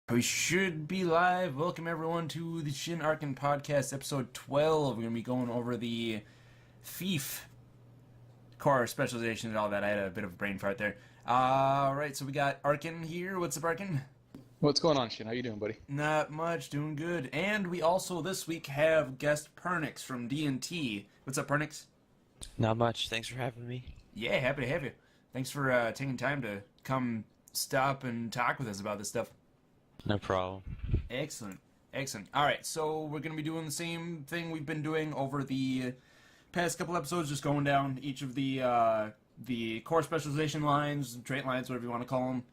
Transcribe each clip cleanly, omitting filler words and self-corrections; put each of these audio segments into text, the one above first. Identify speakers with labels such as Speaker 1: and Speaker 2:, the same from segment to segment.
Speaker 1: We should be live. Welcome everyone to the Shin-Arken podcast, episode 12. We're going to be going over the thief core specialization and all that. I had a bit of a brain fart there. Alright, so we got Arken here. What's up, Arken?
Speaker 2: What's going on, Shin? How you doing, buddy?
Speaker 1: Not much, doing good. And we also this week have guest Pernix from DnT. What's up, Pernix?
Speaker 3: Not much. Thanks for having me.
Speaker 1: Yeah, happy to have you. Thanks for taking time to come stop and talk with us about this stuff.
Speaker 3: No problem.
Speaker 1: Excellent. Excellent. All right, so we're going to be doing the same thing we've been doing over the past couple episodes, just going down each of the core specialization lines, trait lines, whatever you want to call them.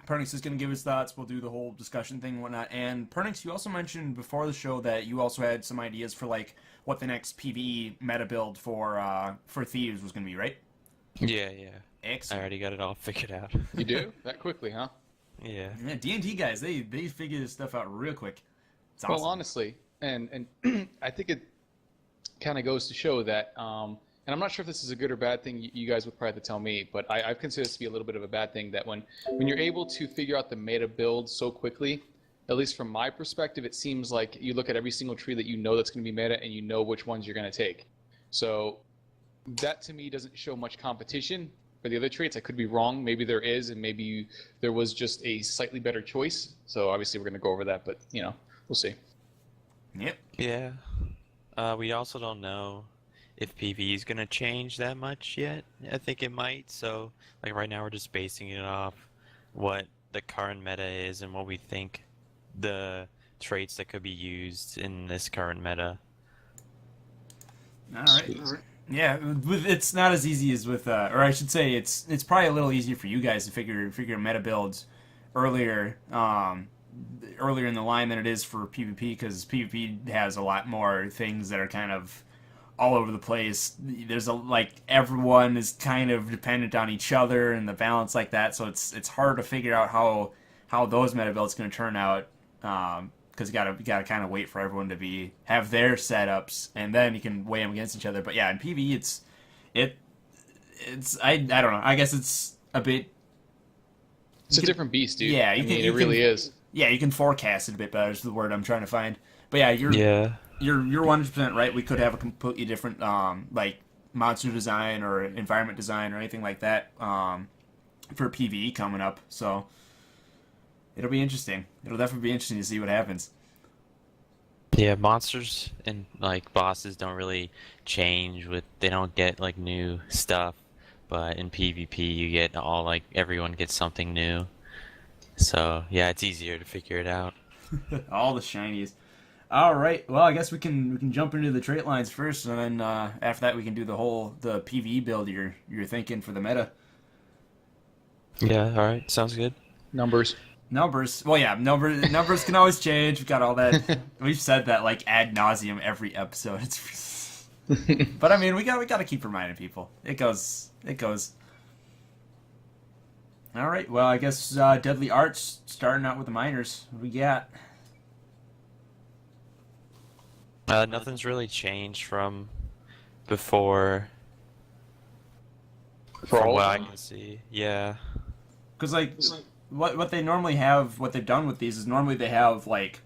Speaker 1: Pernix is going to give his thoughts. We'll do the whole discussion thing and whatnot. And Pernix, you also mentioned before the show that you also had some ideas for like what the next PvE meta build for Thieves was going to be, right?
Speaker 3: Yeah. I
Speaker 1: Excellent.
Speaker 3: already got it all figured out.
Speaker 2: You do? That quickly, huh?
Speaker 3: Yeah.
Speaker 1: Yeah, DnT guys, they figure this stuff out real quick. It's awesome.
Speaker 2: Well, honestly, and I think it kind of goes to show that, and I'm not sure if this is a good or bad thing. You guys would probably have to tell me, but I've considered this to be a little bit of a bad thing that when you're able to figure out the meta build so quickly, at least from my perspective, it seems like you look at every single tree that you know that's going to be meta and you know which ones you're going to take. So that to me doesn't show much competition for the other traits. I could be wrong. Maybe there is, and maybe there was just a slightly better choice. So obviously we're going to go over that, but we'll see.
Speaker 1: Yep.
Speaker 3: Yeah. We also don't know if PvE is gonna change that much yet. I think it might. So, like right now, we're just basing it off what the current meta is and what we think the traits that could be used in this current meta.
Speaker 1: All right. Yeah, it's not as easy as with, or I should say, it's probably a little easier for you guys to figure meta builds earlier, earlier in the line than it is for PvP, because PvP has a lot more things that are kind of all over the place. There's everyone is kind of dependent on each other and the balance like that, so it's hard to figure out how those meta builds going to turn out. Because you gotta kind of wait for everyone to have their setups, and then you can weigh them against each other. But yeah, in PvE, it's I don't know. I guess it's a bit.
Speaker 2: It's a different beast, dude.
Speaker 1: Yeah,
Speaker 2: it really is.
Speaker 1: Yeah, you can forecast it a bit better. Is the word I'm trying to find. But yeah, you're 100% right. We could have a completely different like monster design or environment design or anything like that for PvE coming up. So. It'll be interesting. It'll definitely be interesting to see what happens.
Speaker 3: Yeah, monsters and like bosses don't really change they don't get like new stuff, but in PvP you get everyone gets something new. So yeah, it's easier to figure it out.
Speaker 1: All the shinies. All right. Well, I guess we can jump into the trait lines first, and then after that we can do the PvE build you're thinking for the meta.
Speaker 3: Yeah. All right. Sounds good.
Speaker 2: Numbers.
Speaker 1: Well, yeah, numbers can always change. We've got all that. We've said that like ad nauseum every episode. But I mean, we got to keep reminding people. It goes. All right. Well, I guess Deadly Arts starting out with the miners. What we got?
Speaker 3: Nothing's really changed from before. From what I can see, yeah.
Speaker 1: Because what they normally have, what they've done with these is normally they have like,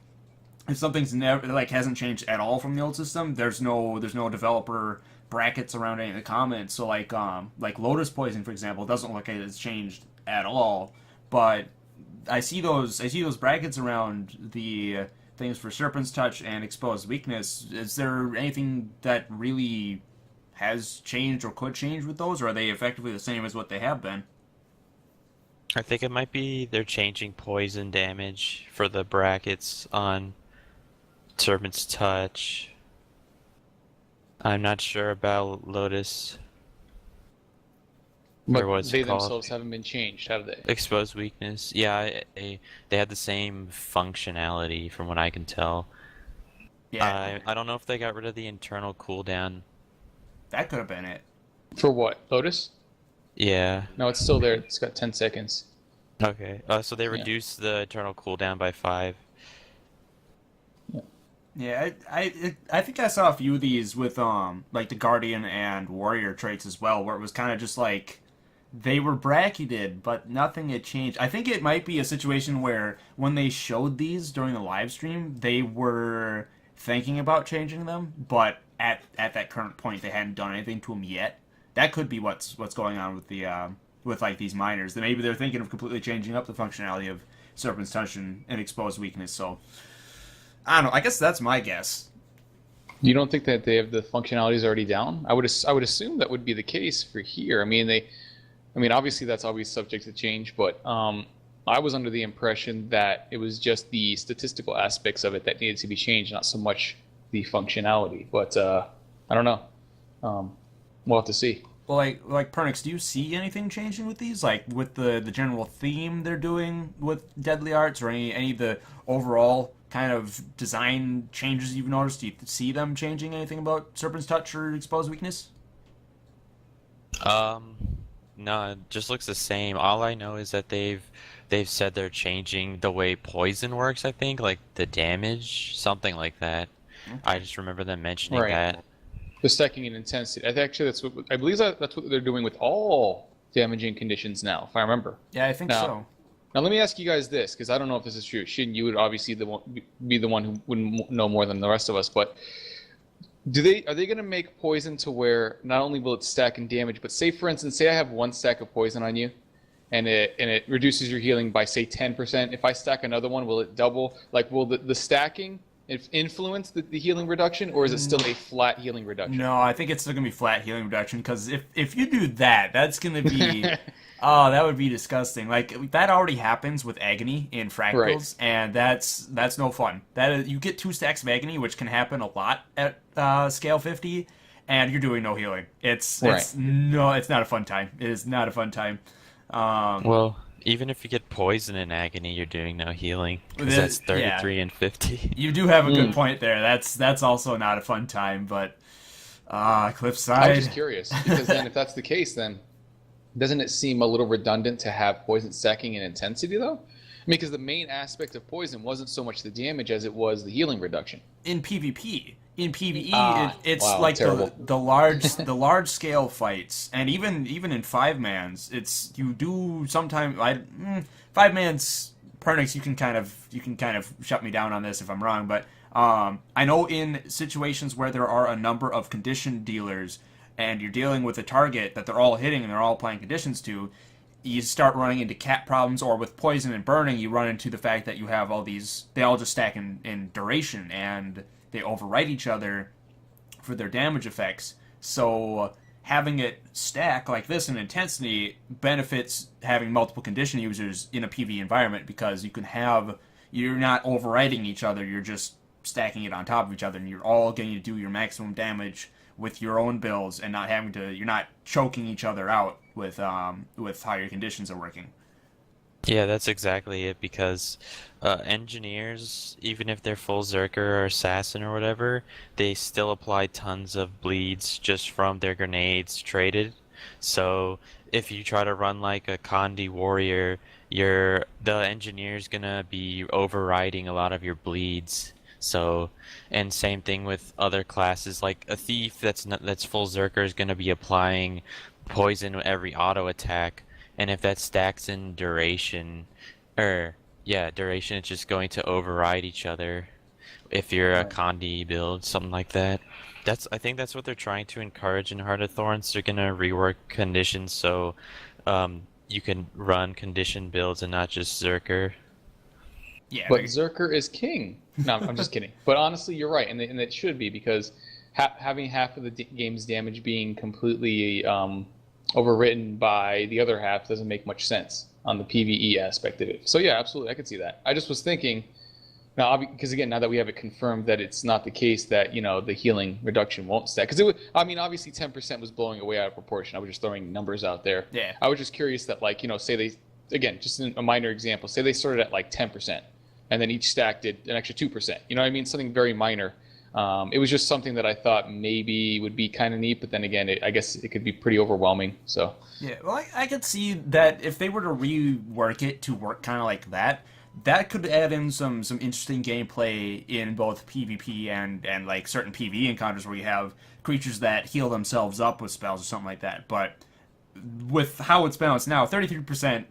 Speaker 1: if something's never hasn't changed at all from the old system, there's no developer brackets around any of the comments. So like Lotus Poison, for example, doesn't look like it's changed at all. But I see those brackets around the things for Serpent's Touch and Exposed Weakness. Is there anything that really has changed or could change with those, or are they effectively the same as what they have been?
Speaker 3: I think it might be they're changing poison damage for the brackets on Serpent's Touch. I'm not sure about Lotus.
Speaker 2: But
Speaker 3: Or what's
Speaker 2: they
Speaker 3: it called?
Speaker 2: themselves haven't been changed, have they?
Speaker 3: Exposed weakness. Yeah, they have the same functionality from what I can tell.
Speaker 1: Yeah,
Speaker 3: I don't know if they got rid of the internal cooldown.
Speaker 1: that could have been it.
Speaker 2: For what? Lotus?
Speaker 3: Yeah.
Speaker 2: No, it's still there. It's got 10 seconds.
Speaker 3: Okay. So they reduced the internal cooldown by 5.
Speaker 1: Yeah, I think I saw a few of these with like the Guardian and Warrior traits as well, where it was kind of just like they were bracketed, but nothing had changed. I think it might be a situation where when they showed these during the live stream, they were thinking about changing them, but at that current point, they hadn't done anything to them yet. That could be what's going on with the with like these miners. That maybe they're thinking of completely changing up the functionality of Serpent's Touch and Exposed Weakness. So I don't know. I guess that's my guess.
Speaker 2: You don't think that they have the functionalities already down? I would assume that would be the case for here. I mean, obviously that's always subject to change, but I was under the impression that it was just the statistical aspects of it that needed to be changed, not so much the functionality. But I don't know. We'll have to see.
Speaker 1: Well, like Pernix, do you see anything changing with these? Like with the general theme they're doing with Deadly Arts, or any of the overall kind of design changes you've noticed? Do you see them changing anything about Serpent's Touch or Exposed Weakness?
Speaker 3: No, it just looks the same. All I know is that they've said they're changing the way poison works, I think, like the damage, something like that.
Speaker 1: Okay.
Speaker 3: I just remember them mentioning
Speaker 2: Right.
Speaker 3: that.
Speaker 2: The stacking and intensity. Actually, I believe that's what they're doing with all damaging conditions now, if I remember.
Speaker 1: Yeah, I think
Speaker 2: Now-
Speaker 1: so.
Speaker 2: Now, let me ask you guys this, because I don't know if this is true. Shin, you would obviously be the one who would know more than the rest of us, but are they going to make poison to where not only will it stack in damage, but say, for instance, say I have one stack of poison on you, and it reduces your healing by, say, 10%. If I stack another one, will it double? Like, will the stacking influence the healing reduction, or is it still a flat healing reduction?
Speaker 1: No, I think it's still gonna be flat healing reduction, because if you do that, that's gonna be oh, that would be disgusting. Like that already happens with Agony in Fractals, and that's no fun. You get 2 stacks of Agony, which can happen a lot at scale 50, and you're doing no healing. It's not a fun time. It is not a fun time.
Speaker 3: Well, even if you get poison in Agony, you're doing no healing. 'Cause that's 33 and 50.
Speaker 1: You do have a good point there. That's also not a fun time, but
Speaker 2: I'm
Speaker 1: Cliffside.
Speaker 2: just curious, because then if that's the case, then doesn't it seem a little redundant to have poison stacking and intensity, though? I mean, because the main aspect of poison wasn't so much the damage as it was the healing reduction.
Speaker 1: In PvP. In PvE, it's
Speaker 2: wow,
Speaker 1: like
Speaker 2: terrible.
Speaker 1: the large scale fights, and even in 5-mans, it's you do sometimes 5-mans. Pernix, you can kind of shut me down on this if I'm wrong, but I know in situations where there are a number of condition dealers, and you're dealing with a target that they're all hitting and they're all applying conditions to, you start running into cap problems, or with poison and burning, you run into the fact that you have all these, they all just stack in duration, and they overwrite each other for their damage effects. So having it stack like this in intensity benefits having multiple condition users in a PvE environment, because you're not overwriting each other, you're just stacking it on top of each other, and you're all going to do your maximum damage with your own builds, and you're not choking each other out with how your conditions are working.
Speaker 3: Yeah, that's exactly it, because engineers, even if they're full Zerker or Assassin or whatever, they still apply tons of bleeds just from their grenades traded. So if you try to run like a Condi Warrior, the engineer's gonna be overriding a lot of your bleeds. So, and same thing with other classes, like a Thief that's full Zerker is gonna be applying poison with every auto attack. And if that stacks in duration, duration, it's just going to override each other. If you're a Condi build, something like that. I think that's what they're trying to encourage in Heart of Thorns. They're gonna rework conditions so you can run condition builds and not just Zerker.
Speaker 1: Yeah,
Speaker 2: But Zerker is king. No, I'm just kidding. But honestly, you're right, and it should be, because having half of the game's damage being completely overwritten by the other half doesn't make much sense on the PvE aspect of it. So yeah, absolutely, I could see that. I just was thinking, now, because again, now that we have it confirmed that it's not the case that, the healing reduction won't stack, because obviously 10% was blowing away out of proportion. I was just throwing numbers out there.
Speaker 1: Yeah.
Speaker 2: I was just curious that, like, say they, again, just a minor example, say they started at like 10%, and then each stack did an extra 2%. You know what I mean? Something very minor. It was just something that I thought maybe would be kind of neat, but then again, I guess it could be pretty overwhelming. So
Speaker 1: yeah, well, I could see that if they were to rework it to work kind of like that, that could add in some interesting gameplay in both PvP and like certain PvE encounters where you have creatures that heal themselves up with spells or something like that. But with how it's balanced now, 33%,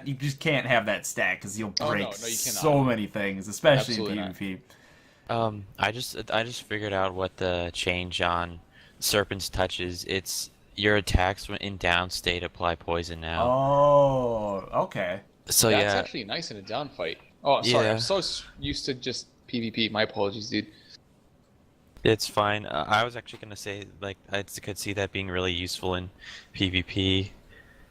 Speaker 1: you just can't have that stack because you'll
Speaker 2: Oh,
Speaker 1: break
Speaker 2: no, you cannot.
Speaker 1: so many things, especially
Speaker 2: Absolutely
Speaker 1: in
Speaker 2: not.
Speaker 1: PvP.
Speaker 3: I just figured out what the change on Serpent's Touch is. It's your attacks when in down state apply poison now.
Speaker 1: Oh, okay.
Speaker 3: So
Speaker 2: That's
Speaker 3: yeah,
Speaker 2: actually nice in a down fight. Oh, sorry.
Speaker 3: yeah,
Speaker 2: I'm so used to just PvP. My apologies, dude.
Speaker 3: it's fine. I was actually gonna say like could see that being really useful in PvP.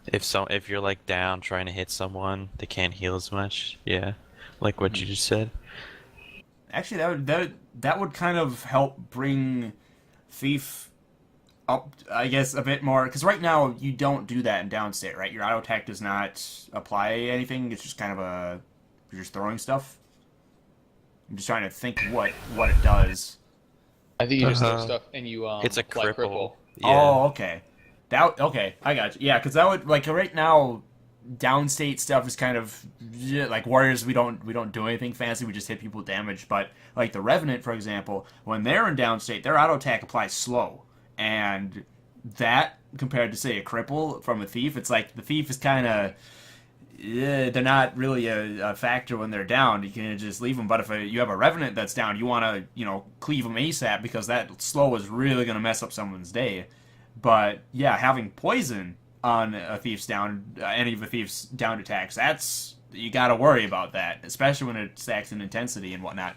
Speaker 3: If you're like down trying to hit someone, they can't heal as much. Yeah, like what you just said.
Speaker 1: Actually, that would kind of help bring Thief up, I guess, a bit more. Because right now you don't do that in downstate, right? Your auto attack does not apply anything. It's just kind of you're just throwing stuff. I'm just trying to think what it does.
Speaker 2: I think you just throw
Speaker 3: Uh-huh.
Speaker 2: stuff and you
Speaker 3: It's a
Speaker 2: apply
Speaker 3: cripple. Yeah.
Speaker 1: Oh, okay. Okay, I got you. Yeah, because that would like right now, downstate stuff is kind of like warriors. We don't do anything fancy. We just hit people with damage. But like the Revenant, for example, when they're in downstate, their auto attack applies slow, and that compared to say a cripple from a thief, it's like the thief is kind of. Yeah, they're not really a factor when they're down. You can just leave them. But if you have a Revenant that's down, you want to cleave them ASAP because that slow is really going to mess up someone's day. But yeah, having poison on a thief's down, any of a thief's down attacks, you got to worry about that, especially when it stacks in intensity and whatnot.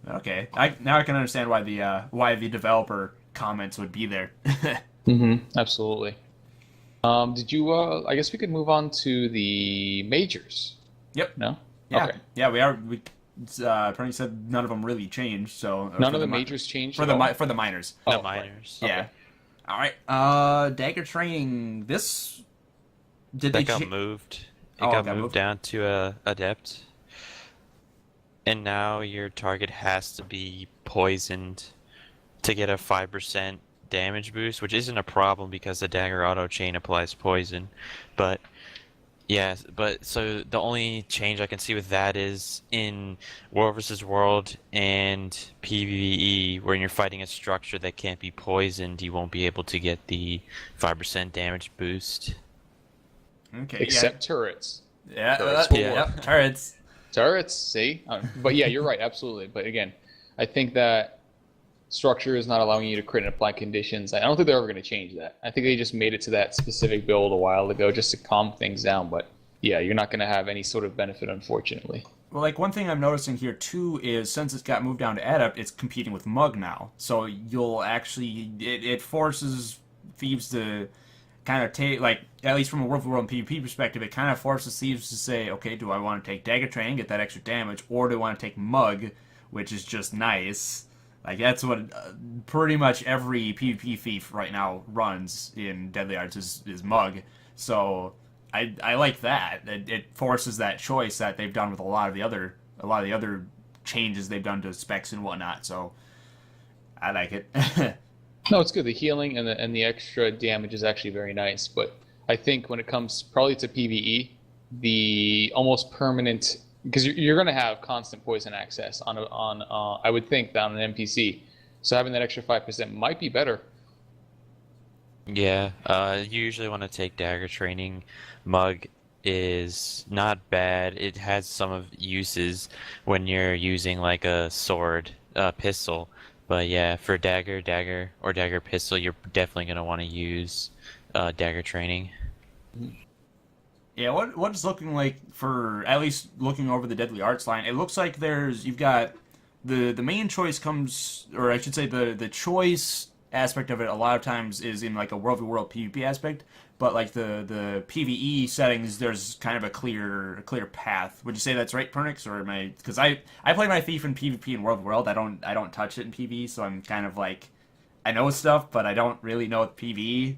Speaker 1: Okay, now I can understand why the developer comments would be there.
Speaker 2: Absolutely. Did you? I guess we could move on to the majors.
Speaker 1: Yep.
Speaker 2: No.
Speaker 1: Yeah.
Speaker 2: Okay.
Speaker 1: Yeah, we are. Pernix said none of them really changed. So
Speaker 2: None of the majors changed
Speaker 1: for
Speaker 2: at all?
Speaker 1: for the minors.
Speaker 3: The
Speaker 2: Oh, right.
Speaker 3: miners.
Speaker 1: Yeah.
Speaker 2: Okay.
Speaker 1: All right. Dagger training. This did
Speaker 3: That
Speaker 1: they
Speaker 3: got
Speaker 1: cha-
Speaker 3: moved.
Speaker 1: Oh,
Speaker 3: It
Speaker 1: it
Speaker 3: got
Speaker 1: got
Speaker 3: moved
Speaker 1: moved?
Speaker 3: down to adept, and now your target has to be poisoned to get a 5% damage boost, which isn't a problem because the dagger auto chain applies poison. But yeah, so the only change I can see with that is in World versus World and PvE, when you're fighting a structure that can't be poisoned, you won't be able to get the 5% damage boost.
Speaker 1: Okay.
Speaker 2: Except turrets.
Speaker 1: yeah.
Speaker 2: turrets
Speaker 1: Yeah.
Speaker 2: will work.
Speaker 1: Yep. Turrets.
Speaker 2: Turrets. See. But yeah, you're right. Absolutely. But again, I think that structure is not allowing you to crit and apply conditions. I don't think they're ever going to change that. I think they just made it to that specific build a while ago just to calm things down. But yeah, you're not going to have any sort of benefit, unfortunately.
Speaker 1: Well, like one thing I'm noticing here too is since it's got moved down to adept, it's competing with Mug now. So you'll actually it forces thieves to kind of take like at least from a World of World and PvP perspective, it kind of forces thieves to say, okay, do I want to take dagger training, get that extra damage, or do I want to take Mug, which is just nice. Like that's what pretty much every PvP thief right now runs in Deadly Arts is Mug. So I like that. It forces that choice that they've done with a lot of the other changes they've done to specs and whatnot. So I like it.
Speaker 2: No, it's good. The healing and the extra damage is actually very nice. But I think when it comes probably to PvE, the almost permanent because you're going to have constant poison access on I would think down an NPC. So having that extra 5% might be better.
Speaker 3: Yeah, you usually want to take dagger training. Mug is not bad. It has some of uses when you're using like a sword, pistol. But yeah, for dagger, or dagger pistol, you're definitely gonna want to use dagger training.
Speaker 1: Yeah, what it's looking like for at least looking over the Deadly Arts line, it looks like you've got the main choice comes, or I should say the choice aspect of it a lot of times is in like a World v World PvP aspect, but like the PvE settings, there's kind of a clear path. Would you say that's right, Pernix, or am I? Because I play my thief in PvP in World v World. I don't touch it in PvE, so I'm kind of like I know stuff, but I don't really know the PvE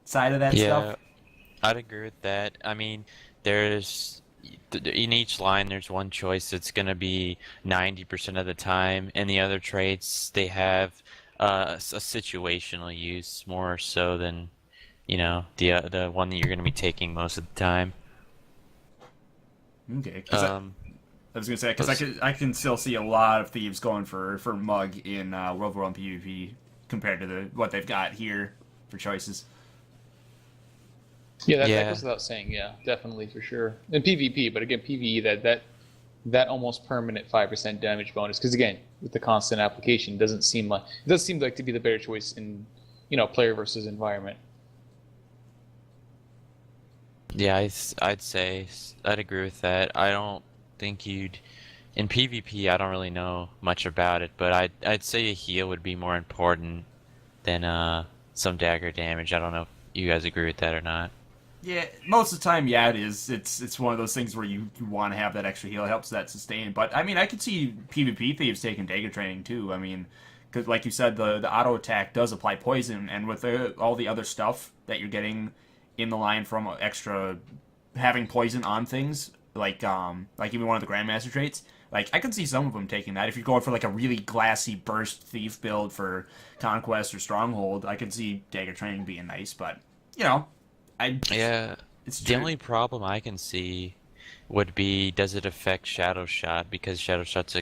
Speaker 1: side of that
Speaker 3: Yeah,
Speaker 1: stuff.
Speaker 3: I'd agree with that. I mean, there's in each line there's one choice that's gonna be 90% of the time, and the other traits they have a situational use more so than the one that you're gonna be taking most of the time.
Speaker 1: Okay, 'cause I was gonna say because I can still see a lot of thieves going for Mug in World War One PvP. compared to what they've got here for choices.
Speaker 2: Yeah, that
Speaker 3: Yeah.
Speaker 2: goes without saying. Yeah, definitely for sure. In PvP, but again, PvE that almost permanent 5% damage bonus. Because again, with the constant application, it does seem like to be the better choice in player versus environment.
Speaker 3: Yeah, I'd say I'd agree with that. I don't think you'd in PvP. I don't really know much about it, but I'd say a heal would be more important than some dagger damage. I don't know if you guys agree with that or not.
Speaker 1: Yeah, most of the time, yeah, it is. It's one of those things where you want to have that extra heal. It helps that sustain. But, I mean, I could see PvP thieves taking dagger training, too. I mean, because, like you said, the auto attack does apply poison, and with all the other stuff that you're getting in the line from extra having poison on things, like even one of the Grandmaster traits, like, I could see some of them taking that. If you're going for, like, a really glassy burst thief build for Conquest or Stronghold, I could see dagger training being nice, but,
Speaker 3: Yeah,
Speaker 1: it's
Speaker 3: the
Speaker 1: true.
Speaker 3: only problem I can see would be does it affect Shadow Shot because Shadow Shot's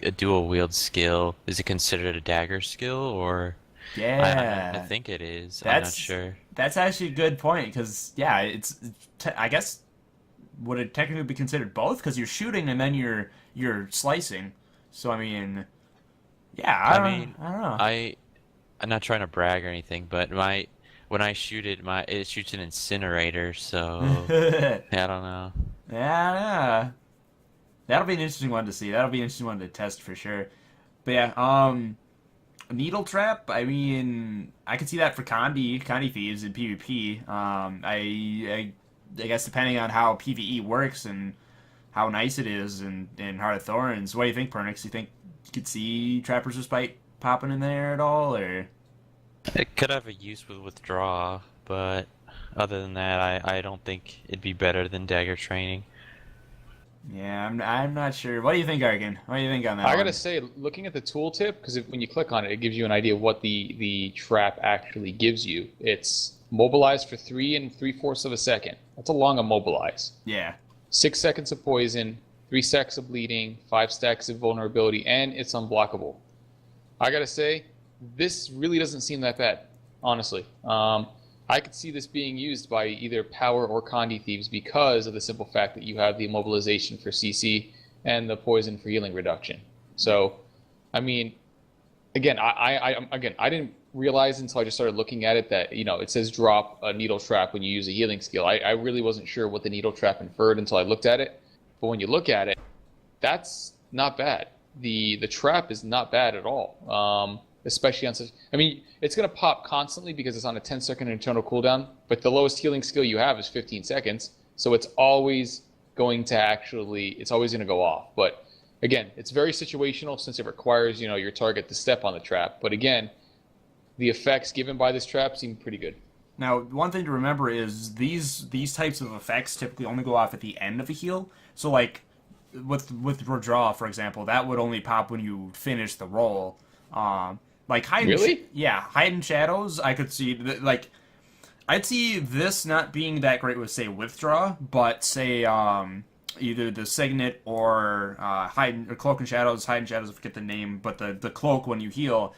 Speaker 3: a dual wield skill. Is it considered a dagger skill or I
Speaker 1: Yeah,
Speaker 3: think it is. I'm not
Speaker 1: that's
Speaker 3: sure.
Speaker 1: that's actually a good point because yeah, I guess would it technically be considered both because you're shooting and then you're slicing. So I mean, yeah,
Speaker 3: I mean,
Speaker 1: I don't know.
Speaker 3: I'm not trying to brag or anything, but my when I shoot it, it shoots an incinerator, so
Speaker 1: Yeah,
Speaker 3: I don't know.
Speaker 1: yeah, that'll be an interesting one to see. That'll be an interesting one to test for sure. But yeah, needle trap. I mean, I can see that for Condi thieves in PvP. I guess depending on how PvE works and how nice it is in Heart of Thorns. What do you think, Pernix? You think you could see Trapper's Respite popping in there at all, or?
Speaker 3: It could have a use with withdraw, but other than that, I don't think it'd be better than dagger training.
Speaker 1: Yeah, I'm not sure. What do you think, Arkin? What do you think on that
Speaker 2: I
Speaker 1: one?
Speaker 2: gotta say, looking at the tooltip, because when you click on it, it gives you an idea of what the trap actually gives you. It's mobilized for 3 3/4 of a second. That's a long immobilize.
Speaker 1: Yeah,
Speaker 2: 6 seconds of poison, 3 stacks of bleeding, 5 stacks of vulnerability, and it's unblockable. I gotta say, this really doesn't seem that bad, honestly. I could see this being used by either power or Condi thieves because of the simple fact that you have the immobilization for CC and the poison for healing reduction. So, I mean, again, I didn't realize until I just started looking at it that it says drop a needle trap when you use a healing skill. I really wasn't sure what the needle trap inferred until I looked at it. But when you look at it, that's not bad. The trap is not bad at all. Especially on such. I mean, it's gonna pop constantly because it's on a 10-second internal cooldown. But the lowest healing skill you have is 15 seconds, so it's always going to go off. But again, it's very situational since it requires your target to step on the trap. But again, the effects given by this trap seem pretty good.
Speaker 1: now, one thing to remember is these types of effects typically only go off at the end of a heal. So like with withdraw, for example, that would only pop when you finish the roll. Like
Speaker 2: Really?
Speaker 1: hide in shadows. I could see like I'd see this not being that great with say withdraw, but say either the signet or hide or cloak and shadows. Hide in shadows, I forget the name, but the cloak when you heal,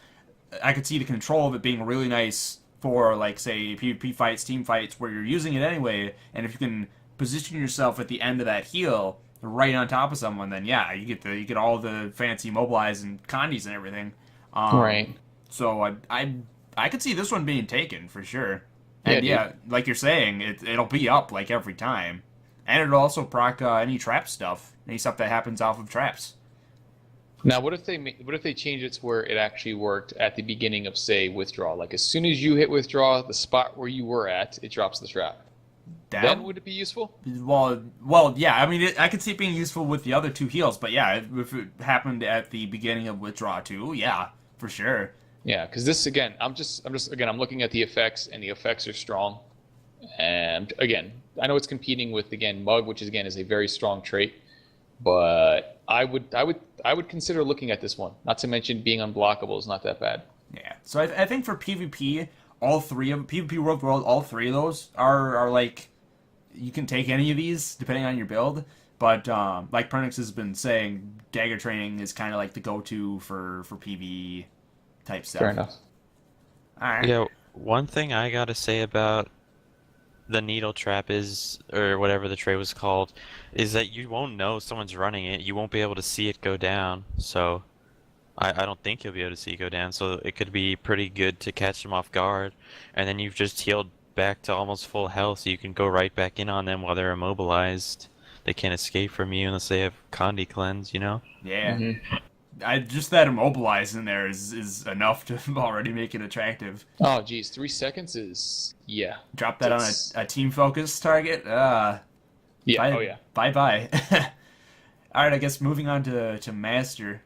Speaker 1: I could see the control of it being really nice for like say PvP fights, team fights where you're using it anyway, and if you can position yourself at the end of that heal right on top of someone, then yeah, you get all the fancy mobilize and condis and everything.
Speaker 2: Right.
Speaker 1: So I could see this one being taken for sure.
Speaker 2: Yeah,
Speaker 1: And
Speaker 2: dude.
Speaker 1: yeah, like you're saying, it'll be up like every time, and it'll also proc any trap stuff, any stuff that happens off of traps.
Speaker 2: Now, what if they change it to where it actually worked at the beginning of, say, withdraw? Like as soon as you hit withdraw, the spot where you were at, it drops the trap.
Speaker 1: That
Speaker 2: Then would it be useful?
Speaker 1: yeah. I mean, I could see it being useful with the other two heals, but yeah, if it happened at the beginning of withdraw too, yeah, for sure.
Speaker 2: Yeah, because this again, I'm looking at the effects, and the effects are strong. And again, I know it's competing with again Mug, which is a very strong trait, but I would consider looking at this one. Not to mention being unblockable is not that bad.
Speaker 1: Yeah. So I think for PvP, all three of PvP World, all three of those are like you can take any of these depending on your build. But like Pernix has been saying, dagger training is kind of like the go-to for PvE type stuff.
Speaker 2: Fair enough.
Speaker 1: All right.
Speaker 3: Yeah, one thing I gotta say about the needle trap is, or whatever the tray was called, is that you won't know someone's running it. You won't be able to see it go down. So I don't think you'll be able to see it go down. So it could be pretty good to catch them off guard, and then you've just healed back to almost full health, so you can go right back in on them while they're immobilized. They can't escape from you unless they have Condi cleanse, you know?
Speaker 1: Yeah.
Speaker 2: Hmm.
Speaker 1: I just that immobilized in there is enough to already make it attractive.
Speaker 2: Oh, geez, 3 seconds is yeah.
Speaker 1: Drop that on
Speaker 2: That's-
Speaker 1: a team focus target.
Speaker 2: Yeah.
Speaker 1: Bye,
Speaker 2: Oh yeah.
Speaker 1: Bye bye. All right, I guess moving on to master.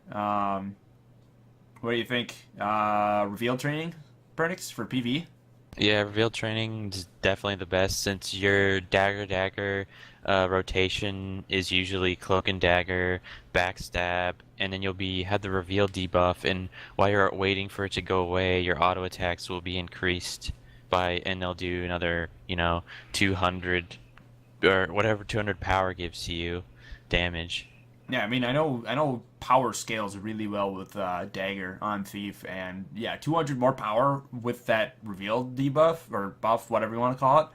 Speaker 1: What do you think? Reveal training, Pernix, for PV?
Speaker 3: Yeah, reveal training is definitely the best since your dagger rotation is usually cloak and dagger, backstab, and then you'll be have the reveal debuff, and while you're waiting for it to go away, your auto attacks will be increased by, and they'll do another, 200 or whatever 200 power gives to you damage.
Speaker 1: Yeah, I mean, I know power scales really well with dagger on thief, and yeah, 200 more power with that reveal debuff or buff, whatever you want to call it.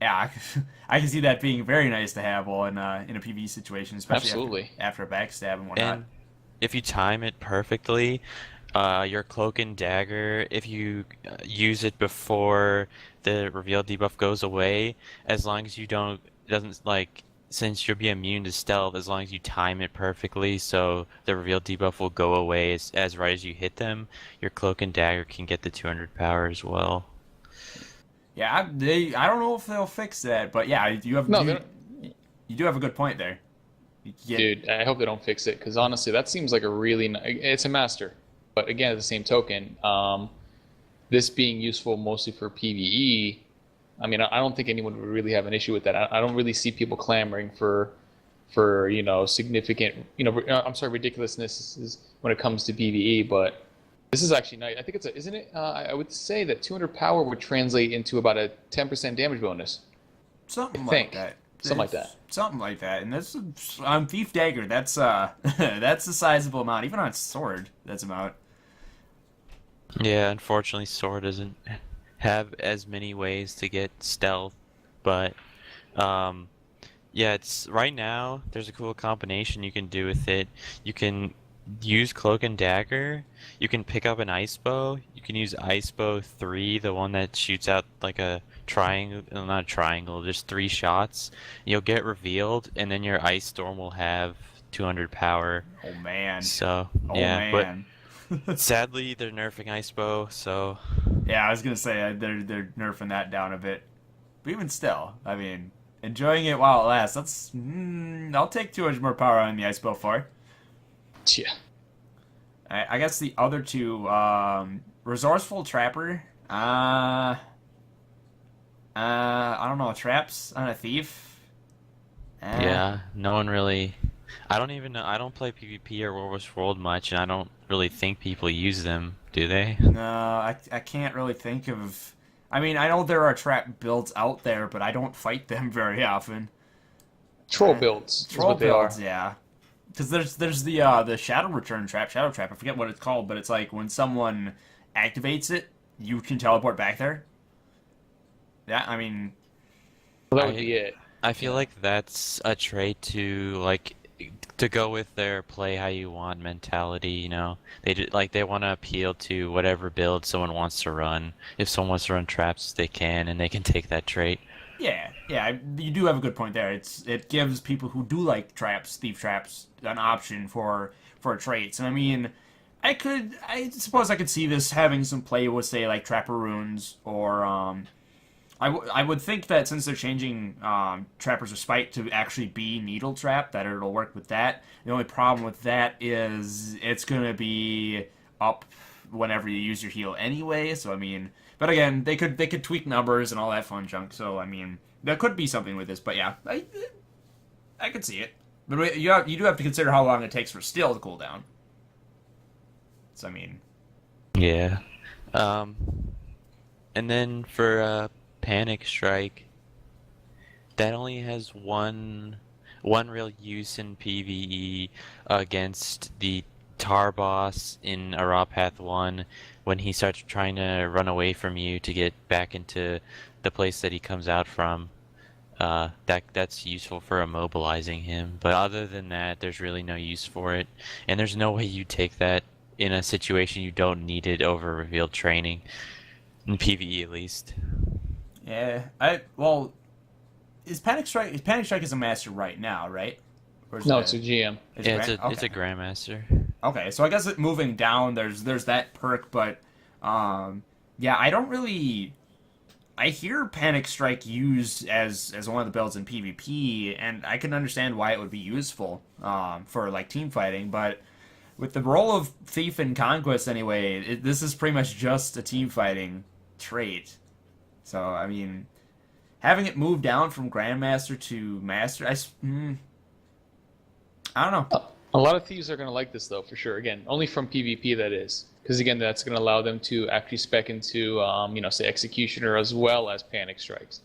Speaker 1: Yeah, I can see that being very nice to have while in a PV situation, especially
Speaker 2: Absolutely.
Speaker 1: after a backstab and whatnot.
Speaker 3: And if you time it perfectly, your cloak and dagger, if you use it before the reveal debuff goes away, as long as you don't, doesn't like, since you'll be immune to stealth, as long as you time it perfectly, so the reveal debuff will go away as right as you hit them, your cloak and dagger can get the 200 power as well.
Speaker 1: Yeah, I don't know if they'll fix that, but yeah,
Speaker 2: No,
Speaker 1: you do have a good point there. You get-
Speaker 2: dude, I hope they don't fix it because honestly, that seems like a really it's a master, but again, at the same token, this being useful mostly for PvE. I mean, I don't think anyone would really have an issue with that. I don't really see people clamoring for significant, I'm sorry, ridiculousness when it comes to PvE, but this is actually nice. I think isn't it? I would say that 200 power would translate into about a 10% damage bonus.
Speaker 1: Something
Speaker 2: I
Speaker 1: like
Speaker 2: think.
Speaker 1: that.
Speaker 2: Something like that.
Speaker 1: Something like that. And that's on Thief Dagger, that's that's a sizable amount. Even on Sword, that's about.
Speaker 3: Yeah, unfortunately, sword doesn't have as many ways to get stealth, but yeah, it's right now there's a cool combination you can do with it. You can use cloak and dagger. You can pick up an ice bow. You can use ice bow 3, the one that shoots out like a triangle, not a triangle, just 3 shots. You'll get revealed, and then your ice storm will have 200 power.
Speaker 1: Oh man.
Speaker 3: So
Speaker 1: Oh
Speaker 3: yeah,
Speaker 1: man.
Speaker 3: but sadly they're nerfing ice bow, so
Speaker 1: Yeah, I was gonna say they're nerfing that down a bit, but even still, I mean, enjoying it while it lasts. I'll take 200 more power on the ice bow for.
Speaker 2: Yeah.
Speaker 1: I guess the other two, resourceful trapper. I don't know, traps on a thief.
Speaker 3: yeah, no one really. I don't even know. I don't play PvP or War vs. World much, and I don't really think people use them, do they?
Speaker 1: No, I can't really think of. I mean, I know there are trap builds out there, but I don't fight them very often.
Speaker 2: Troll builds is
Speaker 1: Troll
Speaker 2: what they
Speaker 1: builds,
Speaker 2: are.
Speaker 1: yeah. Because there's the shadow return trap, shadow trap. I forget what it's called, but it's like when someone activates it, you can teleport back there. Yeah, I mean,
Speaker 2: Well, that would be it.
Speaker 3: I feel like that's a trait to go with their play how you want mentality, you know. They want to appeal to whatever build someone wants to run. If someone wants to run traps, they can, and they can take that trait.
Speaker 1: yeah, you do have a good point there. It gives people who do like traps, thief traps, an option for traits. And I mean, I suppose I could see this having some play with, say, like Trapper Runes, or I would think that since they're changing Trapper's Respite to actually be Needle Trap, that it'll work with that. The only problem with that is it's gonna be up whenever you use your heal anyway. So I mean, but again, they could tweak numbers and all that fun junk. So I mean, there could be something with this. But yeah, I could see it. But you do have to consider how long it takes for Still to cool down. So I mean,
Speaker 3: Yeah. And then for Panic Strike, that only has one real use in PvE against the tar boss in a raw path 1 when he starts trying to run away from you to get back into the place that he comes out from. That's useful for immobilizing him, but other than that, there's really no use for it, and there's no way you take that in a situation you don't need it over revealed training, in PvE at least.
Speaker 1: Yeah, well, is Panic Strike is a master right now, right? Or is
Speaker 2: No,
Speaker 1: it
Speaker 2: it's a GM.
Speaker 3: Yeah,
Speaker 1: okay.
Speaker 3: it's a grandmaster.
Speaker 1: Okay, so I guess it moving down, there's that perk, but yeah, I don't really. I hear Panic Strike used as one of the builds in PvP, and I can understand why it would be useful for like team fighting, but with the role of Thief in Conquest anyway, this is pretty much just a team fighting trait. So I mean, having it move down from Grandmaster to Master, I don't know.
Speaker 2: A lot of thieves are going to like this, though, for sure. Again, only from PvP, that is. Because, again, that's going to allow them to actually spec into, say, Executioner as well as Panic Strikes.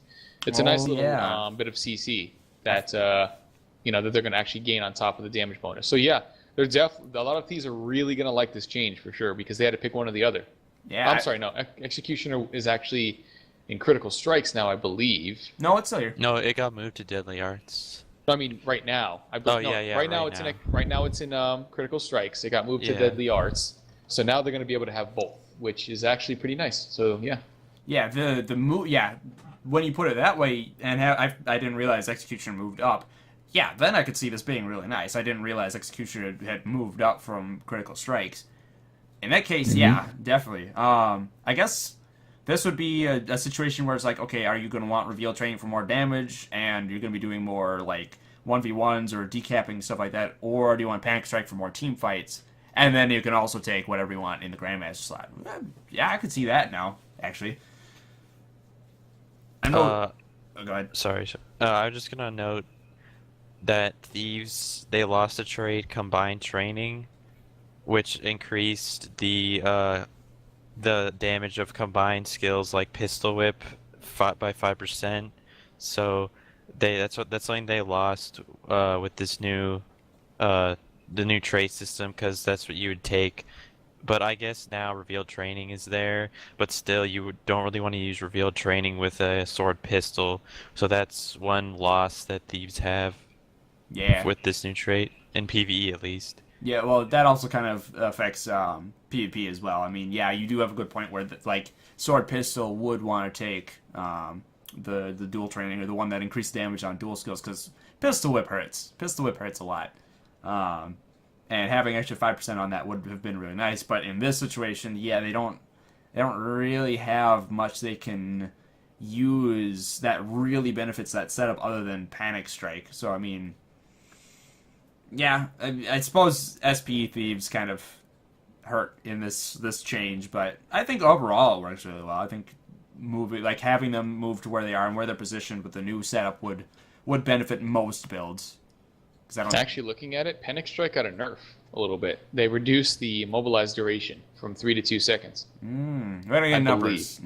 Speaker 2: It's a nice little bit of CC that, that they're going to actually gain on top of the damage bonus. So, yeah, a lot of thieves are really going to like this change, for sure, because they had to pick one or the other.
Speaker 1: Yeah.
Speaker 2: I'm sorry, no. Executioner is actually in Critical Strikes now, I believe.
Speaker 1: No, it's still here.
Speaker 3: No, it got moved to Deadly Arts.
Speaker 2: I mean, right now. Right now it's in Critical Strikes. It got moved to Deadly Arts. So now they're going to be able to have both, which is actually pretty nice. So yeah.
Speaker 1: Yeah, the move. Yeah, when you put it that way, and I didn't realize Executioner moved up. Yeah, then I could see this being really nice. I didn't realize Executioner had moved up from Critical Strikes. In that case, yeah, definitely. I guess this would be a situation where it's like, okay, are you going to want reveal training for more damage, and you're going to be doing more like 1v1s or decapping stuff like that, or do you want Panic Strike for more team fights? And then you can also take whatever you want in the Grandmaster slot. Yeah, I could see that now, actually. I know. Oh, go ahead.
Speaker 3: Sorry. I'm just gonna note that Thieves, they lost a trait Combined Training, which increased the damage of combined skills like Pistol Whip by 5%. So that's something they lost with this new the new trait system, because that's what you would take. But I guess now revealed training is there, but still don't really want to use revealed training with a sword pistol. So that's one loss that Thieves have.
Speaker 1: Yeah.
Speaker 3: With this new trait in PvE at least.
Speaker 1: Yeah, well, that also kind of affects PvP as well. I mean, yeah, you do have a good point where like sword pistol would want to take the dual training, or the one that increased damage on dual skills, because pistol whip hurts. Pistol whip hurts a lot. And having extra 5% on that would have been really nice. But in this situation, yeah, they don't really have much they can use that really benefits that setup other than Panic Strike. So I mean, yeah, I suppose SP Thieves kind of hurt in this change, but I think overall it works really well. I think having them move to where they are and where they're positioned with the new setup would benefit most builds.
Speaker 2: Actually, looking at it, Panic Strike got a nerf a little bit. They reduced the mobilized duration from 3 to 2 seconds.
Speaker 1: We're gonna get numbers.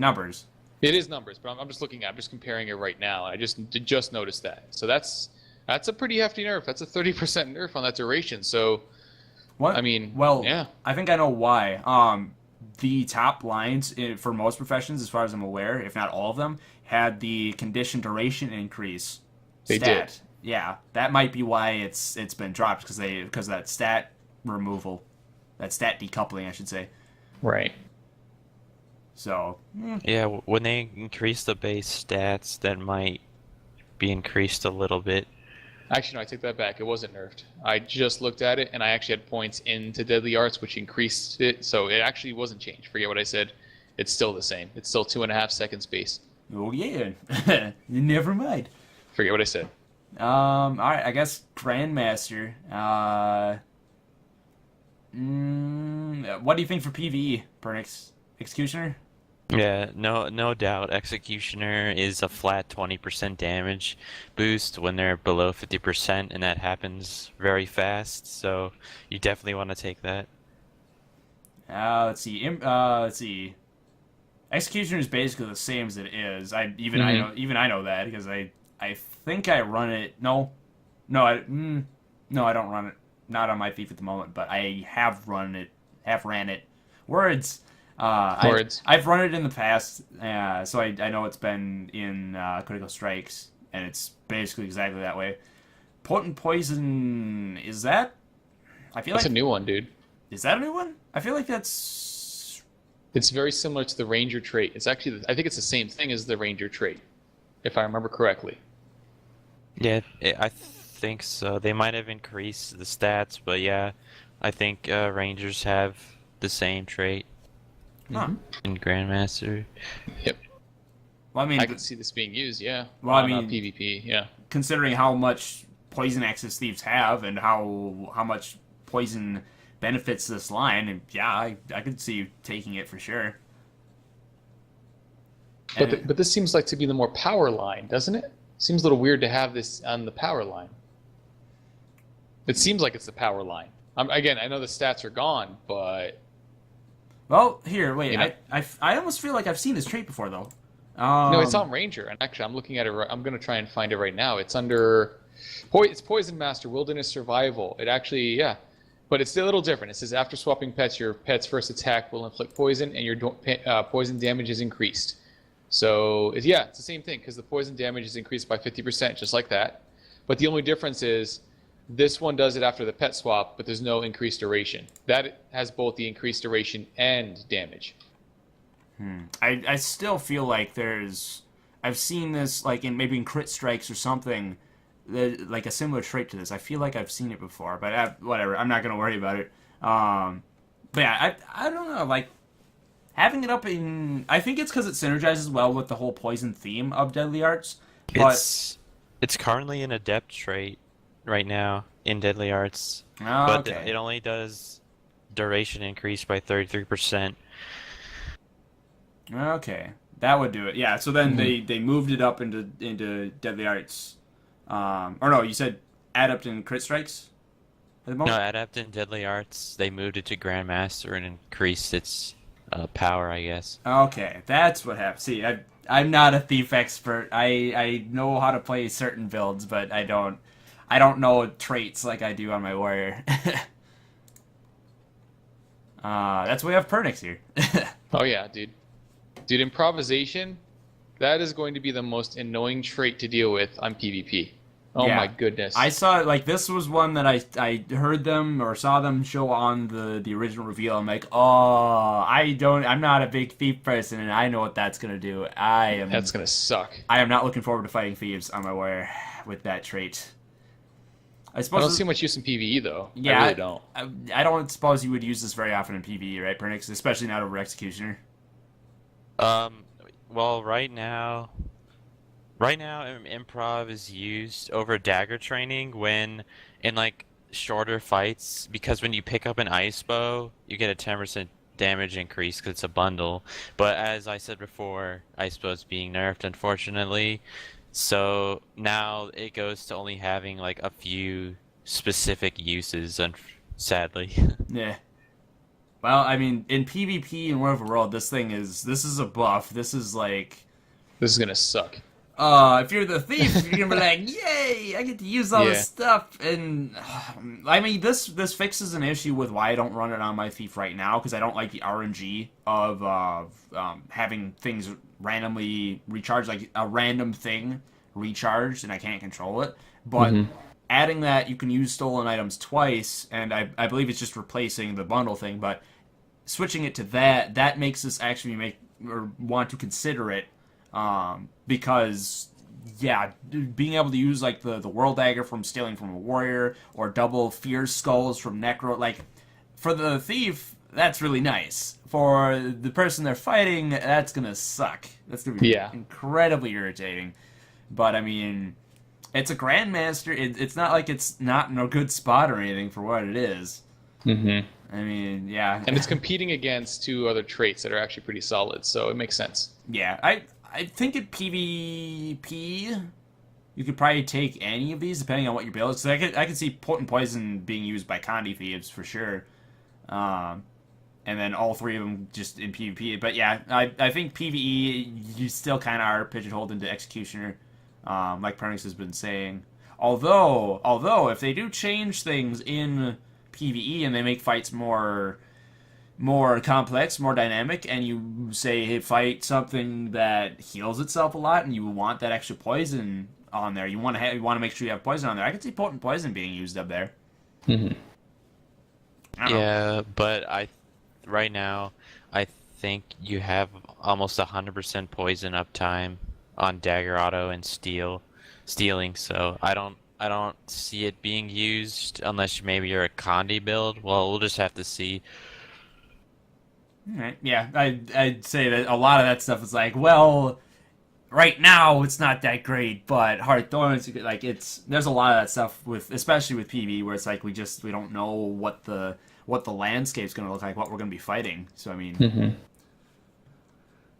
Speaker 2: It is numbers, but I'm just looking at. I'm just comparing it right now. I just noticed that. So that's a pretty hefty nerf. That's a 30% nerf on that duration. So,
Speaker 1: what?
Speaker 2: I mean,
Speaker 1: well,
Speaker 2: yeah.
Speaker 1: I think I know why. The top lines for most professions, as far as I'm aware, if not all of them, had the condition duration increase.
Speaker 2: They did.
Speaker 1: Yeah, that might be why it's been dropped, because of that stat removal, that stat decoupling, I should say.
Speaker 2: Right.
Speaker 1: So.
Speaker 3: Yeah, when they increase the base stats, that might be increased a little bit.
Speaker 2: Actually, no, I take that back. It wasn't nerfed. I just looked at it, and I actually had points into Deadly Arts, which increased it. So it actually wasn't changed. Forget what I said. It's still the same. It's still 2.5 seconds base.
Speaker 1: Oh yeah. Never mind.
Speaker 2: Forget what I said.
Speaker 1: All right. I guess Grandmaster. What do you think for PvE, Pernix? Executioner?
Speaker 3: Yeah, no doubt. Executioner is a flat 20% damage boost when they're below 50%, and that happens very fast. So you definitely want to take that.
Speaker 1: Let's see. Executioner is basically the same as it is. I know that, because I think I run it. No, I don't run it. not on my thief at the moment, but I have ran it. Words.
Speaker 2: Words.
Speaker 1: I've run it in the past, so I know it's been in Critical Strikes, and it's basically exactly that way. Potent Poison, is that? I feel
Speaker 2: That's
Speaker 1: like
Speaker 2: a new one, dude.
Speaker 1: Is that a new one? I feel like that's...
Speaker 2: It's very similar to the Ranger trait. It's actually, I think it's the same thing as the Ranger trait, if I remember correctly.
Speaker 3: Yeah, I think so. They might have increased the stats, but yeah, I think Rangers have the same trait
Speaker 1: Huh.
Speaker 3: in Grandmaster.
Speaker 2: Yep.
Speaker 1: Well, I mean,
Speaker 2: I can see this being used, yeah.
Speaker 1: Well, I
Speaker 2: on
Speaker 1: mean-
Speaker 2: PvP, yeah.
Speaker 1: considering how much poison access thieves have and how much poison benefits this line, and yeah, I could see you taking it for sure.
Speaker 2: But this seems like to be the more power line, doesn't it? Seems a little weird to have this on the power line. It seems like it's the power line. Again, I know the stats are gone, but
Speaker 1: Well, here, wait,
Speaker 2: You know-
Speaker 1: I almost feel like I've seen this trait before though.
Speaker 2: no, it's on Ranger. And actually, I'm looking at it. I'm going to try and find it right now. It's under, it's Poison Master, Wilderness Survival. It actually, yeah, but it's a little different. It says after swapping pets, your pet's first attack will inflict poison, and your poison damage is increased. So yeah, it's the same thing because the poison damage is increased by 50%, just like that. But the only difference is this one does it after the pet swap, but there's no increased duration. That has both the increased duration and damage.
Speaker 1: I still feel like I've seen this like maybe in Crit Strikes or something, like a similar trait to this. I feel like I've seen it before, but whatever. I'm not gonna worry about it. But yeah, I don't know. Like having it up in, I think it's because it synergizes well with the whole poison theme of Deadly Arts. But
Speaker 3: It's currently an adept trait right now in Deadly Arts, but
Speaker 1: okay.
Speaker 3: it only does duration increase by 33%.
Speaker 1: Okay, that would do it. Yeah. So then they moved it up into Deadly Arts. Or no, you said Adept and Crit Strikes. At the
Speaker 3: No,
Speaker 1: moment?
Speaker 3: Adept in Deadly Arts, they moved it to Grandmaster and increased its power, I guess.
Speaker 1: Okay, that's what happened. See, I'm not a thief expert. I know how to play certain builds, but I don't know traits like I do on my warrior. That's why we have Pernix here.
Speaker 2: Oh yeah, dude. Dude, improvisation, that is going to be the most annoying trait to deal with on PvP. Oh
Speaker 1: Yeah.
Speaker 2: my goodness.
Speaker 1: I saw like this was one that I heard them or saw them show on the original reveal. I'm like, oh, I'm not a big thief person, and I know what that's gonna do.
Speaker 2: That's gonna suck.
Speaker 1: I am not looking forward to fighting thieves on my warrior with that trait. I
Speaker 2: I
Speaker 1: suppose
Speaker 2: don't see much use in PvE though.
Speaker 1: Yeah,
Speaker 2: I really don't.
Speaker 1: I don't suppose you would use this very often in PvE, right, Pernix? Especially not over Executioner.
Speaker 3: Well, right now, improv is used over dagger training when in like shorter fights, because when you pick up an ice bow, you get a 10% damage increase because it's a bundle. But as I said before, ice bow's being nerfed, unfortunately. So now it goes to only having like a few specific uses, sadly.
Speaker 1: Yeah. Well, I mean, in PvP and War of the World, this is a buff. This is like,
Speaker 2: This is gonna suck.
Speaker 1: if you're the thief, you're gonna be like, yay, I get to use all
Speaker 2: Yeah.
Speaker 1: this stuff. And I mean, this fixes an issue with why I don't run it on my thief right now, because I don't like the RNG of having things randomly recharged, like a random thing recharged, and I can't control it. But adding that, you can use stolen items twice, and I believe it's just replacing the bundle thing, but switching it to that makes us actually want to consider it, because yeah, being able to use like the World Dagger from stealing from a warrior, or double Fierce Skulls from Necro, like for the thief, that's really nice. For the person they're fighting, that's gonna suck. That's gonna be incredibly irritating. But I mean, it's a Grandmaster. It's not like it's not in a good spot or anything for what it is.
Speaker 2: Mm-hmm.
Speaker 1: I mean, yeah.
Speaker 2: And it's competing against two other traits that are actually pretty solid, so it makes sense.
Speaker 1: Yeah, I think at PvP, you could probably take any of these depending on what your build is. 'Cause I could see Potent Poison being used by Condi Thieves for sure. And then all three of them just in PvP. But yeah, I think PvE, you still kind of are pigeonholed into Executioner, like Pernix has been saying. Although if they do change things in PvE and they make fights more complex, more dynamic, and you say, hey, fight something that heals itself a lot, and you want that extra poison on there. You want to make sure you have poison on there. I could see potent poison being used up there.
Speaker 2: Mm-hmm.
Speaker 3: Yeah, but right now I think you have almost 100% poison uptime on Dagger Auto and stealing. So I don't see it being used unless maybe you're a Condi build. Well, we'll just have to see.
Speaker 1: All right. Yeah, I'd say that a lot of that stuff is like, well, right now it's not that great, but Hearthstone, like, there's a lot of that stuff especially with PvE, where it's like we don't know what the landscape's going to look like, what we're going to be fighting. So I mean,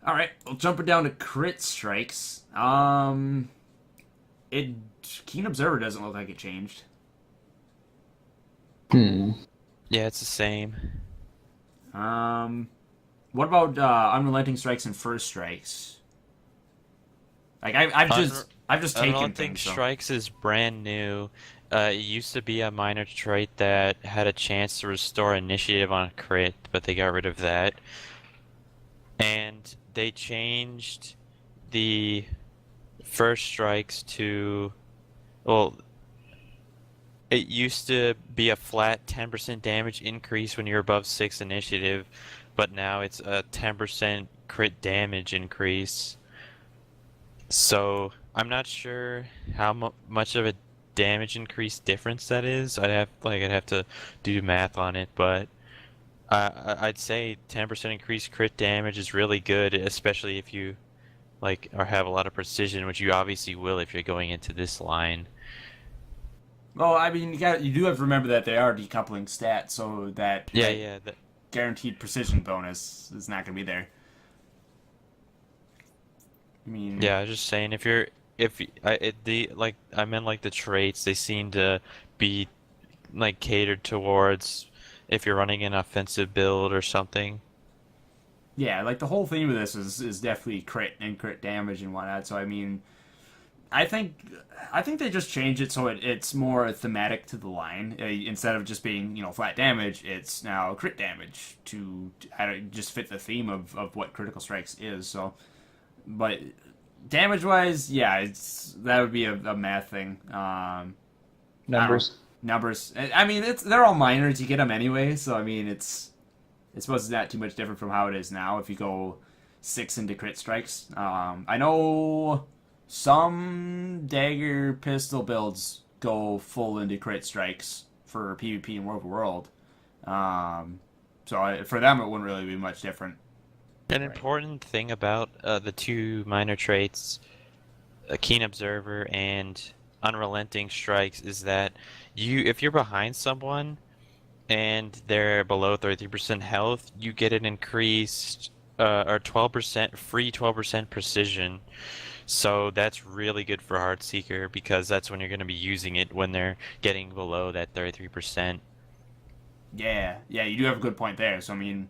Speaker 1: all right, well, jumping down to crit strikes. Keen Observer doesn't look like it changed.
Speaker 2: Hmm.
Speaker 3: Yeah, it's the same.
Speaker 1: What about unrelenting strikes and first strikes? Like I've just taken
Speaker 3: Unrelenting
Speaker 1: things. So.
Speaker 3: Strikes is brand new. It used to be a minor trait that had a chance to restore initiative on a crit, but they got rid of that. And they changed the first strikes to, well, it used to be a flat 10% damage increase when you're above 6 initiative, but now it's a 10% crit damage increase. So I'm not sure how much of a damage increase difference that is. I'd have to do math on it, but I'd say 10% increased crit damage is really good, especially if you or have a lot of precision, which you obviously will if you're going into this line.
Speaker 1: Well, I mean, you do have to remember that they are decoupling stats, so that guaranteed precision bonus is not going to be there. I mean,
Speaker 3: yeah, I was just saying I meant the traits, they seem to be catered towards if you're running an offensive build or something.
Speaker 1: Yeah, like the whole theme of this is definitely crit and crit damage and whatnot. So I mean, I think they just changed it so it's more thematic to the line. Instead of just being flat damage, it's now crit damage to just fit the theme of what critical strikes is. So, but damage wise, yeah, that would be a math thing.
Speaker 2: Numbers.
Speaker 1: Numbers. I mean, they're all minors. You get them anyway. So I mean, it's supposed to not too much different from how it is now. If you go 6 into crit strikes, I know. Some dagger pistol builds go full into crit strikes for PvP and World of World. So for them, it wouldn't really be much different.
Speaker 3: An important thing about the two minor traits, Keen Observer and Unrelenting Strikes, is that if you're behind someone and they're below 33% health, you get an increased or 12% free 12% precision. So that's really good for Heartseeker because that's when you're going to be using it when they're getting below that 33%.
Speaker 1: Yeah, you do have a good point there. So I mean,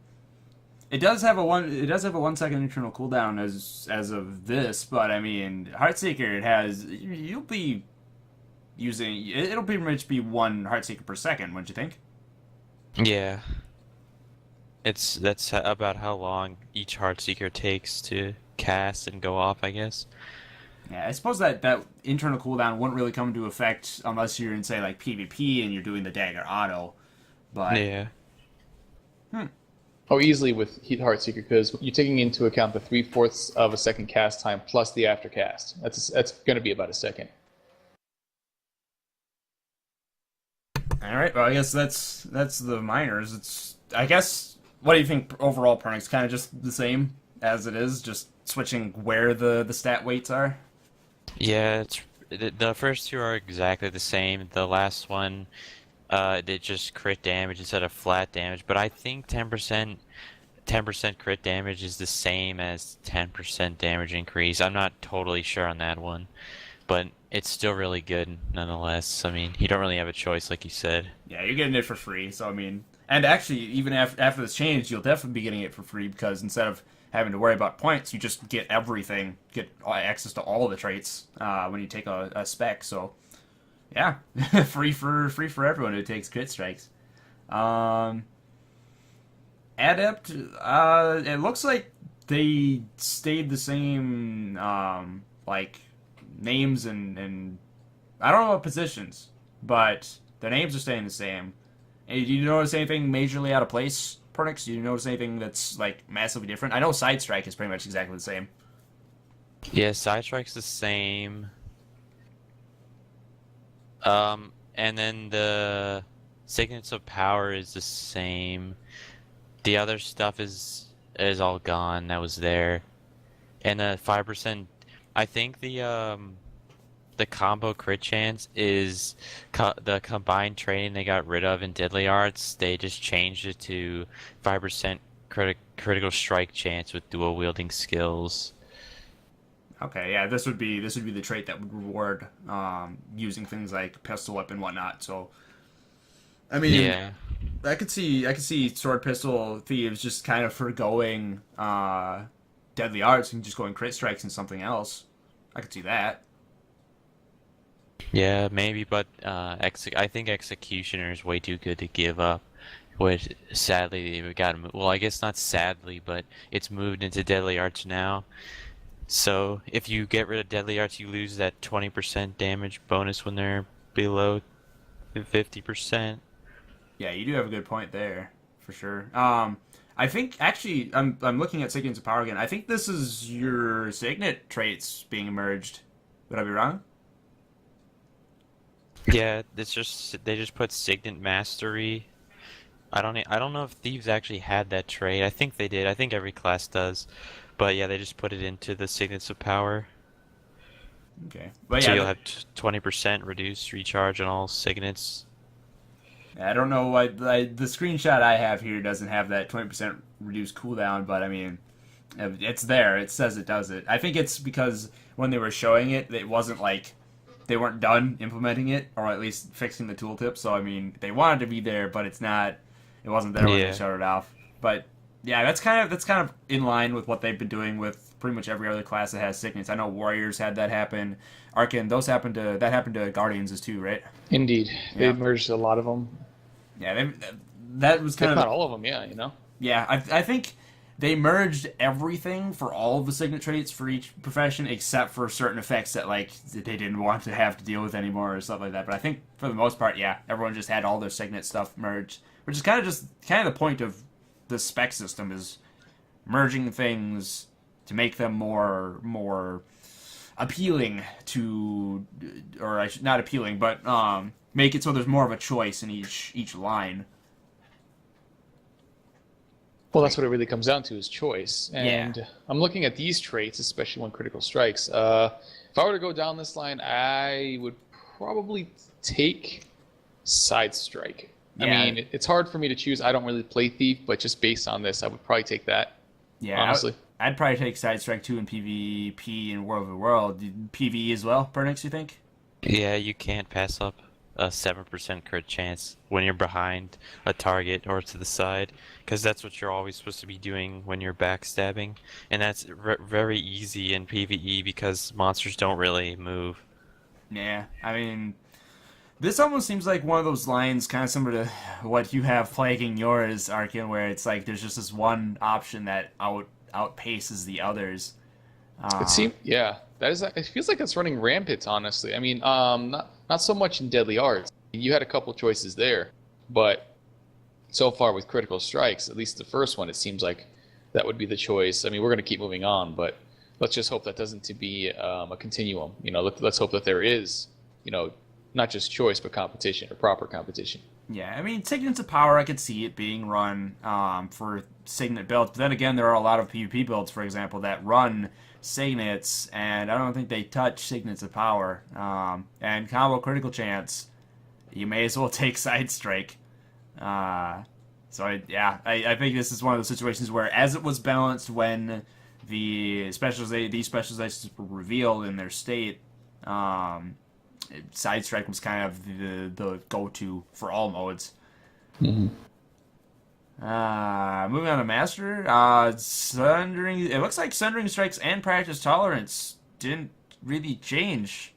Speaker 1: it does have a 1 second internal cooldown as of this, but I mean, Heartseeker you'll be using it'll pretty much be 1 Heartseeker per second, wouldn't you think?
Speaker 3: Yeah. That's about how long each Heartseeker takes to cast and go off, I guess.
Speaker 1: Yeah, I suppose that internal cooldown wouldn't really come into effect unless you're in, say, like PvP and you're doing the dagger auto. But
Speaker 3: yeah.
Speaker 2: Oh, easily with Heartseeker, because you're taking into account the 3/4 of a second cast time plus the after cast. That's going to be about a second.
Speaker 1: All right. Well, I guess that's the minors. I guess. What do you think overall, Pernix? Kind of just the same as it is, just switching where the stat weights are.
Speaker 3: Yeah, the first two are exactly the same. The last one, they just crit damage instead of flat damage. But I think 10% crit damage is the same as 10% damage increase. I'm not totally sure on that one, but it's still really good nonetheless. I mean, you don't really have a choice, like you said.
Speaker 1: Yeah, you're getting it for free. So I mean, and actually, even after this change, you'll definitely be getting it for free because instead of having to worry about points, you just get everything, get access to all of the traits when you take a spec. So Yeah, free for everyone who takes crit strikes. Um, Adept, it looks like they stayed the same, like names and I don't know what positions, but the names are staying the same. Hey, do you notice anything majorly out of place, Pernix? Do you notice anything that's like massively different? I know Side Strike is pretty much exactly the same.
Speaker 3: Yeah, Sidestrike's the same. And then the Signets of Power is the same. The other stuff is all gone that was there. And the 5%, I think the combo crit chance is the combined training they got rid of in Deadly Arts. They just changed it to 5% critical strike chance with dual wielding skills.
Speaker 1: Okay, yeah, this would be the trait that would reward using things like pistol whip and whatnot. So, I mean,
Speaker 3: Yeah.
Speaker 1: I could see sword pistol thieves just kind of forgoing deadly arts and just going crit strikes and something else. I could see that.
Speaker 3: Yeah, maybe, but I think Executioner is way too good to give up. Which sadly we got well, I guess not sadly, but it's moved into Deadly Arts now. So if you get rid of Deadly Arts, you lose that 20% damage bonus when they're below 50%.
Speaker 1: Yeah, you do have a good point there for sure. I think actually I'm looking at Signets of Power again. I think this is your Signet traits being merged. Would I be wrong?
Speaker 3: Yeah, it's just they just put Signet Mastery. I don't know if Thieves actually had that trait. I think they did. I think every class does. But yeah, they just put it into the Signets of Power.
Speaker 1: Okay, but
Speaker 3: So
Speaker 1: yeah,
Speaker 3: you'll have 20% reduced recharge on all Signets.
Speaker 1: I don't know why the screenshot I have here doesn't have that 20% reduced cooldown, but I mean, it's there. It says it does it. I think it's because when they were showing it, it wasn't like they weren't done implementing it, or at least fixing the tooltip. So I mean, they wanted to be there, but it's not. It wasn't there when they
Speaker 3: Yeah.
Speaker 1: shut it off. But yeah, that's kind of in line with what they've been doing with pretty much every other class that has signets. I know Warriors had that happen. Arkin, that happened to Guardians too, right?
Speaker 2: Indeed, they
Speaker 1: Yeah.
Speaker 2: merged a lot of them.
Speaker 1: Yeah, that was
Speaker 2: If
Speaker 1: kind
Speaker 2: not
Speaker 1: of
Speaker 2: all of them, yeah, you know.
Speaker 1: yeah. I think they merged everything for all of the signet traits for each profession, except for certain effects that like they didn't want to have to deal with anymore or stuff like that. But I think for the most part, yeah, everyone just had all their signet stuff merged, which is kind of the point of the spec system is merging things to make them more appealing to, or I should not appealing, but make it so there's more of a choice in each line.
Speaker 2: Well, that's what it really comes down to is choice. And
Speaker 1: Yeah.
Speaker 2: I'm looking at these traits, especially when critical strikes. If I were to go down this line, I would probably take side strike.
Speaker 1: Yeah.
Speaker 2: I mean, it's hard for me to choose. I don't really play thief, but just based on this, I would probably take that.
Speaker 1: Yeah,
Speaker 2: Honestly.
Speaker 1: I'd probably take Side Strike 2 in PvP and World of the World. PvE as well, Pernix, you think?
Speaker 3: Yeah, you can't pass up a 7% crit chance when you're behind a target or to the side, because that's what you're always supposed to be doing when you're backstabbing, and that's very easy in PvE because monsters don't really move.
Speaker 1: Yeah, I mean, this almost seems like one of those lines kind of similar to what you have plaguing yours, Arkin, where it's like there's just this one option that outpaces the others.
Speaker 2: It seems, yeah, that is. It feels like it's running rampant. Honestly, I mean, not so much in Deadly Arts. You had a couple choices there, but so far with critical strikes, at least the first one, it seems like that would be the choice. I mean, we're going to keep moving on, but let's just hope that doesn't to be a continuum. You know, let's hope that there is, you know, not just choice but competition or proper competition.
Speaker 1: Yeah, I mean, Signets of Power, I could see it being run for Signet builds, but then again, there are a lot of PvP builds, for example, that run Signets, and I don't think they touch Signets of Power. And combo critical chance, you may as well take Side Strike. I think this is one of those situations where, as it was balanced when these specializations were revealed in their state, Side Strike was kind of the go-to for all modes.
Speaker 2: Mm-hmm.
Speaker 1: Moving on to Master, Sundering. It looks like Sundering Strikes and Practice Tolerance didn't really change.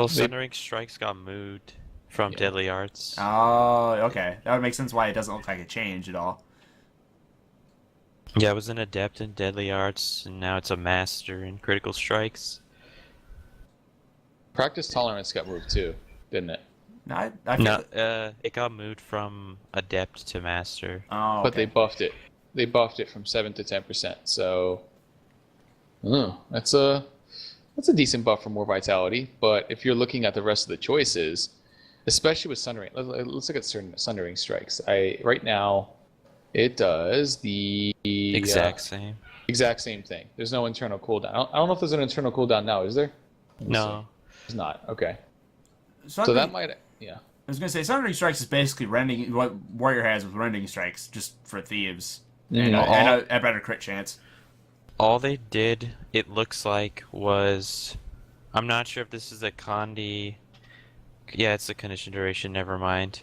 Speaker 3: Well,
Speaker 2: They-
Speaker 3: Sundering Strikes got moved from
Speaker 2: Yeah.
Speaker 3: Deadly Arts.
Speaker 1: Oh, okay. That would make sense why it doesn't look like a change at all.
Speaker 3: Yeah, it was an Adept in Deadly Arts, and now it's a Master in Critical Strikes.
Speaker 2: Practice tolerance got moved too, didn't it?
Speaker 1: No, I feel
Speaker 3: No, it got moved from Adept to Master.
Speaker 1: Oh,
Speaker 2: But they
Speaker 1: okay.
Speaker 2: buffed it. They buffed it from 7 to 10%. So, that's a decent buff for more vitality. But if you're looking at the rest of the choices, especially with Sundering, let's look at Sundering Strikes. Right now, it does the
Speaker 3: Exact same.
Speaker 2: exact same thing. There's no internal cooldown. I don't know if there's an internal cooldown now. Is there? Let me
Speaker 3: No.
Speaker 2: see. There's not. Okay. So
Speaker 1: Sundering-
Speaker 2: that might, yeah.
Speaker 1: I was gonna say Sundering Strikes is basically rending what Warrior has with Rending Strikes, just for thieves and, a better crit chance.
Speaker 3: All they did, it looks like, was... I'm not sure if this is a Condi... Yeah, it's a condition duration, never mind.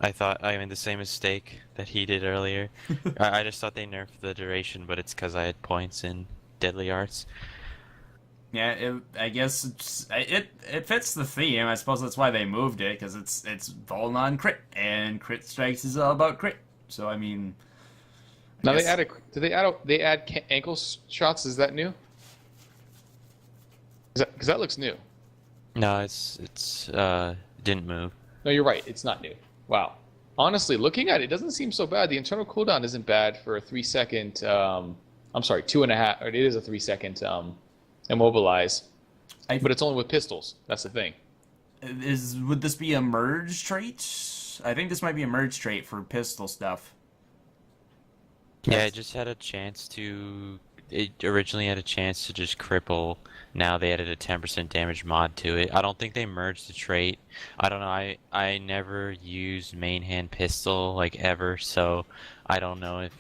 Speaker 3: I made the same mistake that he did earlier. I just thought they nerfed the duration, but it's because I had points in Deadly Arts.
Speaker 1: Yeah, I guess it fits the theme. I suppose that's why they moved it, because it's Vol on crit, and crit strikes is all about crit. So I mean,
Speaker 2: Now
Speaker 1: guess-
Speaker 2: they add ankle shots? Is that new? Because that looks new.
Speaker 3: No, it's didn't move.
Speaker 2: No, you're right. It's not new. Wow. Honestly, looking at it, it doesn't seem so bad. The internal cooldown isn't bad for a 3-second. I'm sorry, 2.5. Or it is a 3-second immobilize, but it's only with pistols. That's the thing.
Speaker 1: would this be a merge trait? I think this might be a merge trait for pistol stuff.
Speaker 3: Yeah, it just had a chance to... It originally had a chance to just cripple. Now they added a 10% damage mod to it. I don't think they merged the trait. I don't know. I never used main hand pistol, like, ever, so I don't know if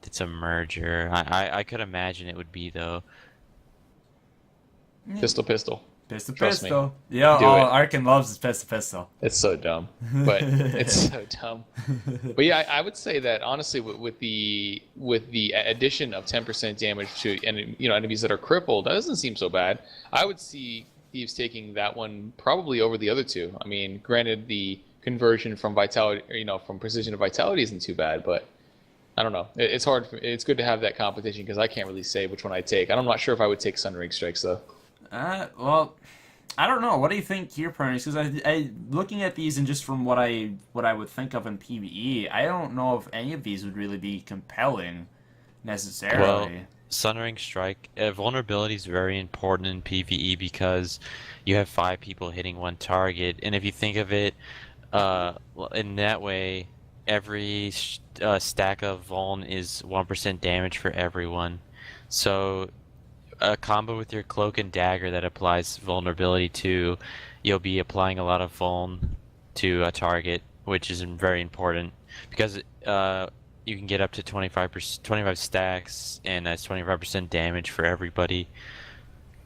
Speaker 3: it's a merger. I could imagine it would be, though.
Speaker 2: Pistol. Trust me.
Speaker 1: Pistol. Yeah,
Speaker 2: Do
Speaker 1: oh,
Speaker 2: it.
Speaker 1: Arken loves his pistol.
Speaker 2: It's so dumb, but it's so dumb. But yeah, I would say that honestly, with the addition of 10% damage to enemies that are crippled, that doesn't seem so bad. I would see Thieves taking that one probably over the other two. I mean, granted, the conversion from vitality, from precision to vitality isn't too bad, but I don't know. It's hard. It's good to have that competition because I can't really say which one I'd take. I'm not sure if I would take Sundering Strikes though.
Speaker 1: Well, I don't know. What do you think here, Pernix? Because I looking at these and just from what I would think of in PvE, I don't know if any of these would really be compelling necessarily.
Speaker 3: Well, Sundering Strike, vulnerability is very important in PvE because you have 5 people hitting one target, and if you think of it in that way, every stack of vuln is 1% damage for everyone. So a combo with your cloak and dagger that applies vulnerability to, you'll be applying a lot of vuln to a target, which is very important because you can get up to 25 and that's 25% damage for everybody.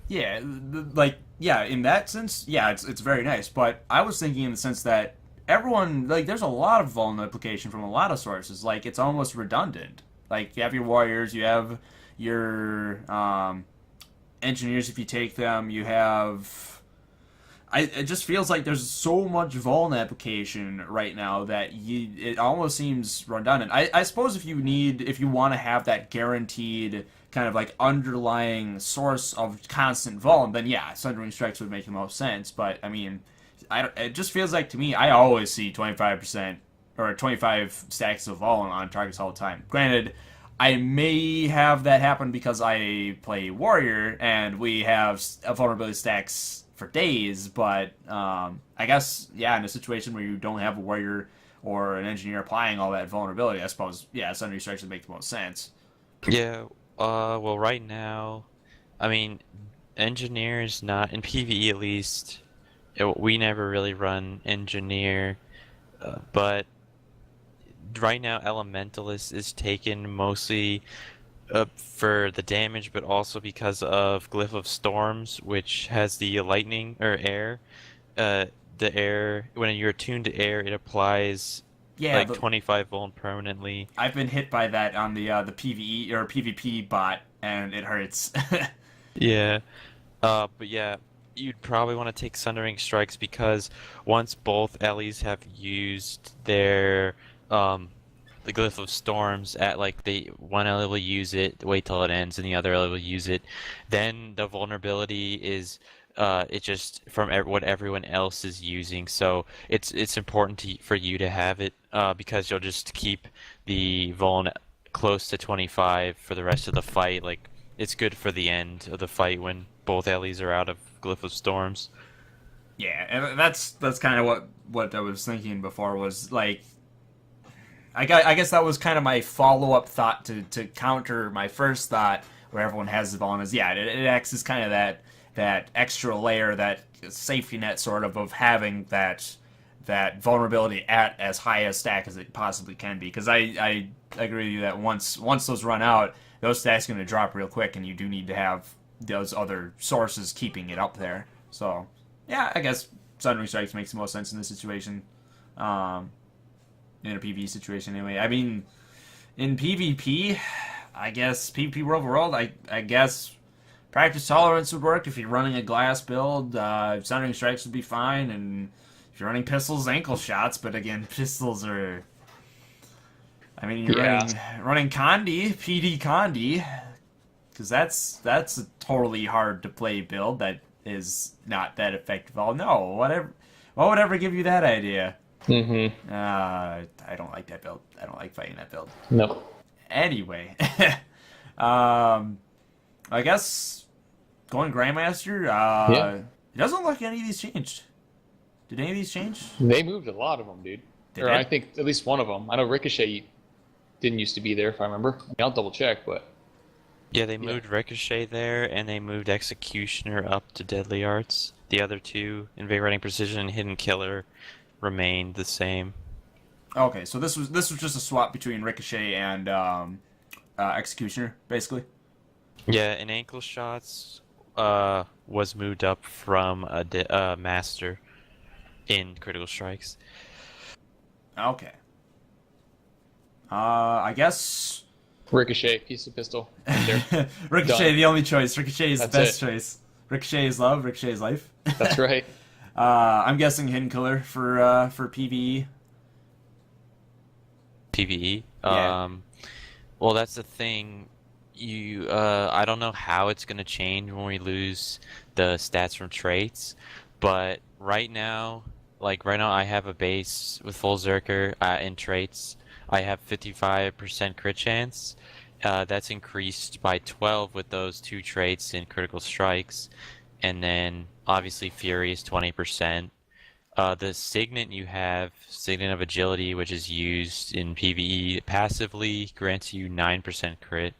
Speaker 1: Yeah, in that sense, yeah, it's very nice. But I was thinking in the sense that everyone, there's a lot of vuln application from a lot of sources. Like, it's almost redundant. Like, you have your warriors, you have your engineers if you take them, you have... it just feels like there's so much vuln application right now that it almost seems redundant. I suppose if you want to have that guaranteed kind of like underlying source of constant vuln, then yeah, Sundering Strikes would make the most sense. But I mean, it just feels like to me, I always see 25% or 25 stacks of vuln on targets all the time. Granted, I may have that happen because I play Warrior and we have vulnerability stacks for days, but I guess, yeah, in a situation where you don't have a Warrior or an Engineer applying all that vulnerability, I suppose, yeah, Sundering Strikes would make the most sense.
Speaker 3: Yeah, well, right now, I mean, Engineer's not, in PvE at least, we never really run Engineer, but right now Elementalist is taken mostly for the damage, but also because of Glyph of Storms, which has the lightning or air. The air, when you're attuned to air, it applies 25 vuln permanently.
Speaker 1: I've been hit by that on the PvE or PvP bot, and it hurts.
Speaker 3: Yeah, but yeah, you'd probably want to take Sundering Strikes because once both Ellies have used their the Glyph of Storms at like one Ellie will use it, wait till it ends, and the other Ellie will use it, then the vulnerability is it just from what everyone else is using. So it's important for you to have it because you'll just keep the vuln close to 25 for the rest of the fight. Like it's good for the end of the fight when both Ellies are out of Glyph of Storms.
Speaker 1: Yeah, and that's kind of what I was thinking before was like, I guess that was kind of my follow-up thought to counter my first thought where everyone has the vuln is, yeah, it acts as kind of that extra layer, that safety net sort of having that vulnerability at as high a stack as it possibly can be. Because I agree with you that once those run out, those stacks are going to drop real quick, and you do need to have those other sources keeping it up there. So, yeah, I guess Sundering Strikes makes the most sense in this situation. In a PvE situation, anyway. I mean, in PvP, I guess PvP World for World, I guess Practice Tolerance would work if you're running a glass build. Sundering Strikes would be fine, and if you're running pistols, ankle shots. But again, pistols are. I mean, you're running Condi, PD Condi, because that's a totally hard to play build that is not that effective. Oh no, whatever. What would ever give you that idea?
Speaker 2: Mm-hmm.
Speaker 1: I don't like that build. I don't like fighting that build.
Speaker 2: No.
Speaker 1: Anyway, I guess going Grandmaster. It doesn't look like any of these changed. Did any of these change?
Speaker 2: They moved a lot of them, dude. I think at least one of them. I know Ricochet didn't used to be there, if I remember. I mean, I'll double check, but
Speaker 3: Yeah, they moved Ricochet there, and they moved Executioner up to Deadly Arts. The other two, Invigorating Precision and Hidden Killer, remained the same.
Speaker 1: Okay, so this was just a swap between Ricochet and Executioner, basically.
Speaker 3: Yeah, and Ankle Shots was moved up from a Master in Critical Strikes.
Speaker 1: Okay. I guess
Speaker 2: Ricochet, piece of pistol. Right there.
Speaker 1: Ricochet,
Speaker 2: Done.
Speaker 1: the only choice. Ricochet is the best
Speaker 2: it.
Speaker 1: choice. Ricochet is love. Ricochet is life.
Speaker 2: That's right.
Speaker 1: I'm guessing Hidden Killer for PvE.
Speaker 3: PvE.
Speaker 1: Yeah.
Speaker 3: Well, that's the thing. I don't know how it's gonna change when we lose the stats from traits, but right now, I have a base with full Zerker in traits. I have 55% crit chance. That's increased by 12 with those two traits in critical strikes, and then obviously Fury is 20%. The Signet you have, Signet of Agility, which is used in PvE passively, grants you 9% crit.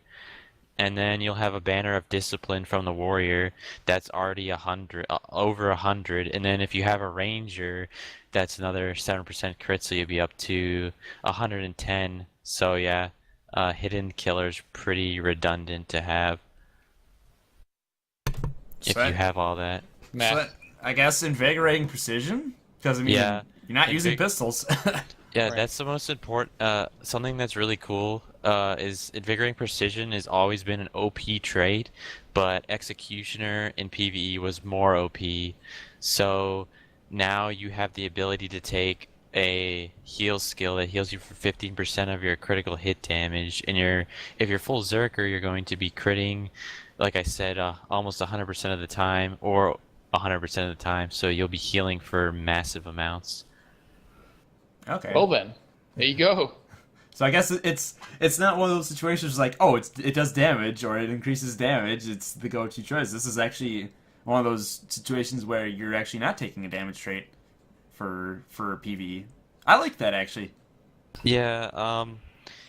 Speaker 3: And then you'll have a Banner of Discipline from the Warrior that's already over 100. And then if you have a Ranger, that's another 7% crit, so you'll be up to 110. So yeah, Hidden Killer's pretty redundant to have if you have all that.
Speaker 1: So I guess Invigorating Precision? Because, I mean,
Speaker 3: Yeah.
Speaker 1: you're not using pistols.
Speaker 3: Yeah,
Speaker 2: Right.
Speaker 3: that's the most important. Something that's really cool is Invigorating Precision has always been an OP trait, but Executioner in PvE was more OP. So now you have the ability to take a heal skill that heals you for 15% of your critical hit damage, and if you're full Zerker, you're going to be critting, like I said, almost 100% of the time, or 100% of the time. So you'll be healing for massive amounts.
Speaker 1: Okay.
Speaker 2: Well then, there you go.
Speaker 1: So I guess it's not one of those situations like, oh, it does damage or it increases damage. It's the go-to choice. This is actually one of those situations where you're actually not taking a damage trait for PvE. I like that, actually.
Speaker 3: Yeah,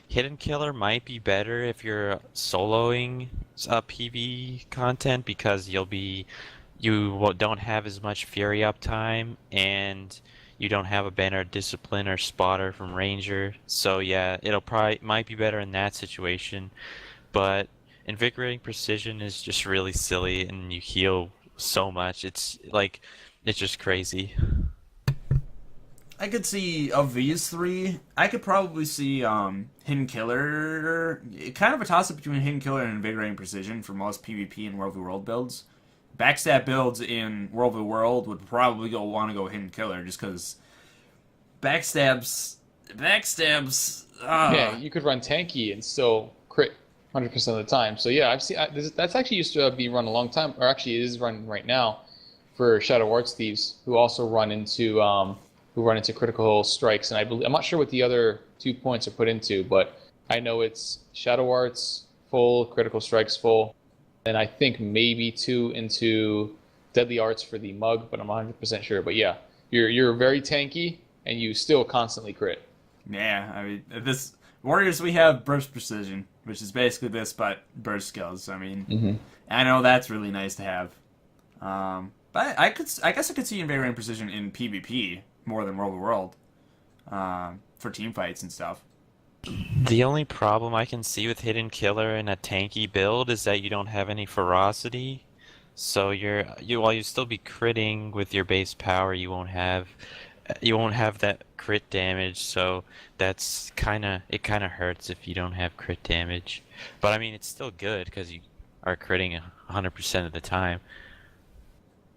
Speaker 3: Hidden Killer might be better if you're soloing PvE content because you don't have as much Fury uptime, and you don't have a Banner of Discipline or Spotter from Ranger. So yeah, might be better in that situation. But Invigorating Precision is just really silly, and you heal so much. It's just crazy.
Speaker 1: I could see, of these three, I could probably see Hidden Killer, kind of a toss-up between Hidden Killer and Invigorating Precision for most PvP and World v World builds. backstab builds in World of the World would probably want to go Hidden Killer just because backstabs.
Speaker 2: Yeah, you could run tanky and still crit 100% of the time. So yeah, I've seen that's actually used to be run a long time, or actually it is run right now for Shadow Arts thieves who also run into critical strikes. And I'm not sure what the other 2 points are put into, but I know it's Shadow Arts full, critical strikes full, and I think maybe 2 into Deadly Arts for the mug, but I'm 100% sure. But yeah, you're very tanky and you still constantly crit.
Speaker 1: Yeah, I mean, this Warriors, we have burst precision, which is basically this but burst skills. I mean, I know that's really nice to have. But I guess I could see invariant precision in PvP more than World of World, for team fights and stuff.
Speaker 3: The only problem I can see with Hidden Killer in a tanky build is that you don't have any ferocity. So while you still be critting with your base power, you won't have that crit damage. So it kind of hurts if you don't have crit damage. But I mean, it's still good because you are critting 100% of the time.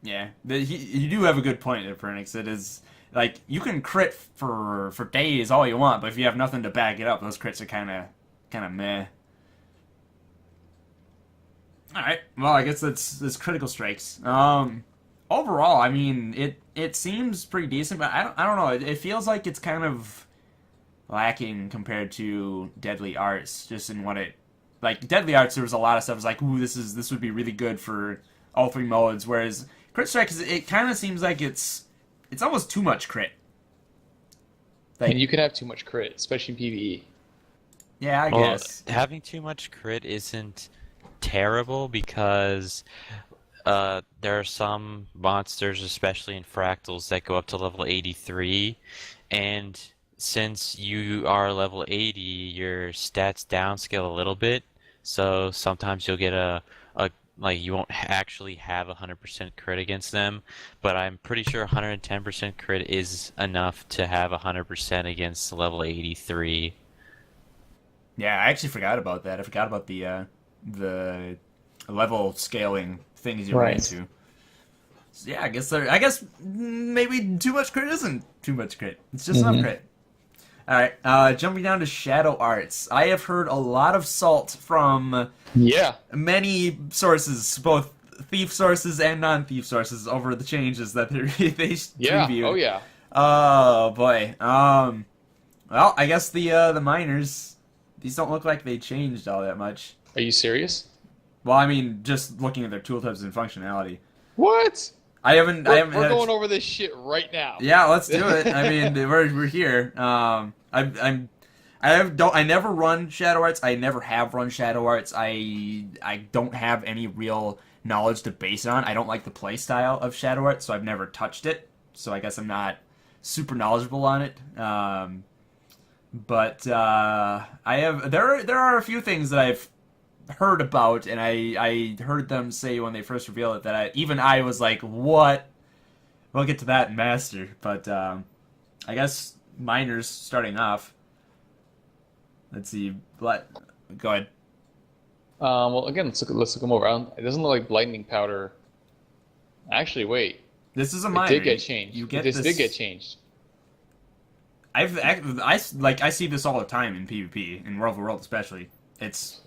Speaker 1: Yeah, you do have a good point there, Pernix. It is like you can crit for days all you want, but if you have nothing to back it up, those crits are kind of meh. All right, well, I guess that's critical strikes. Overall, I mean, it seems pretty decent, but I don't know. It feels like it's kind of lacking compared to Deadly Arts, just in what it like. Deadly Arts, there was a lot of stuff. It was like, ooh, this would be really good for all 3 modes, whereas Crit Strike, it kind of seems like it's almost too much crit.
Speaker 2: Like, and you can have too much crit, especially in PvE.
Speaker 1: Yeah, I guess.
Speaker 3: Having too much crit isn't terrible because there are some monsters, especially in Fractals, that go up to level 83, and since you are level 80, your stats downscale a little bit, so sometimes you'll get like you won't actually have 100% crit against them, but I'm pretty sure 110% crit is enough to have 100% against level 83.
Speaker 1: Yeah, I actually forgot about that. I forgot about the level scaling things you're into. So yeah, I guess maybe too much crit isn't too much crit. It's just enough crit. All right, jumping down to Shadow Arts. I have heard a lot of salt from many sources, both thief sources and non-thief sources, over the changes that they previewed.
Speaker 2: Oh yeah.
Speaker 1: Oh boy. Well, I guess the miners, these don't look like they changed all that much.
Speaker 2: Are you serious?
Speaker 1: Well, I mean, just looking at their tooltips and functionality.
Speaker 2: What?
Speaker 1: We're
Speaker 2: going over this shit right now.
Speaker 1: Yeah, let's do it. I mean, we're here. I never run Shadow Arts. I never have run Shadow Arts. I don't have any real knowledge to base it on. I don't like the play style of Shadow Arts, so I've never touched it. So I guess I'm not super knowledgeable on it. But I have there are a few things that I've heard about, and I heard them say when they first revealed it that I was like, what? We'll get to that in Master, but I guess miners starting off. Let's see. Go ahead.
Speaker 2: Well, again, let's look them over. It doesn't look like Lightning Powder. Actually, wait.
Speaker 1: This is a miner.
Speaker 2: It did get changed. This did get changed.
Speaker 1: I see this all the time in PvP, in World of the World especially.
Speaker 2: It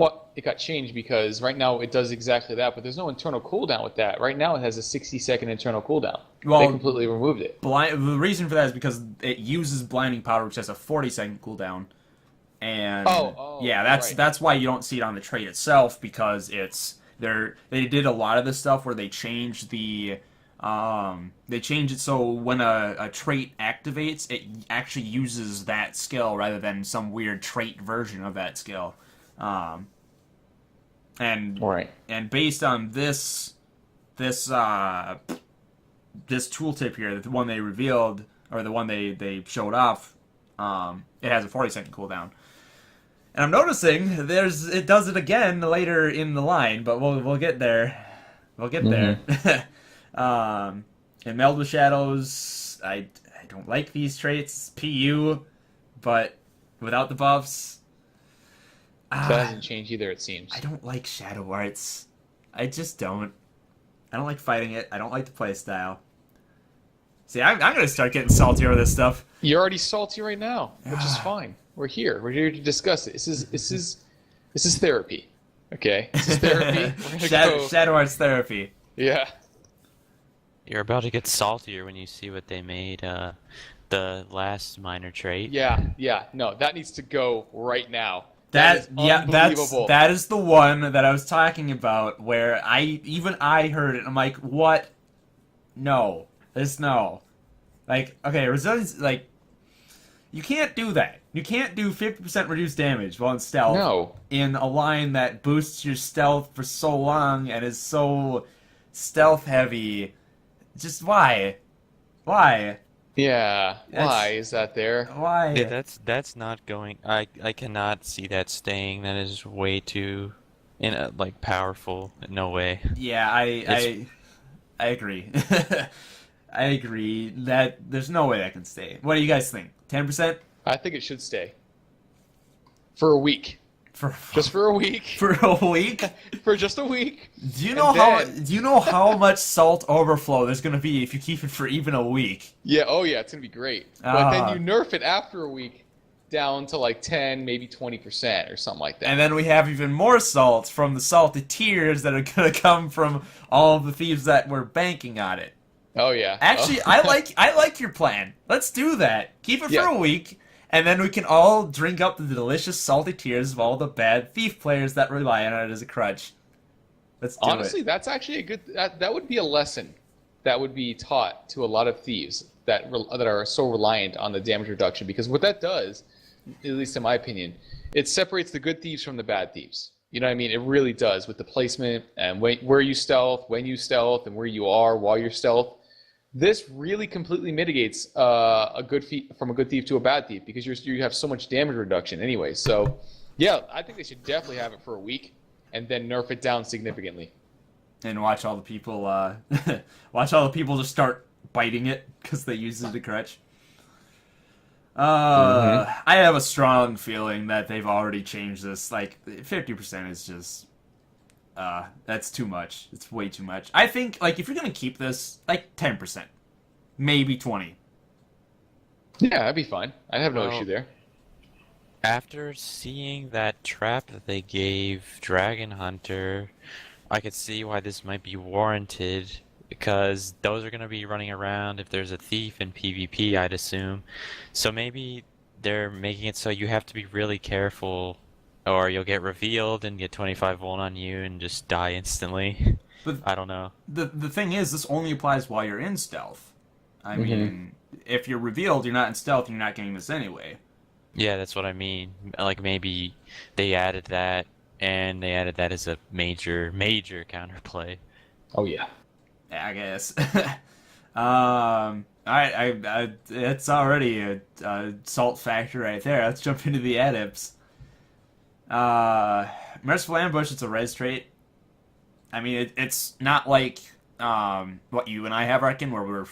Speaker 2: got changed because right now it does exactly that, but there's no internal cooldown with that. Right now it has a 60-second internal cooldown. Well, they completely removed it.
Speaker 1: The reason for that is because it uses Blinding Powder, which has a 40-second cooldown. And that's why you don't see it on the trait itself, because they did a lot of this stuff where they changed they change it so when a trait activates, it actually uses that skill rather than some weird trait version of that skill. And based on this tooltip here, the one they revealed, or the one they showed off, it has a 40-second cooldown. And I'm noticing it does it again later in the line, but we'll get there. We'll get there. And Meld with Shadows, I don't like these traits. PU, but without the buffs.
Speaker 2: That hasn't changed either, it seems.
Speaker 1: I don't like Shadow Arts. I just don't. I don't like fighting it. I don't like the playstyle. See, I'm gonna start getting salty over this stuff.
Speaker 2: You're already salty right now, which is fine. We're here. We're here to discuss it. This is therapy. Okay, this is therapy. We're gonna go.
Speaker 1: Shadow Arts therapy.
Speaker 2: Yeah.
Speaker 3: You're about to get saltier when you see what they made the last minor trait.
Speaker 2: Yeah. No, that needs to go right now.
Speaker 1: That's
Speaker 2: unbelievable.
Speaker 1: that is the one that I was talking about where I heard it and I'm like, what? No. No. Like, okay, resilience, like, you can't do that. You can't do 50% reduced damage while in stealth.
Speaker 2: No.
Speaker 1: In a line that boosts your stealth for so long and is so stealth heavy. Just why? Why?
Speaker 2: Yeah. Why is that there?
Speaker 1: Why?
Speaker 3: Yeah, that's not going. I cannot see that staying. That is way too, like powerful. No way.
Speaker 1: Yeah, I agree. I agree that there's no way that can stay. What do you guys think? 10%?
Speaker 2: I think it should stay. For a week. Just for a week.
Speaker 1: For a week?
Speaker 2: For just a week.
Speaker 1: Do you know how much salt overflow there's gonna be if you keep it for even a week?
Speaker 2: Yeah, it's gonna be great. But then you nerf it after a week down to like 10, maybe 20% or something like that.
Speaker 1: And then we have even more salt from the salty tears that are gonna come from all of the thieves that were banking on it.
Speaker 2: Oh yeah.
Speaker 1: Actually, I like your plan. Let's do that. Keep it for a week, and then we can all drink up the delicious salty tears of all the bad thief players that rely on it as a crutch. Let's do
Speaker 2: Honestly, that's actually a good. That would be a lesson that would be taught to a lot of thieves that are so reliant on the damage reduction. Because what that does, at least in my opinion, it separates the good thieves from the bad thieves. You know what I mean? It really does with the placement and where you stealth, when you stealth, and where you are while you're stealth. This really completely mitigates a good thief to a bad thief because you have so much damage reduction anyway. So, yeah, I think they should definitely have it for a week and then nerf it down significantly.
Speaker 1: And watch all the people just start biting it because they use it as a crutch. I have a strong feeling that they've already changed this. Like 50% is just. That's too much. It's way too much. I think, like, if you're gonna keep this, like, 10%. Maybe 20.
Speaker 2: Yeah, that'd be fine. I'd have no issue there.
Speaker 3: After seeing that trap that they gave Dragon Hunter, I could see why this might be warranted, because those are gonna be running around if there's a thief in PvP, I'd assume. So maybe they're making it so you have to be really careful, or you'll get revealed and get 25 volt on you and just die instantly. But I don't know.
Speaker 1: The thing is, this only applies while you're in stealth. I mean, if you're revealed, you're not in stealth, you're not getting this anyway.
Speaker 3: Yeah, that's what I mean. Like, maybe they added that, and they added that as a major counterplay.
Speaker 2: Oh, yeah.
Speaker 1: Yeah, I guess. Alright, it's already a salt factor right there. Let's jump into the adepts. Merciful Ambush, it's a res trait. I mean, it's not like what you and I have, Arken, where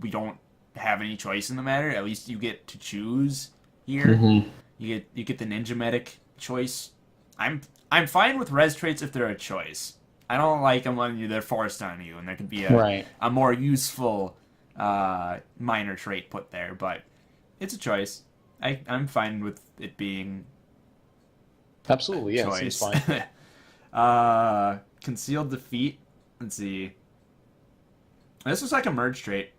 Speaker 1: we don't have any choice in the matter. At least you get to choose here. You get the ninja medic choice. I'm fine with res traits if they're a choice. I don't like them when they're forced on you, and there could be a more useful minor trait put there. But it's a choice. I'm fine with it being.
Speaker 2: Absolutely, yeah, it seems fine.
Speaker 1: Concealed defeat. Let's see. This was like a merge trait.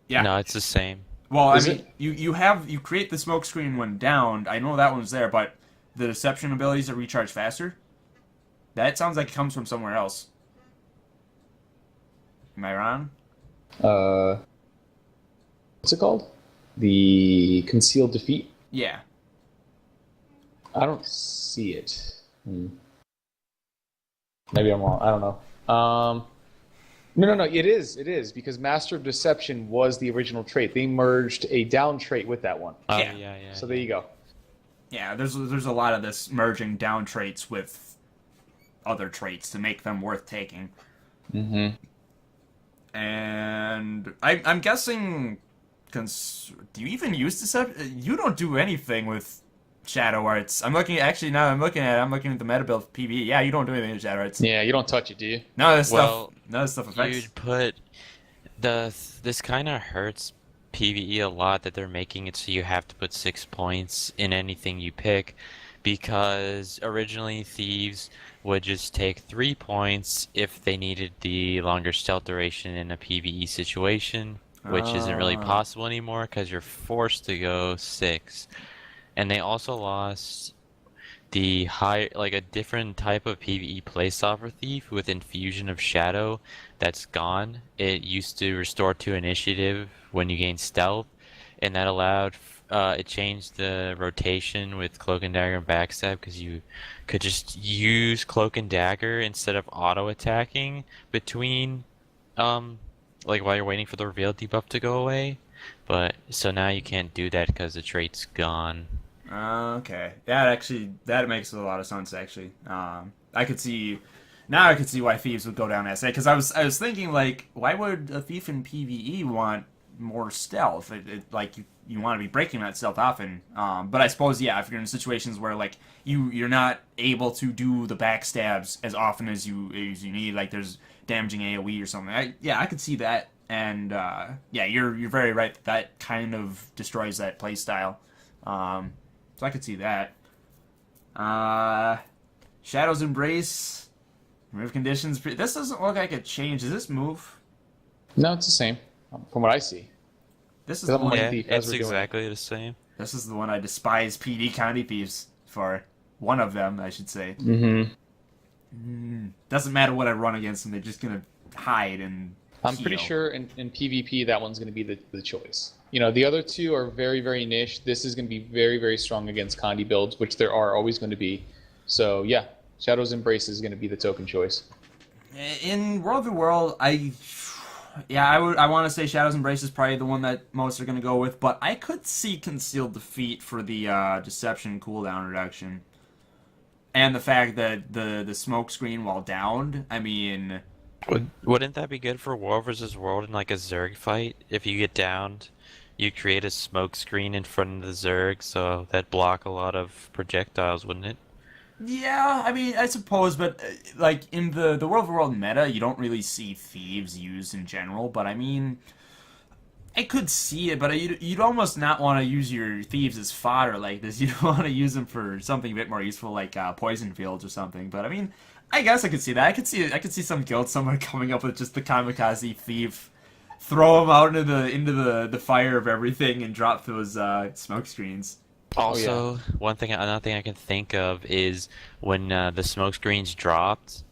Speaker 1: Yeah.
Speaker 3: No, it's the same.
Speaker 1: Well, I mean, you create the smoke screen when downed. I know that one's there, but the deception abilities that recharge faster. That sounds like it comes from somewhere else. Am I wrong?
Speaker 2: What's it called? The concealed defeat?
Speaker 1: Yeah.
Speaker 2: I don't see it. Maybe I'm wrong. I don't know. No. It is because Master of Deception was the original trait. They merged a down trait with that one.
Speaker 3: Yeah.
Speaker 2: So there you go.
Speaker 1: Yeah, there's a lot of this merging down traits with other traits to make them worth taking. And I'm guessing. Do you even use deception? You don't do anything with Shadow Arts. I'm looking at the meta build for PvE. Yeah, you don't do anything with Shadow Arts.
Speaker 2: Yeah, you don't touch it, do you?
Speaker 1: None of this stuff affects.
Speaker 3: You'd put this kind of hurts PvE a lot that they're making it so you have to put 6 points in anything you pick, because originally thieves would just take 3 points if they needed the longer stealth duration in a PvE situation, which isn't really possible anymore because you're forced to go 6. And they also lost a different type of PvE playstyle for Thief with Infusion of Shadow that's gone. It used to restore to initiative when you gain stealth, and that allowed it changed the rotation with Cloak and Dagger and Backstab, because you could just use Cloak and Dagger instead of auto attacking between while you're waiting for the reveal debuff to go away. But so now you can't do that because the trait's gone.
Speaker 1: Okay, that makes a lot of sense actually. I could see why thieves would go down SA, because I was thinking, like, why would a thief in PvE want more stealth? You want to be breaking that stealth often. But I suppose, yeah, if you're in situations where like you're not able to do the backstabs as often as you need, like there's damaging AoE or something. I could see that, and yeah, you're very right. That kind of destroys that playstyle. So I could see that. Shadow's Embrace, remove conditions. This doesn't look like a change. Does this move?
Speaker 2: No, it's the same, from what I see.
Speaker 1: This is the one.
Speaker 3: Yeah, it's exactly the same.
Speaker 1: This is the one I despise PD County Thieves for. One of them, I should say. Doesn't matter what I run against them, they're just gonna hide and
Speaker 2: I'm pretty sure in PvP that one's gonna be the choice. You know, the other two are very, very niche. This is gonna be very, very strong against Condi builds, which there are always going to be. So yeah, Shadow's Embrace is gonna be the token choice.
Speaker 1: In World v World, I want to say Shadow's Embrace is probably the one that most are going to go with, but I could see Concealed Defeat for the Deception cooldown reduction. And the fact that the smoke screen while downed, I mean...
Speaker 3: Wouldn't that be good for World versus World in like a Zerg fight? If you get downed, you create a smoke screen in front of the Zerg, so that'd block a lot of projectiles, wouldn't it?
Speaker 1: Yeah, I mean, I suppose, but like in the World for World meta, you don't really see thieves used in general. But I mean, I could see it, but you'd almost not want to use your thieves as fodder like this. You'd want to use them for something a bit more useful, like poison fields or something. But I mean, I guess I could see that. I could see some guild somewhere coming up with just the kamikaze thief, throw him out into the fire of everything, and drop those smoke screens.
Speaker 3: Also, another thing I can think of is when the smoke screens dropped,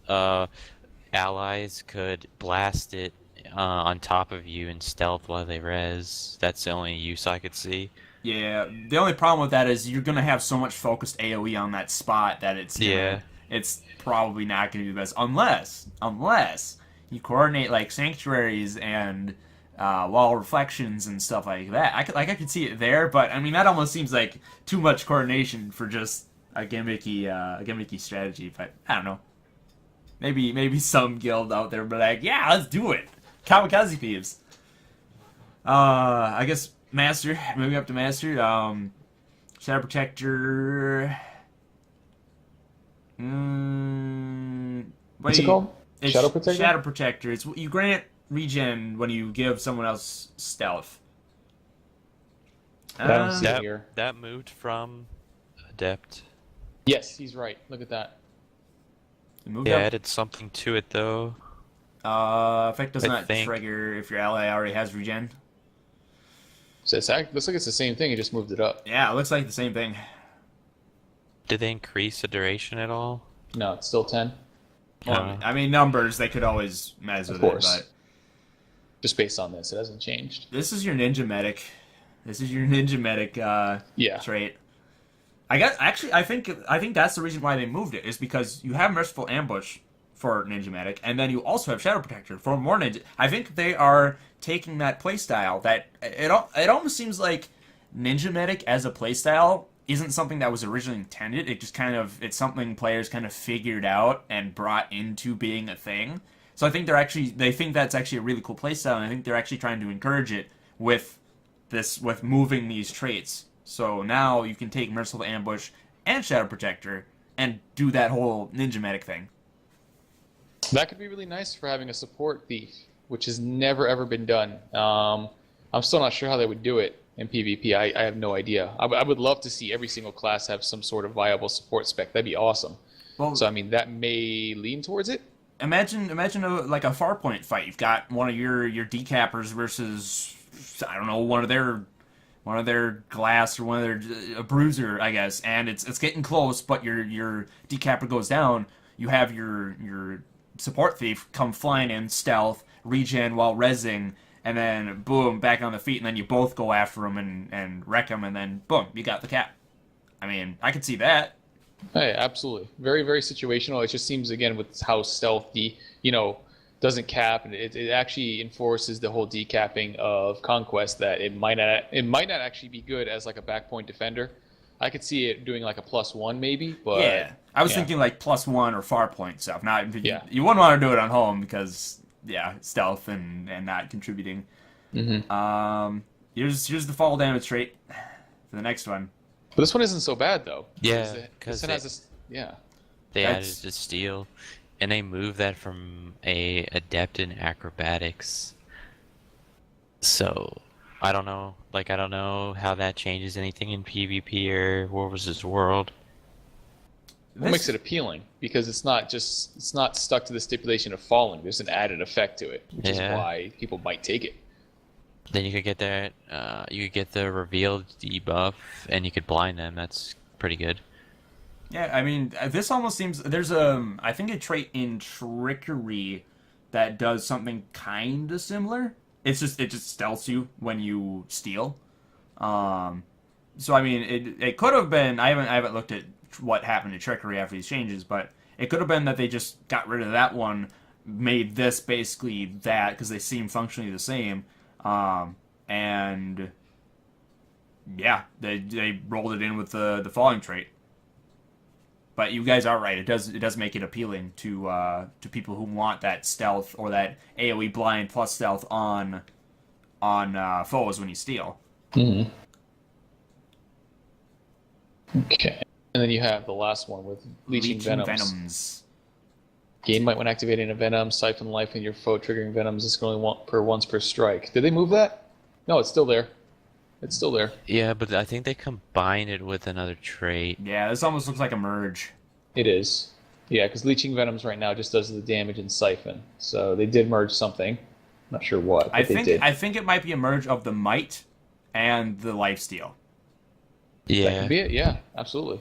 Speaker 3: allies could blast it on top of you in stealth while they res. That's the only use I could see.
Speaker 1: Yeah, the only problem with that is you're gonna have so much focused AoE on that spot that it's probably not gonna be the best unless you coordinate like sanctuaries and wall reflections and stuff like that. I could see it there, but I mean that almost seems like too much coordination for just a gimmicky strategy. But I don't know. Maybe some guild out there be like, yeah, let's do it. Kamikaze thieves. I guess Master. Moving up to Master. Shadow Protector.
Speaker 2: What's it called? Shadow Protector.
Speaker 1: Shadow Protector. It's you grant regen when you give someone else stealth.
Speaker 2: I don't see it here.
Speaker 3: That moved from Adept.
Speaker 2: Yes, he's right. Look at that.
Speaker 3: Yeah, added something to it though.
Speaker 1: Effect does not trigger if your ally already has regen.
Speaker 2: So looks like it's the same thing. It just moved it up.
Speaker 1: Yeah, it looks like the same thing.
Speaker 3: Did they increase the duration at all?
Speaker 2: No, it's still 10.
Speaker 1: Well, I mean, numbers, they could always mess with it, but...
Speaker 2: Just based on this, it hasn't changed.
Speaker 1: This is your Ninja Medic. Trait. I think that's the reason why they moved it, is because you have Merciful Ambush for Ninja Medic, and then you also have Shadow Protector for more Ninja. I think they are taking that playstyle that... It almost seems like Ninja Medic as a playstyle isn't something that was originally intended. It just it's something players kind of figured out and brought into being a thing. So I think they think that's actually a really cool playstyle, and I think they're actually trying to encourage it with moving these traits. So now you can take Merciful Ambush and Shadow Protector and do that whole Ninja Medic thing.
Speaker 2: That could be really nice for having a support thief, which has never ever been done. I'm still not sure how they would do it in PvP. I have no idea. I would love to see every single class have some sort of viable support spec. That'd be awesome.
Speaker 1: Well,
Speaker 2: So I mean, that may lean towards it.
Speaker 1: imagine like a Farpoint fight. You've got one of your decappers versus, I don't know, one of their glass or one of their a bruiser, I guess, and it's getting close, but your decapper goes down. You have your support thief come flying in, stealth, regen while rezzing, and then boom, back on the feet, and then you both go after him and wreck him, and then boom, you got the cap. I mean, I could see that.
Speaker 2: Hey, absolutely. Very, very situational. It just seems, again, with how stealthy, doesn't cap, and it actually enforces the whole decapping of Conquest that it might not actually be good as like a backpoint defender. I could see it doing like a +1 maybe, but
Speaker 1: Yeah, I was
Speaker 2: yeah.
Speaker 1: thinking like +1 or Farpoint stuff. Not
Speaker 2: Yeah.
Speaker 1: you wouldn't want to do it on home because stealth and not contributing.
Speaker 2: Mm-hmm.
Speaker 1: Here's the fall damage trait for the next one.
Speaker 2: But this one isn't so bad though.
Speaker 3: Yeah,
Speaker 2: This
Speaker 3: because
Speaker 2: one has this, yeah.
Speaker 3: they
Speaker 1: That's-
Speaker 3: added the steel, and they moved that from a adept in acrobatics. So I don't know. Like, I don't know how that changes anything in PvP or War vs. World.
Speaker 2: What makes it appealing? Because it's not stuck to the stipulation of falling. There's an added effect to it, which is
Speaker 3: Yeah.
Speaker 2: why people might take it.
Speaker 3: Then you could get that. You could get the revealed debuff, and you could blind them. That's pretty good.
Speaker 1: Yeah, I mean, this almost seems there's I think a trait in Trickery that does something kind of similar. It just stealths you when you steal. So I mean, it could have been. I haven't looked at what happened to Trickery after these changes, but it could have been that they just got rid of that one, made this basically that because they seem functionally the same, and yeah, they rolled it in with the falling trait. But you guys are right. It does make it appealing to people who want that stealth or that AoE blind plus stealth on foes when you steal.
Speaker 2: Mm-hmm. Okay. And then you have the last one with Leeching Venoms. Gain might when activating a Venom, siphon life in your foe, triggering Venoms. It's only once per strike. Did they move that? No, it's still there. It's still there.
Speaker 3: Yeah, but I think they combined it with another trait.
Speaker 1: Yeah, this almost looks like a merge.
Speaker 2: It is. Yeah, because Leeching Venoms right now just does the damage in Siphon. So they did merge something. Not sure what, but they did.
Speaker 1: I think it might be a merge of the Might and the Lifesteal.
Speaker 2: That
Speaker 3: Yeah.
Speaker 2: could be it. Yeah, absolutely.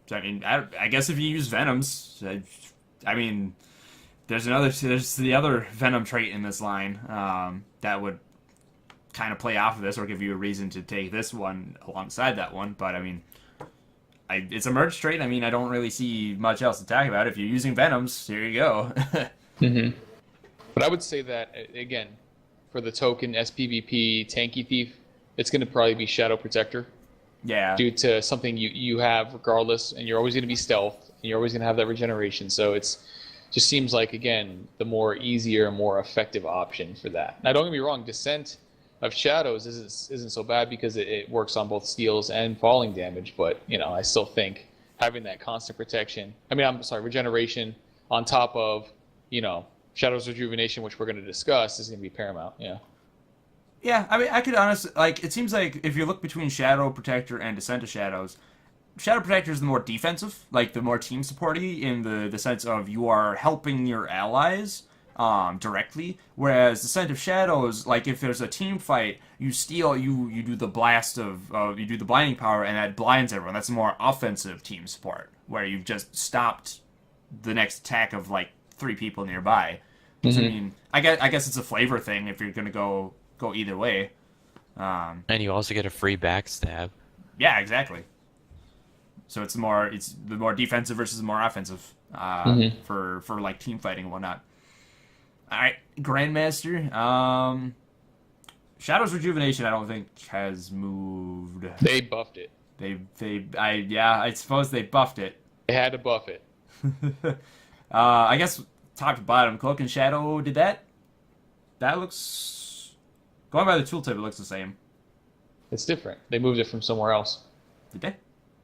Speaker 1: So I mean, I guess if you use Venoms, I mean, there's the other Venom trait in this line that would kind of play off of this or give you a reason to take this one alongside that one. But I mean, it's a merge trait. I mean, I don't really see much else to talk about. If you're using Venoms, here you go.
Speaker 2: Mm-hmm. But I would say that, again, for the token SPVP Tanky Thief, it's going to probably be Shadow Protector.
Speaker 1: Yeah.
Speaker 2: Due to something you have regardless, and you're always going to be stealth, and you're always going to have that regeneration. So it's just seems like, again, the more easier, more effective option for that. Now, don't get me wrong, Descent of Shadows isn't so bad because it works on both steals and falling damage, but, I still think having that constant protection, regeneration on top of, Shadows Rejuvenation, which we're going to discuss, is going to be paramount, yeah.
Speaker 1: Yeah, I mean, I could honestly, it seems like if you look between Shadow Protector and Descent of Shadows, Shadow Protector is the more defensive, the more team supporty in the sense of you are helping your allies directly, whereas Descent of Shadows, if there's a team fight, you steal, you do the blast you do the blinding power, and that blinds everyone. That's a more offensive team support, where you've just stopped the next attack of, 3 people nearby.
Speaker 2: Mm-hmm.
Speaker 1: So, I mean, I guess it's a flavor thing if you're going to go either way.
Speaker 3: And you also get a free backstab.
Speaker 1: Yeah, exactly. So it's the more defensive versus the more offensive for team fighting and whatnot. All right, Grandmaster. Shadow's Rejuvenation, I don't think has moved.
Speaker 2: They buffed it.
Speaker 1: I suppose they buffed it.
Speaker 2: They had to buff it.
Speaker 1: I guess top to bottom, Cloak and Shadow did that. That looks, going by the tooltip, it looks the same.
Speaker 2: It's different. They moved it from somewhere else.
Speaker 1: Did they?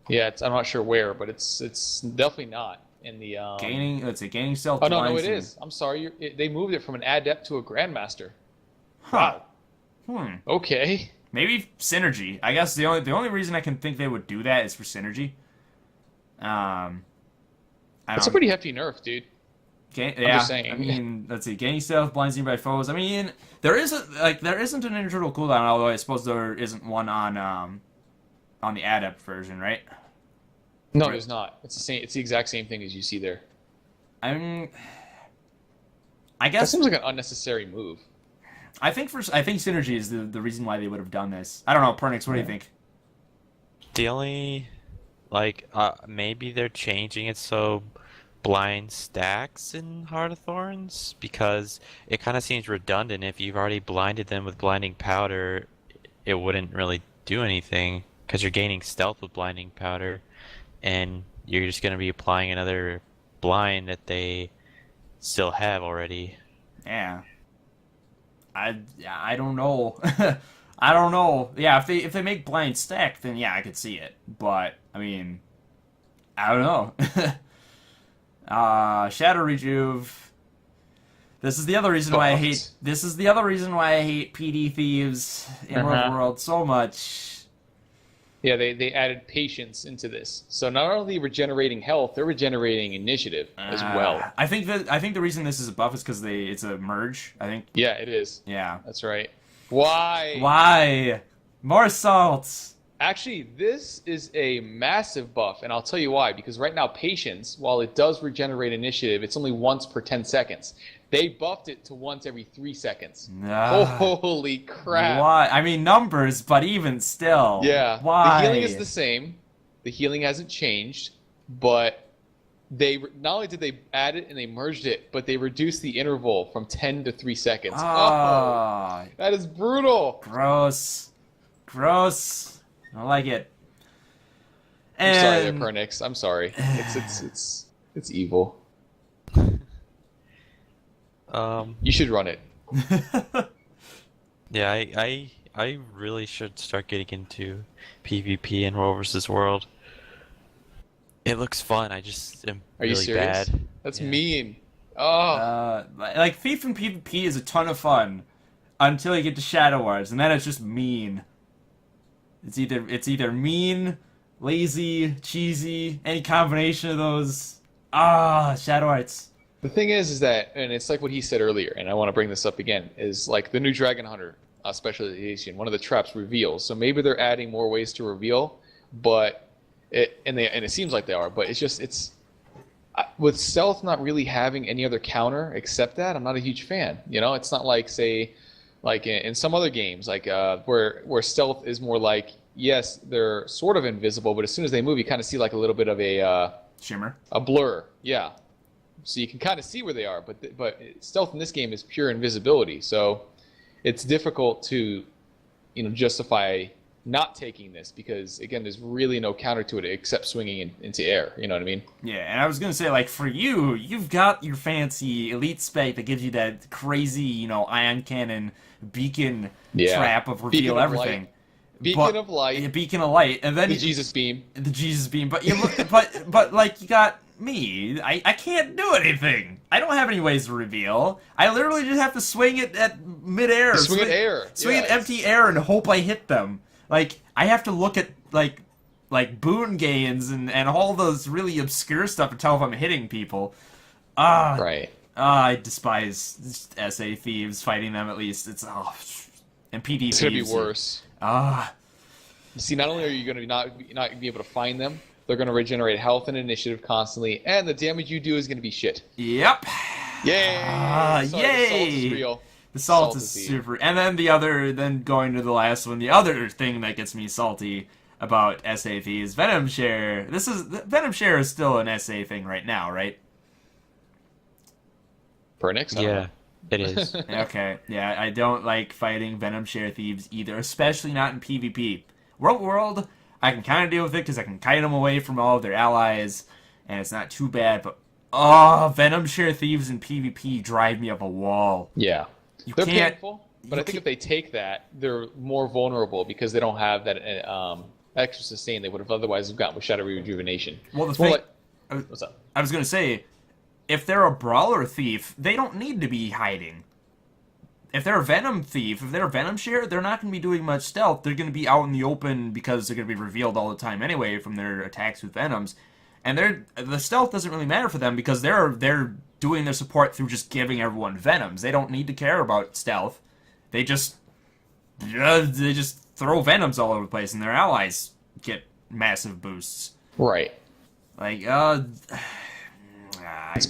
Speaker 2: Yeah, I'm not sure where, but it's definitely not in the
Speaker 1: Gaining, let's see, gaining stealth.
Speaker 2: Oh no,
Speaker 1: lines
Speaker 2: it
Speaker 1: and-
Speaker 2: is. I'm sorry. They moved it from an adept to a grandmaster.
Speaker 1: Huh.
Speaker 2: Wow. Okay.
Speaker 1: Maybe synergy. I guess the only reason I can think they would do that is for synergy.
Speaker 2: That's a
Speaker 1: don't-
Speaker 2: pretty hefty nerf, dude.
Speaker 1: Yeah,
Speaker 2: just saying.
Speaker 1: I mean, let's see, gaining stealth, blinds nearby foes. I mean, there isn't an internal cooldown, although I suppose there isn't one on the adept version, right?
Speaker 2: No,
Speaker 1: Right.
Speaker 2: there's not. It's the same. It's the exact same thing as you see there.
Speaker 1: I mean, I
Speaker 2: That
Speaker 1: guess
Speaker 2: seems like an unnecessary move.
Speaker 1: I think synergy is the reason why they would have done this. I don't know, Pernix, what do you think?
Speaker 3: The only, maybe they're changing it so blind stacks in Heart of Thorns, because it kind of seems redundant. If you've already blinded them with blinding powder, it wouldn't really do anything because you're gaining stealth with blinding powder, and you're just going to be applying another blind that they still have already.
Speaker 1: Yeah. I don't know. I don't know. Yeah, if they make blind stack, then yeah, I could see it. But I mean, I don't know. Shadow Rejuve. This is the other reason why I hate. This is the other reason why I hate PD Thieves in World so much.
Speaker 2: Yeah, they added patience into this. So not only regenerating health, they're regenerating initiative as well.
Speaker 1: I think the reason this is a buff is because it's a merge. I think.
Speaker 2: Yeah, it is.
Speaker 1: Yeah.
Speaker 2: That's right. Why?
Speaker 1: Why? More salt.
Speaker 2: Actually, this is a massive buff, and I'll tell you why. Because right now, patience, while it does regenerate initiative, it's only once per 10 seconds. They buffed it to once every 3 seconds. Holy crap.
Speaker 1: Why? I mean, numbers, but even still.
Speaker 2: Yeah.
Speaker 1: Why?
Speaker 2: The healing is the same. The healing hasn't changed, but they not only did they add it and they merged it, but they reduced the interval from 10 to 3 seconds.
Speaker 1: Ah.
Speaker 2: Oh, that is brutal.
Speaker 1: Gross. Gross. I don't like it.
Speaker 2: I'm sorry, there,
Speaker 1: And
Speaker 2: Pernix. I'm sorry. It's evil. You should run it.
Speaker 3: Yeah, I really should start getting into PvP in World vs. World. It looks fun. I just am
Speaker 2: Are you
Speaker 3: really
Speaker 2: serious?
Speaker 3: bad.
Speaker 2: That's
Speaker 3: Yeah.
Speaker 2: mean. Oh,
Speaker 1: like Thief and PvP is a ton of fun until you get to Shadow Wars, and then it's just mean. It's either mean, lazy, cheesy, any combination of those. Shadow Arts.
Speaker 2: the thing is that, and it's like what he said earlier, and I want to bring this up again, is like the new Dragon Hunter specialization. One of the traps reveals, so maybe they're adding more ways to reveal, but it seems like they are, but it's with stealth not really having any other counter except that. I'm not a huge fan. You know, it's not like say, like in some other games, like where stealth is more like, yes, they're sort of invisible, but as soon as they move, you kind of see like a little bit of
Speaker 1: Shimmer.
Speaker 2: a blur. Yeah. So you can kind of see where they are, but stealth in this game is pure invisibility. So it's difficult to, justify not taking this because again, there's really no counter to it except swinging into air. You know what I mean?
Speaker 1: Yeah, and I was gonna say, like, for you, you've got your fancy elite spec that gives you that crazy, ion cannon beacon trap of reveal
Speaker 2: Beacon of
Speaker 1: everything.
Speaker 2: Beacon of light.
Speaker 1: Yeah, beacon of light, and then
Speaker 2: The Jesus beam.
Speaker 1: the Jesus beam. But but like you got me. I can't do anything. I don't have any ways to reveal. I literally just have to swing it at midair.
Speaker 2: Swing at air.
Speaker 1: Swing
Speaker 2: Yeah,
Speaker 1: at empty air and hope I hit them. Like I have to look at like boon gains and all those really obscure stuff to tell if I'm hitting people.
Speaker 2: Right.
Speaker 1: I despise SA thieves fighting them. At least it's and PD
Speaker 2: It's
Speaker 1: thieves.
Speaker 2: gonna be worse. You see, not only are you going to not be able to find them, they're going to regenerate health and initiative constantly, and the damage you do is going to be shit.
Speaker 1: Yep.
Speaker 2: Yay! Sorry,
Speaker 1: yay!
Speaker 2: The salt is real.
Speaker 1: The salt is
Speaker 2: Salty.
Speaker 1: super. And then going to the last one, the other thing that gets me salty about SA thieves, Venom Share. Venom Share is still an SA thing right now, right?
Speaker 2: Pernix? I don't
Speaker 3: Yeah,
Speaker 2: know.
Speaker 3: it is.
Speaker 1: Okay. Yeah, I don't like fighting Venom Share thieves either, especially not in PvP. World, I can kind of deal with it because I can kite them away from all of their allies, and it's not too bad. But Venom Share thieves in PvP drive me up a wall.
Speaker 2: Yeah.
Speaker 1: You
Speaker 2: They're
Speaker 1: can't.
Speaker 2: painful. But I think if they take that, they're more vulnerable because they don't have that extra sustain they would have otherwise gotten with Shadow Rejuvenation.
Speaker 1: Well, the
Speaker 2: It's more
Speaker 1: thing,
Speaker 2: what's up?
Speaker 1: I was gonna say, if they're a brawler thief, they don't need to be hiding. If they're a venom thief, if they're a venom share, they're not going to be doing much stealth. They're going to be out in the open because they're going to be revealed all the time anyway from their attacks with venoms. And the stealth doesn't really matter for them because they're doing their support through just giving everyone venoms. They don't need to care about stealth. They just throw venoms all over the place, and their allies get massive boosts.
Speaker 2: Right.
Speaker 1: Like I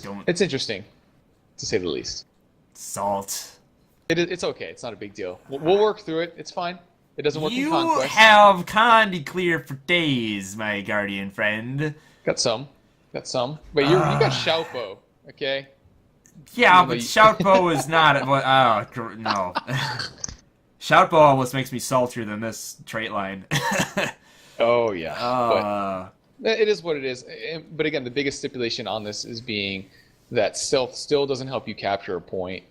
Speaker 1: don't.
Speaker 2: It's interesting, to say the least.
Speaker 1: Salt.
Speaker 2: It's okay. It's not a big deal. We'll work through it. It's fine. It doesn't work in
Speaker 1: You
Speaker 2: Conquest.
Speaker 1: have Condi clear for days, my guardian friend.
Speaker 2: Got some. But you got Shout Bow, okay?
Speaker 1: Yeah,
Speaker 2: Even though
Speaker 1: but Shout Bow is not. No. Shout Bow almost makes me saltier than this trait line.
Speaker 2: Oh, yeah.
Speaker 1: But
Speaker 2: It is what it is. But again, the biggest stipulation on this is being that stealth still doesn't help you capture a point.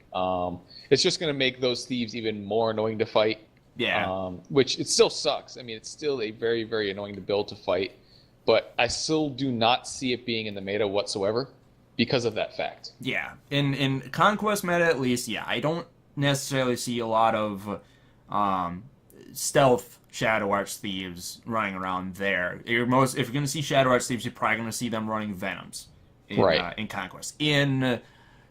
Speaker 2: It's just going to make those thieves even more annoying to fight.
Speaker 1: yeah.
Speaker 2: Which it still sucks. I mean, it's still a very, very annoying to build to fight. But I still do not see it being in the meta whatsoever because of that fact.
Speaker 1: Yeah. In Conquest meta, at least, yeah, I don't necessarily see a lot of stealth Shadow Arch thieves running around there. If you're going to see Shadow Arch thieves, you're probably going to see them running venoms in Conquest. In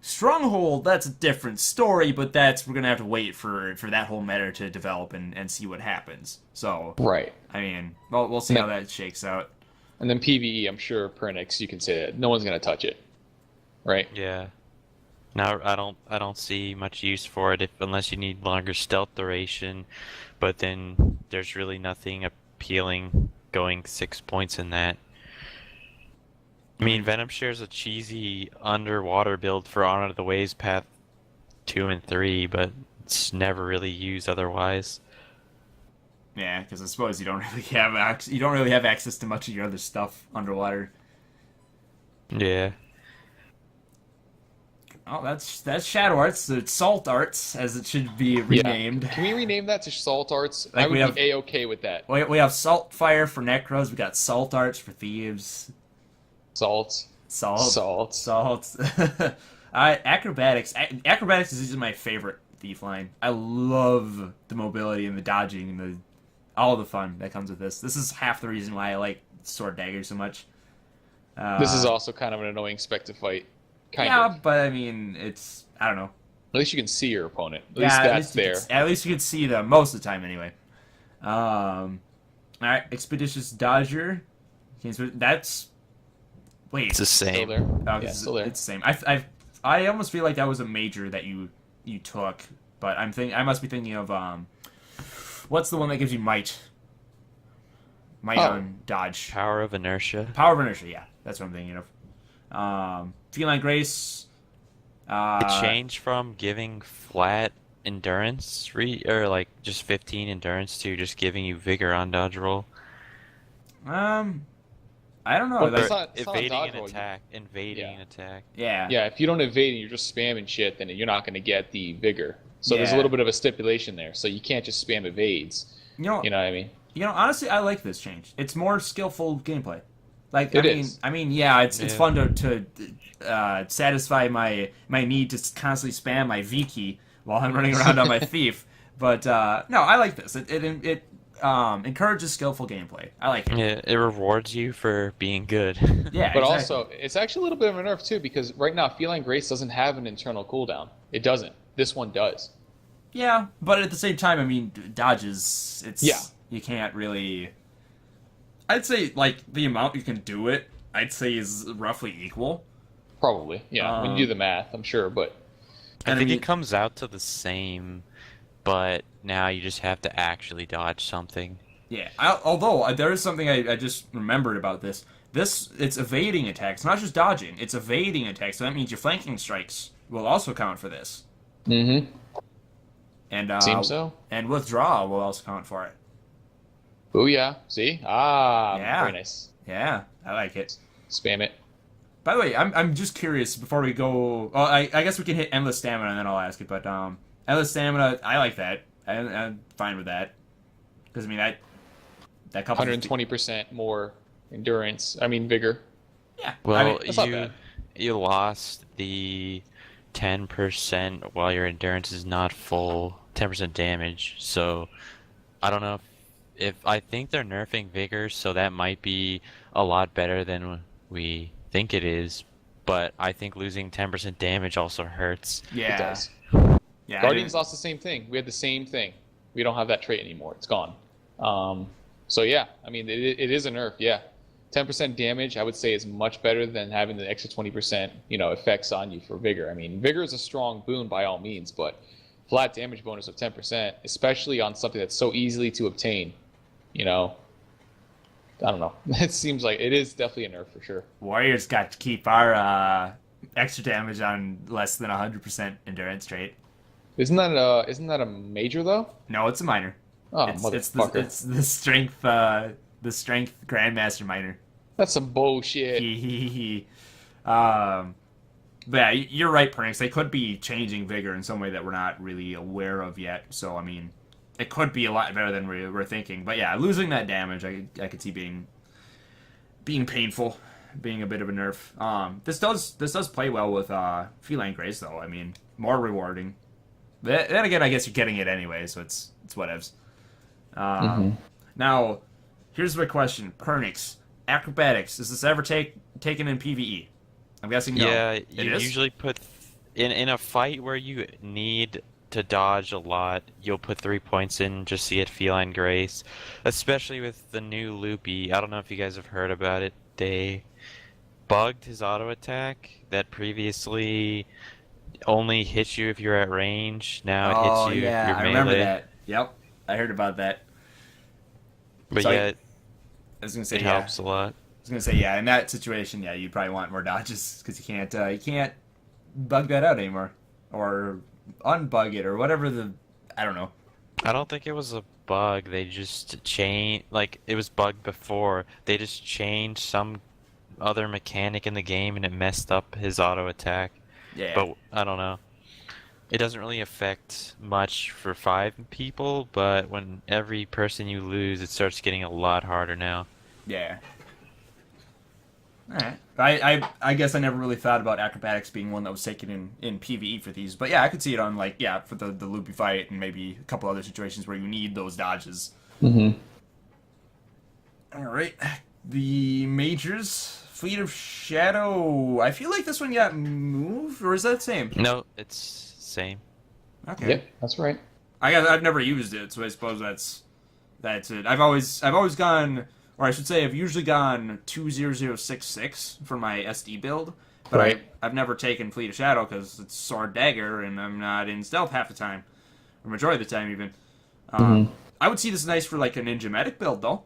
Speaker 1: Stronghold, that's a different story, but we're going to have to wait for that whole meta to develop and see what happens. So,
Speaker 2: Right.
Speaker 1: I mean, we'll see how that shakes out.
Speaker 2: And then PvE, I'm sure Pernix, you can say that no one's going to touch it. Right?
Speaker 3: Yeah. No, I don't see much use for it unless you need longer stealth duration, but then there's really nothing appealing going 6 points in that. I mean, Venom shares a cheesy underwater build for Honor of the Waves Path 2 and 3, but it's never really used otherwise.
Speaker 1: Yeah, because I suppose you don't really have access to much of your other stuff underwater.
Speaker 3: Yeah.
Speaker 1: Oh, that's Shadow Arts. It's Salt Arts, as it should be renamed.
Speaker 2: Yeah. Can we rename that to Salt Arts?
Speaker 1: Like
Speaker 2: I would
Speaker 1: we have-
Speaker 2: be A-okay with that.
Speaker 1: We have Salt Fire for Necros. We got Salt Arts for Thieves.
Speaker 2: Salt.
Speaker 1: Acrobatics. Acrobatics is usually my favorite thief line. I love the mobility and the dodging and all the fun that comes with this. This is half the reason why I like Sword Dagger so much.
Speaker 2: This is also kind of an annoying spec to fight. Kind
Speaker 1: yeah,
Speaker 2: of.
Speaker 1: but I mean, I don't know.
Speaker 2: At least you can see your opponent. At least that's there.
Speaker 1: At least you can see them most of the time, anyway. All right, Expeditious Dodger. That's wait.
Speaker 3: It's the
Speaker 2: Still
Speaker 3: same.
Speaker 2: there.
Speaker 1: Oh,
Speaker 2: Yeah, still there.
Speaker 1: It's the same. I almost feel like that was a major that you took, but I must be thinking of what's the one that gives you might? Might on dodge.
Speaker 3: Power of Inertia.
Speaker 1: Power of Inertia. Yeah, that's what I'm thinking of. Feline Grace.
Speaker 3: It changed from giving flat endurance or like just 15 endurance to just giving you vigor on dodge roll.
Speaker 1: I don't know.
Speaker 2: Well,
Speaker 1: like,
Speaker 2: it's not a
Speaker 3: Evading
Speaker 2: dodge
Speaker 3: an
Speaker 2: roll.
Speaker 3: attack. Invading
Speaker 2: Yeah.
Speaker 3: an attack.
Speaker 1: yeah.
Speaker 2: Yeah, if you don't evade and you're just spamming shit, then you're not going to get the vigor. So there's a
Speaker 1: Yeah.
Speaker 2: little bit of a stipulation there. So you can't just spam evades.
Speaker 1: You know
Speaker 2: You know what I mean?
Speaker 1: Honestly, I like this change. It's more skillful gameplay. Like,
Speaker 2: It is.
Speaker 1: I mean, yeah, it's
Speaker 3: Yeah.
Speaker 1: fun to satisfy my need to constantly spam my V key while I'm running around on my thief. But no, I like this. It encourages skillful gameplay. I like it.
Speaker 3: Yeah, it rewards you for being good.
Speaker 1: Yeah,
Speaker 2: But
Speaker 1: exactly.
Speaker 2: also, it's actually a little bit of a nerf too, because right now, Feline Grace doesn't have an internal cooldown. It doesn't. This one does.
Speaker 1: Yeah, but at the same time, I mean, dodges.
Speaker 2: Yeah.
Speaker 1: You can't really. I'd say like the amount you can do it. I'd say is roughly equal.
Speaker 2: Probably. Yeah. When you do the math, I'm sure. But
Speaker 3: I
Speaker 1: And
Speaker 3: think
Speaker 1: I mean-
Speaker 3: it comes out to the same, but now you just have to actually dodge something.
Speaker 1: Yeah. Although there is something I just remembered about this. It's evading attacks, not just dodging. It's evading attacks. So that means your flanking strikes will also count for this.
Speaker 2: mm-hmm.
Speaker 1: And
Speaker 2: Seems so.
Speaker 1: And withdraw will also count for it.
Speaker 2: Booyah. See? Ah,
Speaker 1: Yeah.
Speaker 2: very nice.
Speaker 1: Yeah, I like it.
Speaker 2: Spam it.
Speaker 1: By the way, I'm just curious before we go. Well, I guess we can hit endless stamina and then I'll ask it. But Endless stamina, I like that. I'm fine with that. Because, I mean, that couples with
Speaker 2: 120% more endurance. I mean, vigor.
Speaker 1: yeah.
Speaker 3: Well,
Speaker 1: I mean,
Speaker 2: That's not bad.
Speaker 3: you lost the 10% while your endurance is not full, 10% damage. So I don't know if I think they're nerfing vigor, so that might be a lot better than we think it is. But I think losing 10% damage also hurts.
Speaker 1: yeah.
Speaker 2: It does.
Speaker 1: Yeah,
Speaker 2: Guardians lost the same thing. We had the same thing. We don't have that trait anymore. It's gone. So yeah, I mean, it is a nerf. Yeah, 10% damage, I would say, is much better than having the extra 20%, effects on you for vigor. I mean, vigor is a strong boon by all means, but flat damage bonus of 10%, especially on something that's so easily to obtain, I don't know. It seems like it is definitely a nerf for sure.
Speaker 1: Warriors got to keep our extra damage on less than 100% endurance trait.
Speaker 2: Isn't that a major though?
Speaker 1: No, it's a minor.
Speaker 2: Oh,
Speaker 1: it's
Speaker 2: motherfucker.
Speaker 1: the strength grandmaster minor.
Speaker 2: That's some bullshit.
Speaker 1: But yeah, you're right, Pernix. They could be changing vigor in some way that we're not really aware of yet. So I mean, it could be a lot better than we're thinking. But yeah, losing that damage, I could see being painful, being a bit of a nerf. This does play well with Feline Grace though. I mean, more rewarding. Then again, I guess you're getting it anyway, so it's whatevs. Now, here's my question: Pernix, acrobatics. Is this ever taken in PvE? I'm guessing no.
Speaker 3: Yeah,
Speaker 1: It
Speaker 3: you
Speaker 1: is?
Speaker 3: usually put in a fight where you need to dodge a lot, you'll put 3 points in just to get Feline Grace, especially with the new Loopy. I don't know if you guys have heard about it. They bugged his auto attack that previously only hits you if you're at range. Now it hits you if
Speaker 1: yeah,
Speaker 3: you're
Speaker 1: I
Speaker 3: melee.
Speaker 1: remember that. Yep, I heard about that.
Speaker 3: But
Speaker 1: So
Speaker 3: yeah,
Speaker 1: I was gonna say
Speaker 3: it
Speaker 1: yeah.
Speaker 3: helps a lot.
Speaker 1: I was gonna say yeah. In that situation, yeah, you'd probably want more dodges because you can't bug that out anymore, or unbug it, or whatever I don't know.
Speaker 3: I don't think it was a bug. They just changed, like, it was bugged before. They just changed some other mechanic in the game and it messed up his auto attack.
Speaker 1: Yeah.
Speaker 3: But I don't know. It doesn't really affect much for 5 people, but when every person you lose, it starts getting a lot harder now.
Speaker 1: Yeah. Alright. I guess I never really thought about acrobatics being one that was taken in PvE for these. But yeah, I could see it on, like, yeah, for the loopy fight and maybe a couple other situations where you need those dodges.
Speaker 2: Mm-hmm.
Speaker 1: Alright. The majors. Fleet of Shadow. I feel like this one got moved, or is that the same?
Speaker 3: No, it's same.
Speaker 1: Okay.
Speaker 2: Yep, that's right.
Speaker 1: I've never used it, so I suppose that's it. I've always gone, or I should say, I've usually gone 20066 for my SD build, but
Speaker 2: Right.
Speaker 1: I've never taken Fleet of Shadow because it's Sword Dagger, and I'm not in stealth half the time, or majority of the time even. I would see this nice for like a Ninja Medic build though.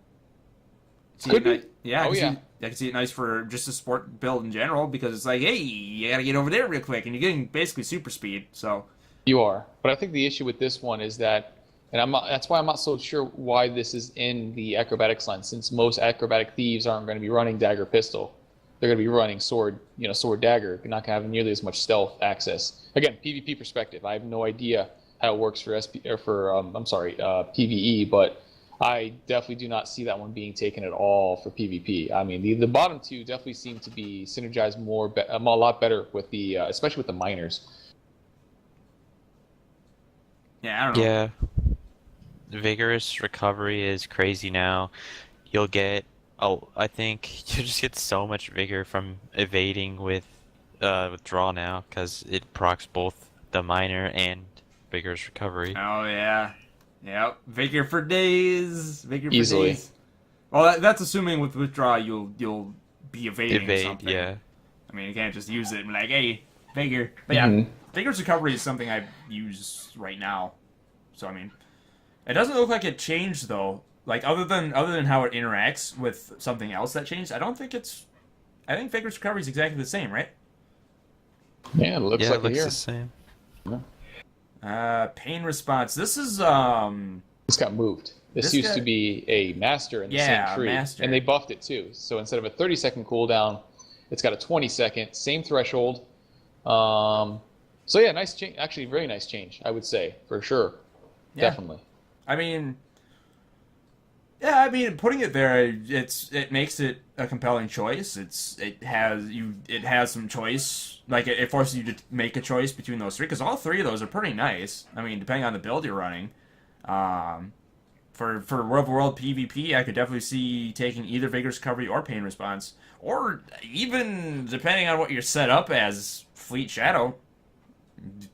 Speaker 2: Could be.
Speaker 1: Yeah,
Speaker 2: Oh, yeah.
Speaker 1: I can see it nice for just a sport build in general because it's like, hey, you gotta get over there real quick, and you're getting basically super speed. So
Speaker 2: You are. But I think the issue with this one is that, and that's why I'm not so sure why this is in the acrobatics line, since most acrobatic thieves aren't going to be running dagger pistol. They're going to be running sword dagger. You're not going to have nearly as much stealth access. Again, PvP perspective. I have no idea how it works for PvE, but I definitely do not see that one being taken at all for PvP. I mean, the bottom two definitely seem to be synergized a lot better with the, especially with the miners.
Speaker 1: yeah, I don't know.
Speaker 3: Yeah. Vigorous recovery is crazy now. You'll get, I think you just get so much vigor from evading with draw now because it procs both the minor and vigorous recovery.
Speaker 1: Oh yeah, yep. Vigor for days. Vigor for
Speaker 2: Easily.
Speaker 1: days. Well, that's assuming with withdraw you'll be evading
Speaker 3: Evade,
Speaker 1: something.
Speaker 3: yeah.
Speaker 1: I mean, you can't just use it and be like, hey, vigor. But yeah,
Speaker 2: Mhm.
Speaker 1: vigor's recovery is something I use right now. So I mean, it doesn't look like it changed though. Like other than how it interacts with something else that changed, I think vigor's recovery is exactly the same, right?
Speaker 2: Yeah, it looks
Speaker 3: Yeah,
Speaker 2: like
Speaker 3: it looks
Speaker 2: here.
Speaker 3: the same.
Speaker 1: Pain response. This is
Speaker 2: This got moved. This
Speaker 1: This
Speaker 2: used
Speaker 1: got-
Speaker 2: to be a master in the
Speaker 1: Yeah,
Speaker 2: same tree,
Speaker 1: master.
Speaker 2: and they buffed it too. So instead of a 30-second cooldown, it's got a 20-second, same threshold. So yeah, nice change. Actually, very nice change, I would say, for sure.
Speaker 1: Yeah.
Speaker 2: Definitely.
Speaker 1: I mean, yeah, I mean, putting it there, it makes it a compelling choice. It has some choice, like it forces you to make a choice between those three, because all three of those are pretty nice. I mean, depending on the build you're running. For World of World PvP, I could definitely see taking either Vigorous Recovery or Pain Response, or even depending on what you're set up as, Fleet Shadow,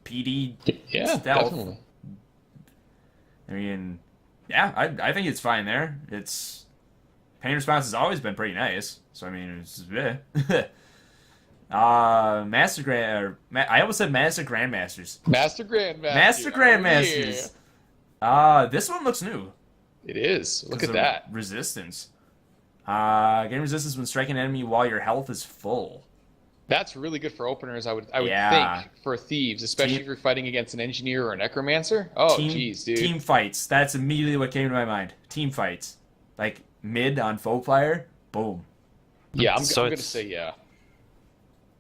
Speaker 1: PD,
Speaker 2: Yeah,
Speaker 1: Stealth.
Speaker 2: definitely.
Speaker 1: I mean, yeah, I think it's fine there. It's Pain Response has always been pretty nice, so I mean, it's Master Grand. I almost said Master Grandmasters.
Speaker 2: Master Grandmaster.
Speaker 1: Master
Speaker 2: Oh,
Speaker 1: Grandmasters. This one looks new.
Speaker 2: yeah. It is. Look
Speaker 1: 'Cause
Speaker 2: at
Speaker 1: of
Speaker 2: that.
Speaker 1: resistance. Gain resistance when striking an enemy while your health is full.
Speaker 2: That's really good for openers, I would
Speaker 1: Yeah.
Speaker 2: think, for thieves, especially
Speaker 1: Team-
Speaker 2: if you're fighting against an engineer or a necromancer. Oh, jeez, dude.
Speaker 1: Team fights. That's immediately what came to my mind. Team fights. Like, mid on foe fire, boom.
Speaker 2: Yeah, I'm
Speaker 3: So
Speaker 2: going to
Speaker 3: it's-
Speaker 2: say yeah.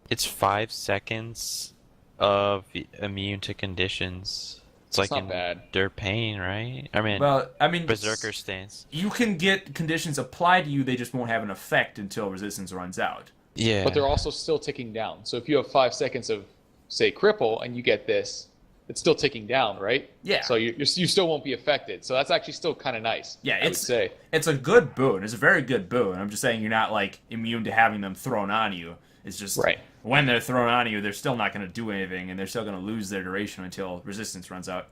Speaker 3: It's 5 seconds of immune to conditions. It's
Speaker 2: That's
Speaker 3: like
Speaker 2: not bad.
Speaker 3: their pain, right? I mean,
Speaker 1: Well, I mean,
Speaker 3: Berserker stance.
Speaker 1: you can get conditions applied to you, they just won't have an effect until resistance runs out.
Speaker 3: Yeah.
Speaker 2: But they're also still ticking down. So if you have 5 seconds of, say, cripple, and you get this, it's still ticking down, right?
Speaker 1: Yeah.
Speaker 2: So you still won't be affected. So that's actually still kind of nice.
Speaker 1: Yeah,
Speaker 2: I would
Speaker 1: it's
Speaker 2: say.
Speaker 1: it's a good boon. It's a very good boon. I'm just saying you're not like immune to having them thrown on you. It's just
Speaker 2: Right.
Speaker 1: when they're thrown on you, they're still not going to do anything, and they're still going to lose their duration until resistance runs out.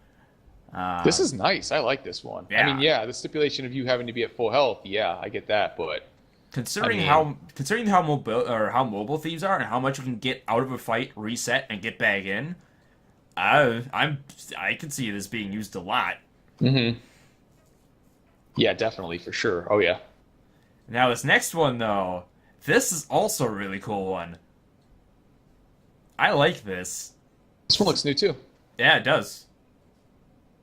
Speaker 2: This is nice. I like this one.
Speaker 1: Yeah.
Speaker 2: I mean, yeah, the stipulation of you having to be at full health, yeah, I get that, but
Speaker 1: Considering
Speaker 2: I mean-
Speaker 1: how mobile thieves are and how much you can get out of a fight, reset, and get back in, I can see this being used a lot.
Speaker 2: yeah, definitely, for sure. Oh, yeah.
Speaker 1: Now this next one though, this is also a really cool one. I like this.
Speaker 2: This one looks new, too.
Speaker 1: Yeah, it does.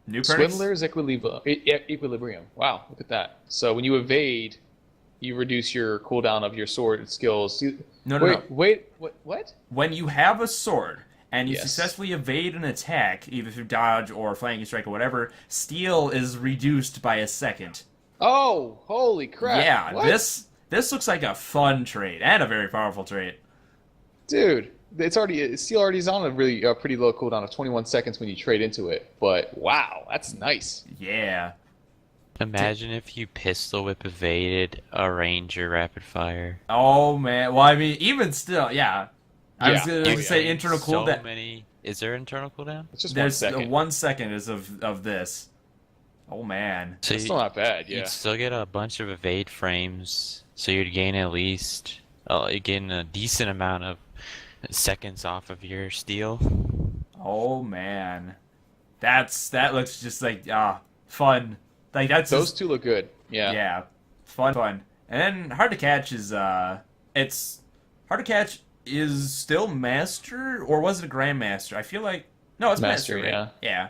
Speaker 1: New Pernix.
Speaker 2: Swindler's Equilibrium. Wow, look at that. So when you evade, you reduce your cooldown of your sword skills.
Speaker 1: No, no.
Speaker 2: Wait, what?
Speaker 1: When you have a sword and you
Speaker 2: Yes.
Speaker 1: successfully evade an attack, either through dodge or flanking strike or whatever, steel is reduced by a second.
Speaker 2: Oh, holy crap.
Speaker 1: Yeah,
Speaker 2: What?
Speaker 1: this looks like a fun trait and a very powerful trait.
Speaker 2: Dude, steel already is on a pretty low cooldown of 21 seconds when you trade into it. But wow, that's nice.
Speaker 1: Yeah.
Speaker 3: Imagine if you pistol whip evaded a ranger rapid fire.
Speaker 1: Oh man. Well, I mean, even still, yeah. I was
Speaker 2: Yeah.
Speaker 1: gonna
Speaker 2: Oh,
Speaker 1: say
Speaker 2: yeah.
Speaker 1: internal
Speaker 3: So
Speaker 1: cooldown.
Speaker 3: many. Is there internal cooldown?
Speaker 2: It's just
Speaker 1: There's
Speaker 2: 1 second.
Speaker 1: 1 second is of this. Oh man.
Speaker 3: So
Speaker 2: It's still not bad, yeah.
Speaker 3: You'd still get a bunch of evade frames, so you'd gain at least, you'd gain a decent amount of seconds off of your steel.
Speaker 1: Oh man. That looks just like fun. Like that's
Speaker 2: Those
Speaker 1: just,
Speaker 2: two look good. Yeah.
Speaker 1: yeah, fun. And then hard to catch is it's hard to catch is still master, or was it a grandmaster? I feel like no, it's master.
Speaker 2: Master,
Speaker 1: Right? Yeah.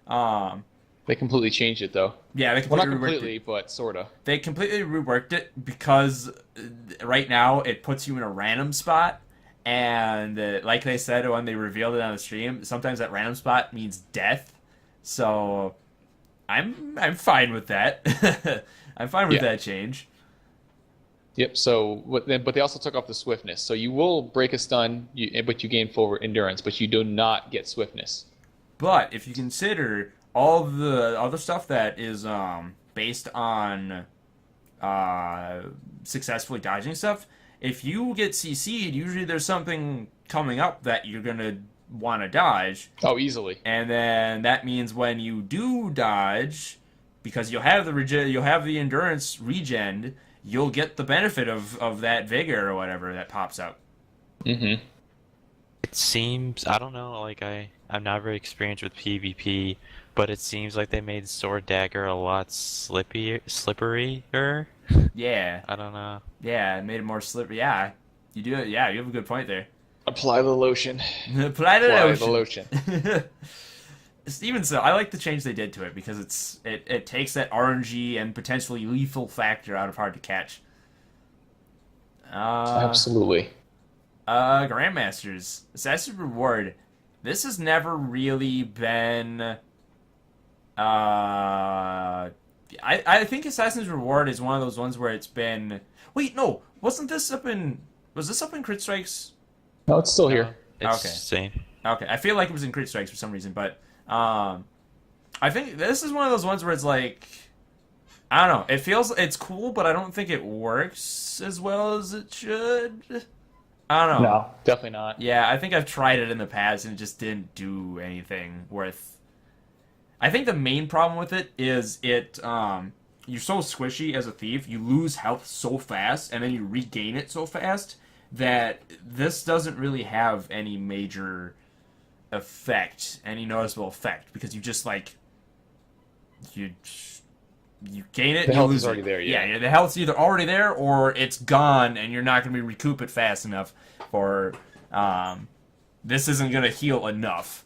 Speaker 1: Um.
Speaker 2: They completely changed it, though.
Speaker 1: Yeah, they
Speaker 2: Well, not
Speaker 1: completely reworked
Speaker 2: completely, but sort of.
Speaker 1: They completely reworked it because right now it puts you in a random spot, and like they said when they revealed it on the stream, sometimes that random spot means death. So I'm fine with that. I'm fine with
Speaker 2: Yeah.
Speaker 1: that change.
Speaker 2: Yep. So, but they also took off the swiftness. So you will break a stun, but you gain full endurance, but you do not get swiftness.
Speaker 1: But if you consider all the other stuff that is based on successfully dodging stuff, if you get CC'd, usually there's something coming up that you're gonna want to dodge,
Speaker 2: Oh, easily.
Speaker 1: and then that means when you do dodge, because you'll have the endurance regen, you'll get the benefit of that vigor or whatever that pops up.
Speaker 2: Mm-hmm.
Speaker 3: It seems, I don't know, like I'm not very experienced with PvP, but it seems like they made Sword Dagger a lot slipperier.
Speaker 1: Yeah,
Speaker 3: I don't know.
Speaker 1: yeah, it made it more slippery. Yeah, you do it. Yeah, you have a good point there.
Speaker 2: Apply the lotion.
Speaker 1: Apply the
Speaker 2: Apply
Speaker 1: lotion.
Speaker 2: the lotion.
Speaker 1: Even so, I like the change they did to it because it takes that RNG and potentially lethal factor out of hard to catch.
Speaker 2: Absolutely.
Speaker 1: Grandmasters Assassin's Reward. this has never really been. I think Assassin's Reward is one of those ones where it's been. Wait, no, wasn't this up in? Was this up in Crit Strikes?
Speaker 2: No, it's still
Speaker 3: No,
Speaker 2: here.
Speaker 3: it's
Speaker 1: Okay.
Speaker 3: same.
Speaker 1: Okay, I feel like it was in Crit Strikes for some reason, but I think this is one of those ones where it's like, I don't know, it's cool, but I don't think it works as well as it should. I don't know.
Speaker 2: No, definitely not.
Speaker 1: Yeah, I think I've tried it in the past and it just didn't do anything worth. I think the main problem with it is you're so squishy as a thief, you lose health so fast and then you regain it so fast that this doesn't really have any major effect, any noticeable effect, because you just like you gain it,
Speaker 2: The
Speaker 1: you
Speaker 2: health
Speaker 1: lose
Speaker 2: is already
Speaker 1: it.
Speaker 2: there, yeah.
Speaker 1: The health's either already there or it's gone, and you're not going to recoup it fast enough for. This isn't going to heal enough.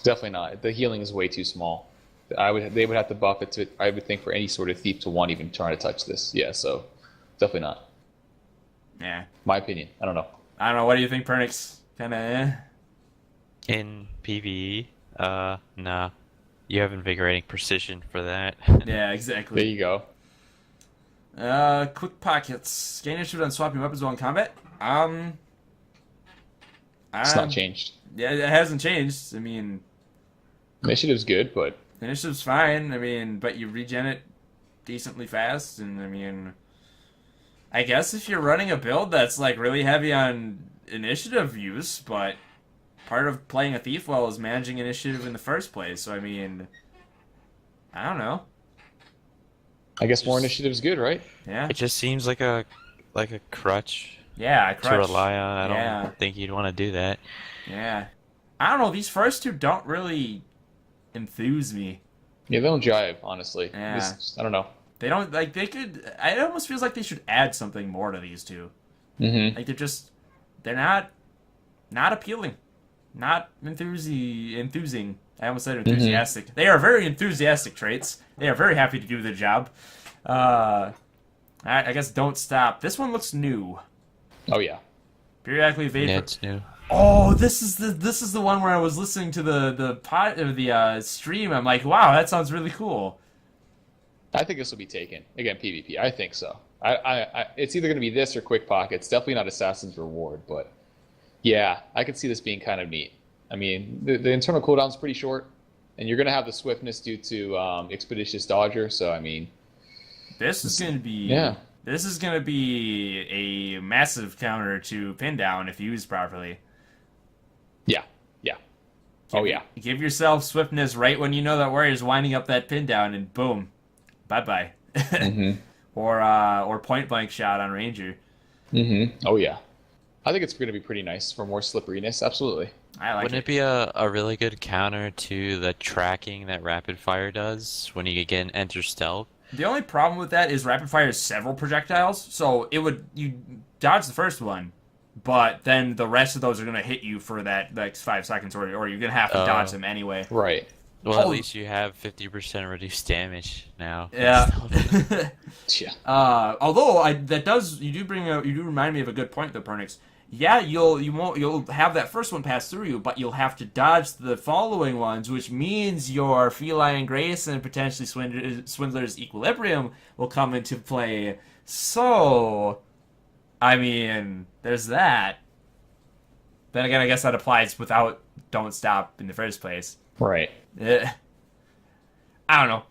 Speaker 2: Definitely not. The healing is way too small. They would have to buff it to, I would think, for any sort of thief to want even trying to touch this. Yeah, so definitely not.
Speaker 1: Yeah,
Speaker 2: My opinion. I don't know.
Speaker 1: I don't know. What do you think, Pernix? Kind of.
Speaker 3: In PvE, nah. You have invigorating precision for that.
Speaker 1: Yeah,
Speaker 2: There
Speaker 1: exactly.
Speaker 2: you go.
Speaker 1: Quick pockets. Gain initiative on swapping weapons while in combat.
Speaker 2: It's not changed.
Speaker 1: Yeah, it hasn't changed. I mean,
Speaker 2: Initiative's good, but
Speaker 1: initiative's fine. I mean, but you regen it decently fast, and I mean, I guess if you're running a build that's like really heavy on initiative use, but part of playing a thief well is managing initiative in the first place. So I mean, I don't know.
Speaker 2: I guess more initiative's good, right?
Speaker 1: Yeah,
Speaker 3: It just seems like a crutch
Speaker 1: yeah. I
Speaker 3: to
Speaker 1: crutch.
Speaker 3: rely on. I don't
Speaker 1: Yeah.
Speaker 3: think you'd want to do that.
Speaker 1: Yeah, I don't know. These first two don't really enthuse me.
Speaker 2: Yeah, they don't jive, honestly.
Speaker 1: Yeah.
Speaker 2: I don't know.
Speaker 1: They don't like. They could. It almost feels like they should add something more to these two.
Speaker 2: Mm-hmm.
Speaker 1: Like they're not appealing, not enthusing. I almost said enthusiastic. They are very enthusiastic traits. They are very happy to do their job. I guess don't stop. This one looks new.
Speaker 2: Oh yeah.
Speaker 1: Periodically evade.
Speaker 3: Yeah, it's new.
Speaker 1: Oh, this is the one where I was listening to the stream. I'm like, wow, that sounds really cool.
Speaker 2: I think this will be taken again. PvP. I think so. It's either going to be this or Quick Pockets. Definitely not Assassin's Reward, but yeah, I could see this being kind of neat. I mean, the internal cooldown's pretty short, and you're going to have the swiftness due to Expeditious Dodger. So I mean,
Speaker 1: This is gonna be
Speaker 2: Yeah.
Speaker 1: This is gonna be a massive counter to pin down if used properly.
Speaker 2: yeah. Oh yeah.
Speaker 1: Give yourself swiftness right when you know that warrior's winding up that pin down, and boom, bye bye.
Speaker 2: Mm-hmm.
Speaker 1: Or point blank shot on ranger.
Speaker 2: Mm-hmm. Oh yeah. I think it's going to be pretty nice for more slipperiness. Absolutely.
Speaker 1: I like
Speaker 3: Wouldn't
Speaker 1: it.
Speaker 3: it be a really good counter to the tracking that rapid fire does when you get enter stealth?
Speaker 1: The only problem with that is rapid fire has several projectiles, so you dodge the first one, but then the rest of those are gonna hit you for that like 5 seconds, or you're gonna have to dodge them anyway.
Speaker 2: Right.
Speaker 3: Well, at
Speaker 1: Oh.
Speaker 3: least you have 50% reduced damage now.
Speaker 1: Yeah.
Speaker 2: Yeah.
Speaker 1: Although you do remind me of a good point though, Pernix. Yeah, you'll have that first one pass through you, but you'll have to dodge the following ones, which means your Feline Grace and potentially Swindler's Equilibrium will come into play. So, I mean, there's that. Then again, I guess that applies without Don't Stop in the first place.
Speaker 2: Right.
Speaker 1: I don't know.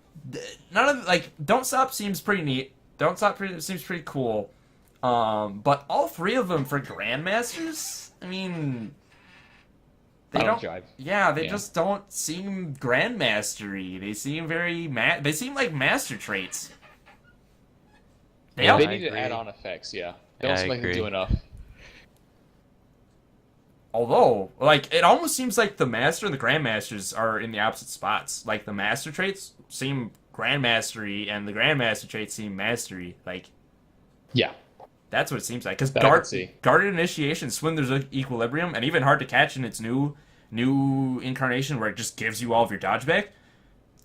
Speaker 1: None of Don't Stop seems pretty neat. Don't Stop seems pretty cool. But all three of them for Grandmasters, I mean, they
Speaker 2: I don't
Speaker 1: don't.
Speaker 2: jive.
Speaker 1: Yeah, they
Speaker 2: Yeah.
Speaker 1: just don't seem Grandmastery. They seem very they seem like master traits. They
Speaker 3: Yeah,
Speaker 1: all,
Speaker 2: They
Speaker 3: I
Speaker 2: need to
Speaker 3: agree.
Speaker 2: add on effects. Yeah. They
Speaker 3: Yeah,
Speaker 2: don't
Speaker 3: I
Speaker 2: seem like they
Speaker 3: agree.
Speaker 2: do enough.
Speaker 1: although it almost seems like the master and the Grandmasters are in the opposite spots. Like the master traits seem Grandmastery, and the Grandmaster traits seem mastery. Like
Speaker 2: Yeah.
Speaker 1: that's what it seems like. Because
Speaker 2: That I can see.
Speaker 1: Guarded Initiation, Swindler's Equilibrium, and even Hard to Catch in its new incarnation where it just gives you all of your dodge back.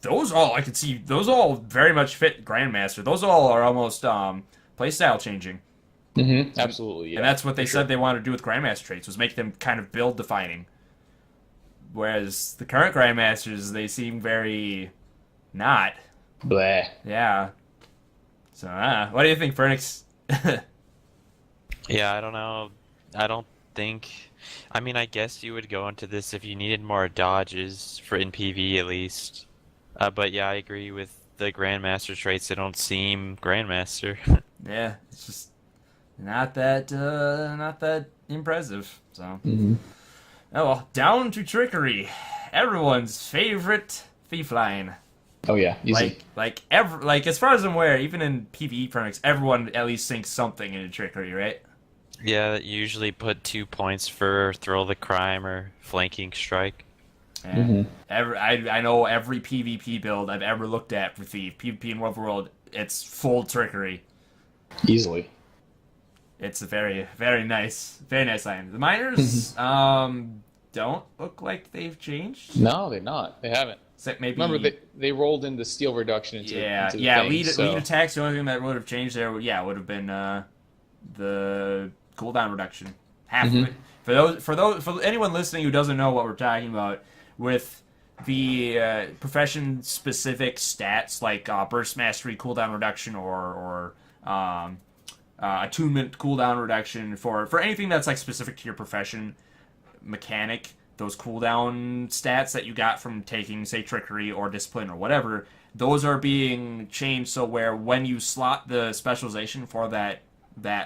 Speaker 1: Those all I could see. Those all very much fit Grandmaster. Those all are almost playstyle changing.
Speaker 2: Absolutely, yeah.
Speaker 1: And that's what they
Speaker 2: for
Speaker 1: said
Speaker 2: sure.
Speaker 1: they wanted to do with Grandmaster traits, was make them kind of build defining. Whereas the current Grandmasters, they seem very not.
Speaker 2: Blah.
Speaker 1: Yeah. So, what do you think, Pernix?
Speaker 3: Yeah, I don't know. I don't think. I mean, I guess you would go into this if you needed more dodges for in PV at least. But yeah, I agree with the Grandmaster traits. They don't seem Grandmaster.
Speaker 1: Yeah, it's just not that impressive. So, oh well, down to trickery, everyone's favorite thief line.
Speaker 2: Oh yeah, easy.
Speaker 1: Like as far as I'm aware, even in PvE Pernix, everyone at least sinks something into trickery, right?
Speaker 3: Yeah, usually put 2 points for thrill of the crime or flanking strike.
Speaker 1: And I know every PvP build I've ever looked at for Thief, PvP in World, it's full trickery.
Speaker 2: Easily.
Speaker 1: It's a very nice line. The miners don't look like they've changed.
Speaker 2: No, they're not. They haven't.
Speaker 1: Except maybe
Speaker 2: Remember, they rolled in the steel reduction into
Speaker 1: yeah,
Speaker 2: the
Speaker 1: yeah.
Speaker 2: thing,
Speaker 1: Lead
Speaker 2: so...
Speaker 1: attacks. The only thing that would have changed there, would have been the cooldown reduction. Half of it. For anyone listening who doesn't know what we're talking about, with the profession specific stats like burst mastery cooldown reduction or attunement cooldown reduction for anything that's like specific to your profession mechanic, those cooldown stats that you got from taking, say, trickery or discipline or whatever, those are being changed so where when you slot the specialization for that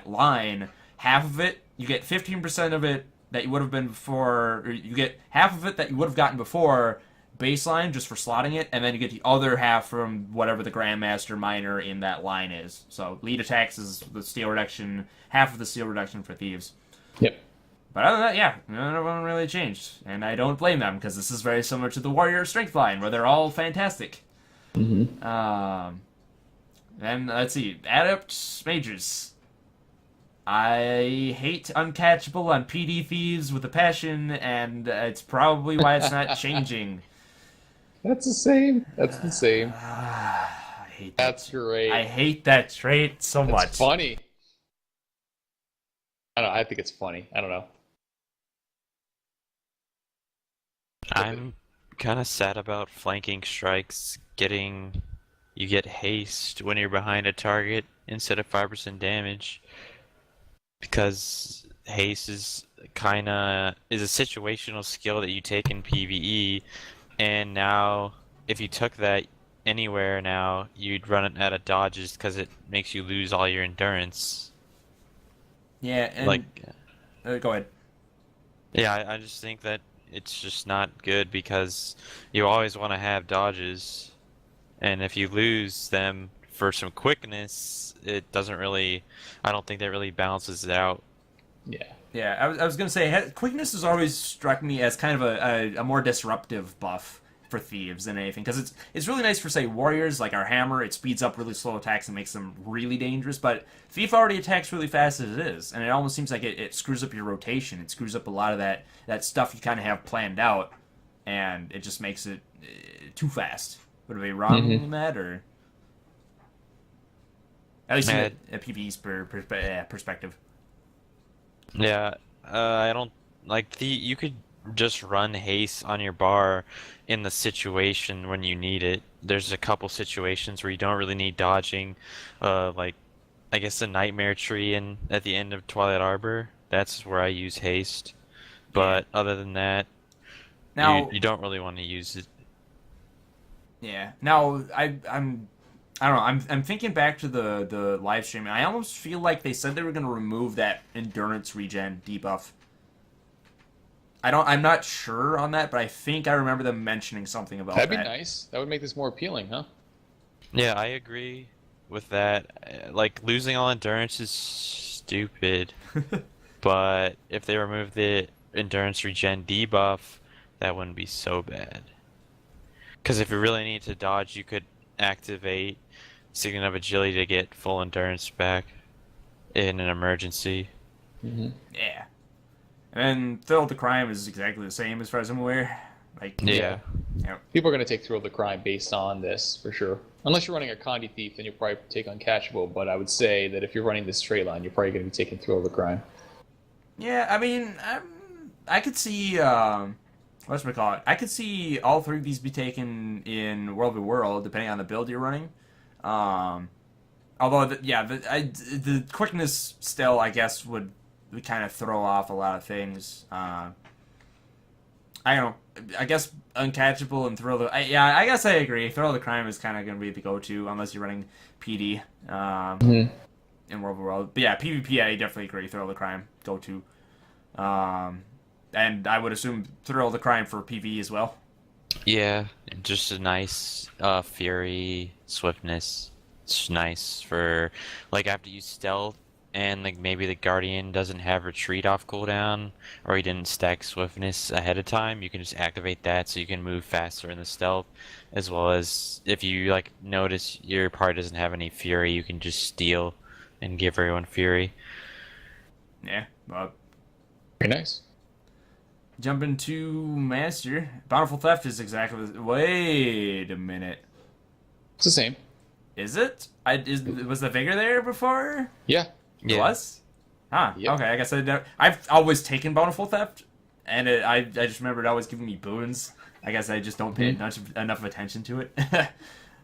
Speaker 1: line, half of it, you get 15% of it that you would have been before, or you get half of it that you would have gotten before baseline just for slotting it, and then you get the other half from whatever the Grandmaster minor in that line is. So lead attacks is the steel reduction, half of the steel reduction for thieves.
Speaker 2: Yep.
Speaker 1: But other than that, yeah, none of them really changed. And I don't blame them, because this is very similar to the Warrior Strength line, where they're all fantastic. Then, let's see, Adept Mages. I hate Uncatchable on PD Thieves with a passion, and it's probably why it's not changing.
Speaker 2: That's the same. That's the same.
Speaker 1: I hate that.
Speaker 2: That's great.
Speaker 1: I hate that trait so much.
Speaker 2: It's funny. I don't know. I think it's funny. I don't know.
Speaker 3: I'm kind of sad about flanking strikes you get haste when you're behind a target instead of 5% damage. Because haste is a situational skill that you take in PvE, and now if you took that anywhere now, you'd run it out of dodges because it makes you lose all your endurance.
Speaker 1: Yeah, and go ahead.
Speaker 3: Yeah, I just think that it's just not good because you always want to have dodges, and if you lose them for some quickness, it doesn't really. I don't think that really balances it out.
Speaker 2: Yeah.
Speaker 1: Yeah, I was gonna say quickness has always struck me as kind of a more disruptive buff for thieves than anything, because it's really nice for, say, warriors, like our hammer. It speeds up really slow attacks and makes them really dangerous, but thief already attacks really fast as it is, and it almost seems like it screws up your rotation. It screws up a lot of that stuff you kind of have planned out, and it just makes it too fast. Would I be wrong in that, or at least in a PvE's perspective?
Speaker 3: Yeah, I don't like you could just run haste on your bar in the situation when you need it. There's a couple situations where you don't really need dodging, like I guess the Nightmare Tree at the end of Twilight Arbor. That's where I use haste. But other than that,
Speaker 1: now
Speaker 3: you don't really want to use it.
Speaker 1: Yeah. Now I don't know. I'm thinking back to the live stream, and I almost feel like they said they were going to remove that endurance regen debuff. I'm not sure on that, but I think I remember them mentioning something about that.
Speaker 2: That'd be nice. That would make this more appealing, huh?
Speaker 3: Yeah, I agree with that. Like, losing all endurance is stupid. But if they remove the endurance regen debuff, that wouldn't be so bad. Because if you really need to dodge, you could activate Signet of Agility to get full endurance back in an emergency.
Speaker 1: Yeah. And then Thrill of the Crime is exactly the same as far as I'm aware. Like,
Speaker 3: Yeah.
Speaker 2: People are going to take Thrill of the Crime based on this, for sure. Unless you're running a Condi Thief, then you'll probably take Uncatchable, but I would say that if you're running this straight line, you're probably going to be taking Thrill of the Crime.
Speaker 1: Yeah, I mean, I could see, whatchamacallit, I could see all three of these be taken in World v. World, depending on the build you're running. Although, the quickness still, I guess, would kind of throw off a lot of things. I don't know. I guess Uncatchable and Thrill of the... I guess I agree. Thrill of the Crime is kind of going to be the go-to, unless you're running PD in World v. World. But yeah, PvP, I definitely agree. Thrill of the Crime, go-to. And I would assume Thrill of the Crime for PvE as well.
Speaker 3: Yeah, just a nice fury, swiftness. It's nice for, like, after you stealth and like maybe the Guardian doesn't have retreat off cooldown, or he didn't stack swiftness ahead of time, you can just activate that so you can move faster in the stealth, as well as if you like notice your party doesn't have any fury, you can just steal and give everyone fury.
Speaker 1: Yeah, well,
Speaker 2: Very nice.
Speaker 1: jump into Master. Bountiful Theft is exactly the... Wait a minute.
Speaker 2: It's the same.
Speaker 1: Is it? Was the Vigor there before?
Speaker 2: Yeah.
Speaker 1: It was? Huh.
Speaker 2: Yep.
Speaker 1: Okay, I guess I've always taken Bountiful Theft, and I just remember it always giving me boons. I guess I just don't pay enough attention to it. Okay,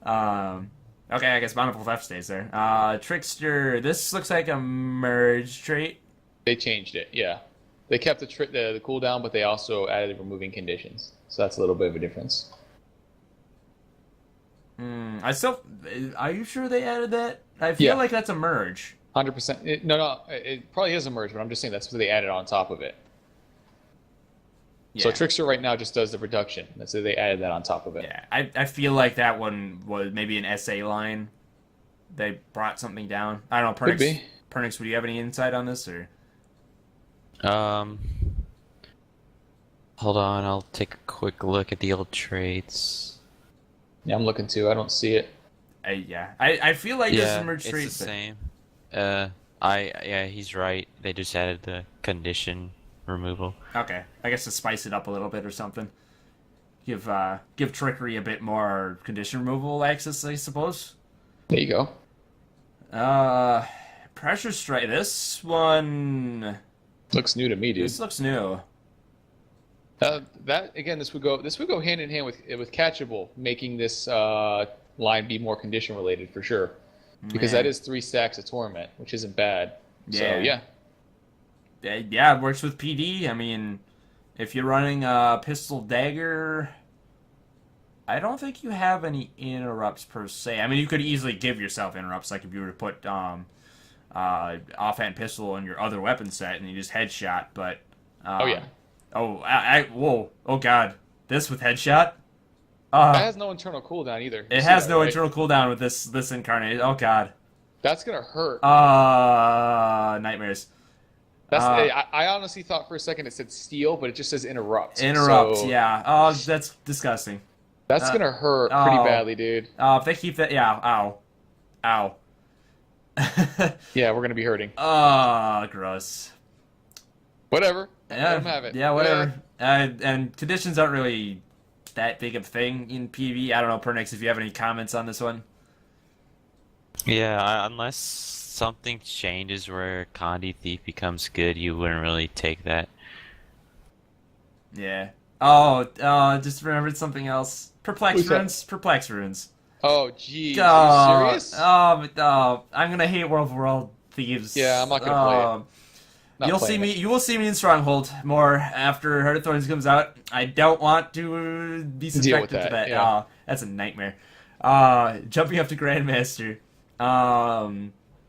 Speaker 1: I guess Bountiful Theft stays there. Trickster, this looks like a merge trait.
Speaker 2: They changed it, yeah. They kept the cooldown, but they also added removing conditions. So that's a little bit of a difference.
Speaker 1: Are you sure they added that? I feel like that's a merge.
Speaker 2: 100%. No, it probably is a merge, but I'm just saying that's what they added on top of it.
Speaker 1: Yeah.
Speaker 2: So Trickster right now just does the reduction. That's so they added that on top of it.
Speaker 1: Yeah, I feel like that one was maybe an SA line. They brought something down. I don't know, Pernix.
Speaker 2: Could be.
Speaker 1: Pernix, would you have any insight on this, or?
Speaker 3: Hold on, I'll take a quick look at the old traits.
Speaker 2: Yeah, I'm looking too. I don't see it.
Speaker 1: I feel like this is a merge
Speaker 3: it's
Speaker 1: trait.
Speaker 3: the same. Yeah, he's right. They just added the condition removal.
Speaker 1: Okay, I guess to spice it up a little bit or something. Give Trickery a bit more condition removal access, I suppose.
Speaker 2: There you go.
Speaker 1: Pressure Strike. This one
Speaker 2: Looks new to me, dude.
Speaker 1: This looks new.
Speaker 2: That again, this would go hand in hand with Catchable, making this line be more condition related for sure, because that is 3 stacks of Torment, which isn't bad.
Speaker 1: Yeah.
Speaker 2: So yeah.
Speaker 1: Yeah, it works with PD. I mean, if you're running a Pistol Dagger, I don't think you have any interrupts per se. I mean, you could easily give yourself interrupts, like if you were to put offhand pistol in your other weapon set and you just headshot. But
Speaker 2: Oh yeah.
Speaker 1: Whoa! Oh god, this with headshot.
Speaker 2: That has no internal cooldown either.
Speaker 1: It has no internal cooldown with this incarnate. Oh god.
Speaker 2: That's gonna hurt.
Speaker 1: Nightmares.
Speaker 2: That's I honestly thought for a second it said steal, but it just says interrupt.
Speaker 1: Interrupt,
Speaker 2: So
Speaker 1: yeah. Oh, that's disgusting.
Speaker 2: that's gonna hurt pretty badly, dude.
Speaker 1: If they keep that, yeah. Ow.
Speaker 2: Yeah, we're gonna be hurting.
Speaker 1: Gross.
Speaker 2: Whatever.
Speaker 1: Yeah,
Speaker 2: Let them have it.
Speaker 1: Yeah, whatever. And conditions aren't really that big of a thing in PvE. I don't know, Pernix, if you have any comments on this one.
Speaker 3: Yeah, unless something changes where Condi Thief becomes good, you wouldn't really take that.
Speaker 1: Yeah. Just remembered something else. Perplex
Speaker 2: Who's that?
Speaker 1: runes. Perplex runes.
Speaker 2: Oh, geez. Are you serious?
Speaker 1: I'm gonna hate World Thieves.
Speaker 2: Yeah, I'm not gonna play it.
Speaker 1: You will see me in Stronghold more after Heart of Thorns comes out. I don't want to be subjected to that.
Speaker 2: Yeah.
Speaker 1: That's a nightmare. Jumping up to Grandmaster.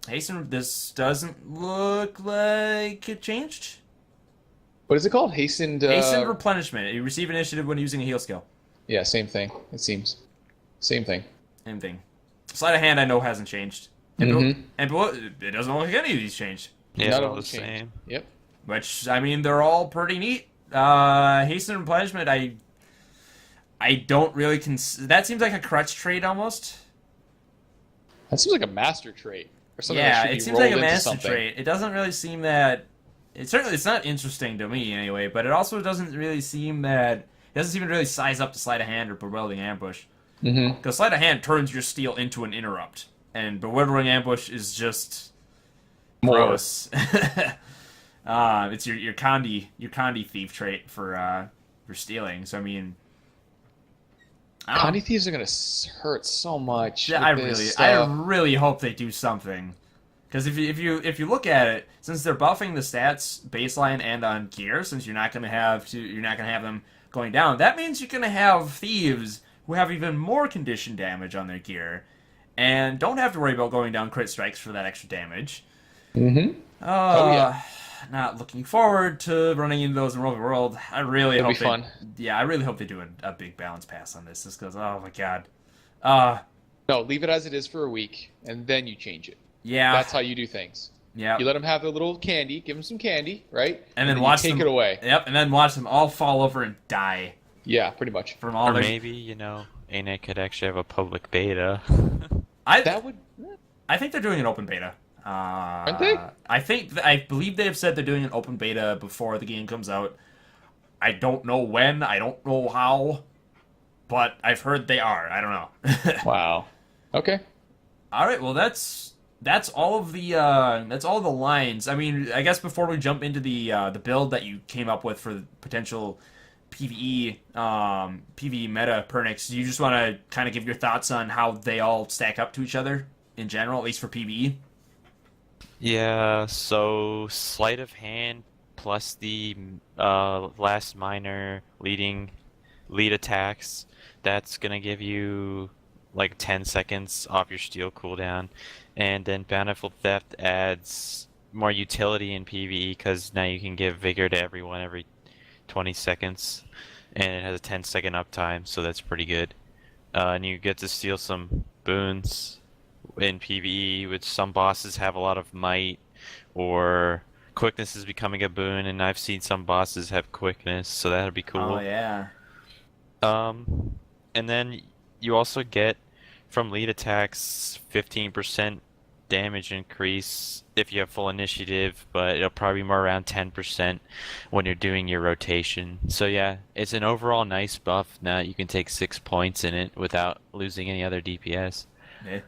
Speaker 1: Hasten, this doesn't look like it changed.
Speaker 2: What is it called? Hastened
Speaker 1: Replenishment. You receive initiative when using a heal skill.
Speaker 2: Yeah, same thing. It seems. Same thing.
Speaker 1: Same thing. Sleight of hand I know hasn't changed. And it doesn't look like any of these changed.
Speaker 3: Yeah,
Speaker 2: None
Speaker 3: it's
Speaker 2: of
Speaker 3: all
Speaker 2: them
Speaker 3: the
Speaker 2: changed.
Speaker 3: same.
Speaker 2: Yep.
Speaker 1: Which, I mean, they're all pretty neat. Hasten and Replenishment, I don't really that seems like a crutch trait almost.
Speaker 2: That seems like a master trait. Or something
Speaker 1: Yeah,
Speaker 2: that should
Speaker 1: it
Speaker 2: be
Speaker 1: seems like a
Speaker 2: rolled into
Speaker 1: master
Speaker 2: something.
Speaker 1: trait. It doesn't really seem that... It's not interesting to me anyway, but it also doesn't really seem that He doesn't even really size up to sleight of hand or bewildering ambush.
Speaker 2: Mm-hmm.
Speaker 1: Because sleight of hand turns your steel into an interrupt, and bewildering ambush is just
Speaker 2: More.
Speaker 1: gross. It's your Condi thief trait for stealing. So I mean,
Speaker 2: Condi thieves are gonna hurt so much.
Speaker 1: Yeah, I really hope they do something. Because if you look at it, since they're buffing the stats baseline and on gear, since you're not gonna have them going down, that means you're gonna have thieves who have even more condition damage on their gear, and don't have to worry about going down crit strikes for that extra damage.
Speaker 2: Mm-hmm. Oh yeah.
Speaker 1: Not looking forward to running into those in Rover World. I really
Speaker 2: It'll
Speaker 1: hope
Speaker 2: be fun.
Speaker 1: Yeah, I really hope they do a big balance pass on this. Just because, oh my god.
Speaker 2: No, leave it as it is for a week, and then you change it.
Speaker 1: Yeah.
Speaker 2: That's how you do things.
Speaker 1: Yeah.
Speaker 2: You let them have their little candy, give them some candy, right?
Speaker 1: And then watch
Speaker 2: you take
Speaker 1: them,
Speaker 2: it away.
Speaker 1: Yep, and then watch them all fall over and die.
Speaker 2: Yeah, pretty much.
Speaker 1: From all
Speaker 3: Or
Speaker 1: their...
Speaker 3: maybe, ANET could actually have a public beta.
Speaker 1: I think they're doing an open beta.
Speaker 2: Aren't they?
Speaker 1: I believe they have said they're doing an open beta before the game comes out. I don't know when, I don't know how, but I've heard they are. I don't know.
Speaker 2: Wow. Okay.
Speaker 1: All right, well that's all of the lines. I mean, I guess before we jump into the build that you came up with for the potential PvE meta Pernix, do you just want to kind of give your thoughts on how they all stack up to each other in general, at least for PvE?
Speaker 3: Yeah, so sleight of hand plus the last minor lead attacks, that's gonna give you like 10 seconds off your steel cooldown, and then bountiful theft adds more utility in PvE because now you can give vigor to everyone every 20 seconds, and it has a 10-second uptime, so that's pretty good. And you get to steal some boons in PvE, which some bosses have a lot of might, or quickness is becoming a boon, and I've seen some bosses have quickness, so that'd be cool.
Speaker 1: Oh yeah.
Speaker 3: And then you also get from lead attacks 15% damage increase if you have full initiative, but it'll probably be more around 10% when you're doing your rotation. So yeah, it's an overall nice buff. Now you can take 6 points in it without losing any other DPS.
Speaker 1: Yeah.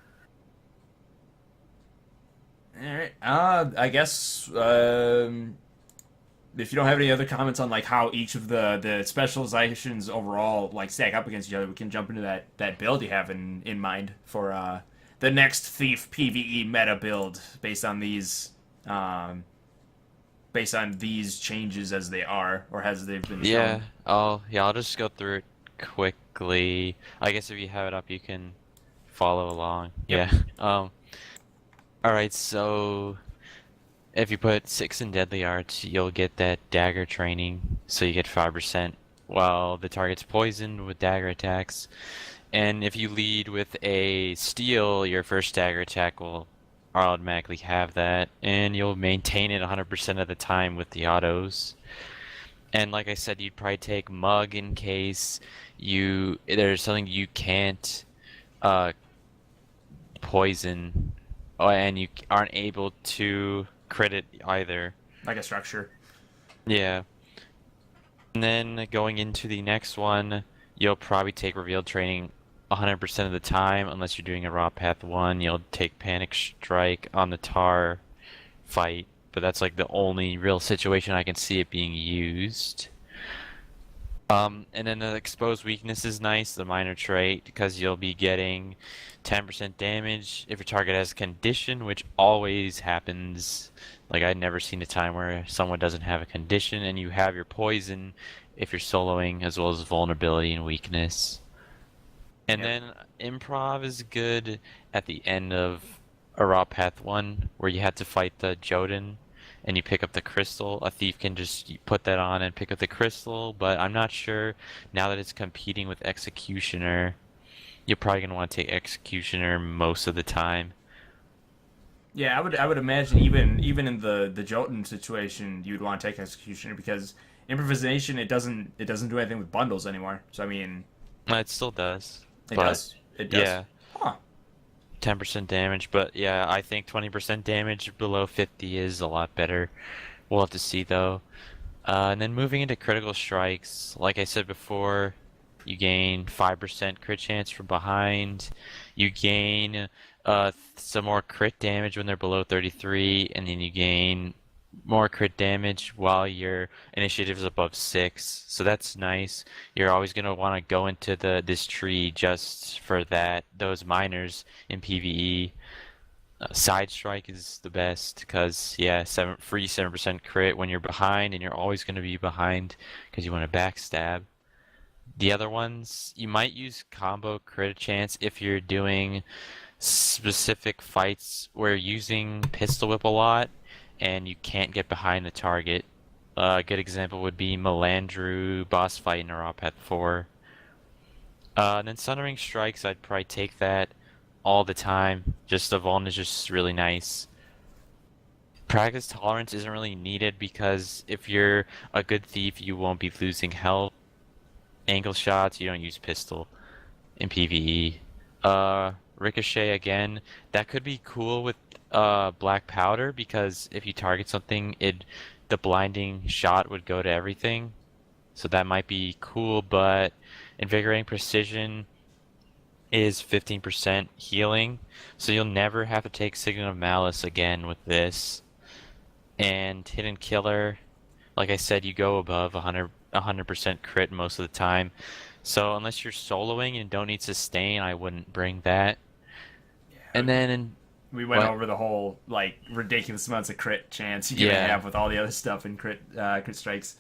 Speaker 1: Alright, I guess, if you don't have any other comments on, like, how each of the specializations overall, like, stack up against each other, we can jump into that build you have in mind for, the next Thief PvE meta build based on these changes as they are, or as they've been shown.
Speaker 3: I'll just go through it quickly. I guess if you have it up, you can follow along.
Speaker 1: Yep.
Speaker 3: Yeah. Alright, so if you put 6 in Deadly Arts, you'll get that dagger training, so you get 5% while the target's poisoned with dagger attacks. And if you lead with a steel, your first dagger attack will automatically have that, and you'll maintain it 100% of the time with the autos. And like I said, you'd probably take Mug in case there's something you can't poison, and you aren't able to crit it either.
Speaker 1: Like a structure.
Speaker 3: Yeah. And then going into the next one, you'll probably take revealed training 100% of the time, unless you're doing a raw path 1. You'll take panic strike on the tar fight, but that's like the only real situation I can see it being used. And then the exposed weakness is nice, the minor trait, because you'll be getting 10% damage if your target has condition, which always happens. Like, I've never seen a time where someone doesn't have a condition, and you have your poison if you're soloing, as well as vulnerability and weakness. And then improv is good at the end of a raw path 1, where you had to fight the Jotun, and you pick up the crystal. A thief can just put that on and pick up the crystal, but I'm not sure, now that it's competing with Executioner, you're probably going to want to take Executioner most of the time.
Speaker 1: Yeah, I would imagine even in the Jotun situation, you'd want to take Executioner, because improvisation, it doesn't do anything with bundles anymore. So I mean,
Speaker 3: It still does.
Speaker 1: It does.
Speaker 3: Yeah.
Speaker 1: Huh.
Speaker 3: 10% damage, but yeah, I think 20% damage below 50 is a lot better. We'll have to see though. And then moving into critical strikes, like I said before, you gain 5% crit chance from behind. You gain some more crit damage when they're below 33, and then you gain more crit damage while your initiative is above 6. So that's nice. You're always going to want to go into this tree just for those minors in PvE. Side strike is the best because yeah, 7% crit when you're behind, and you're always going to be behind because you want to backstab. The other ones, you might use combo crit chance if you're doing specific fights where you're using pistol whip a lot and you can't get behind the target. A good example would be Melandru boss fight in Neuropath 4. And then Sundering Strikes, I'd probably take that all the time. Just the Vuln is just really nice. Practice Tolerance isn't really needed because if you're a good thief, you won't be losing health. Angle shots, you don't use pistol in PvE. Ricochet again, that could be cool with black powder because if you target something, the blinding shot would go to everything. So that might be cool, but Invigorating Precision is 15% healing, so you'll never have to take Signal of Malice again with this. And Hidden Killer, like I said, you go above 100% crit most of the time. So unless you're soloing and don't need sustain, I wouldn't bring that.
Speaker 1: Yeah,
Speaker 3: And then
Speaker 1: we went
Speaker 3: what?
Speaker 1: over the whole like ridiculous amounts of crit chance you're gonna have with all the other stuff in crit strikes.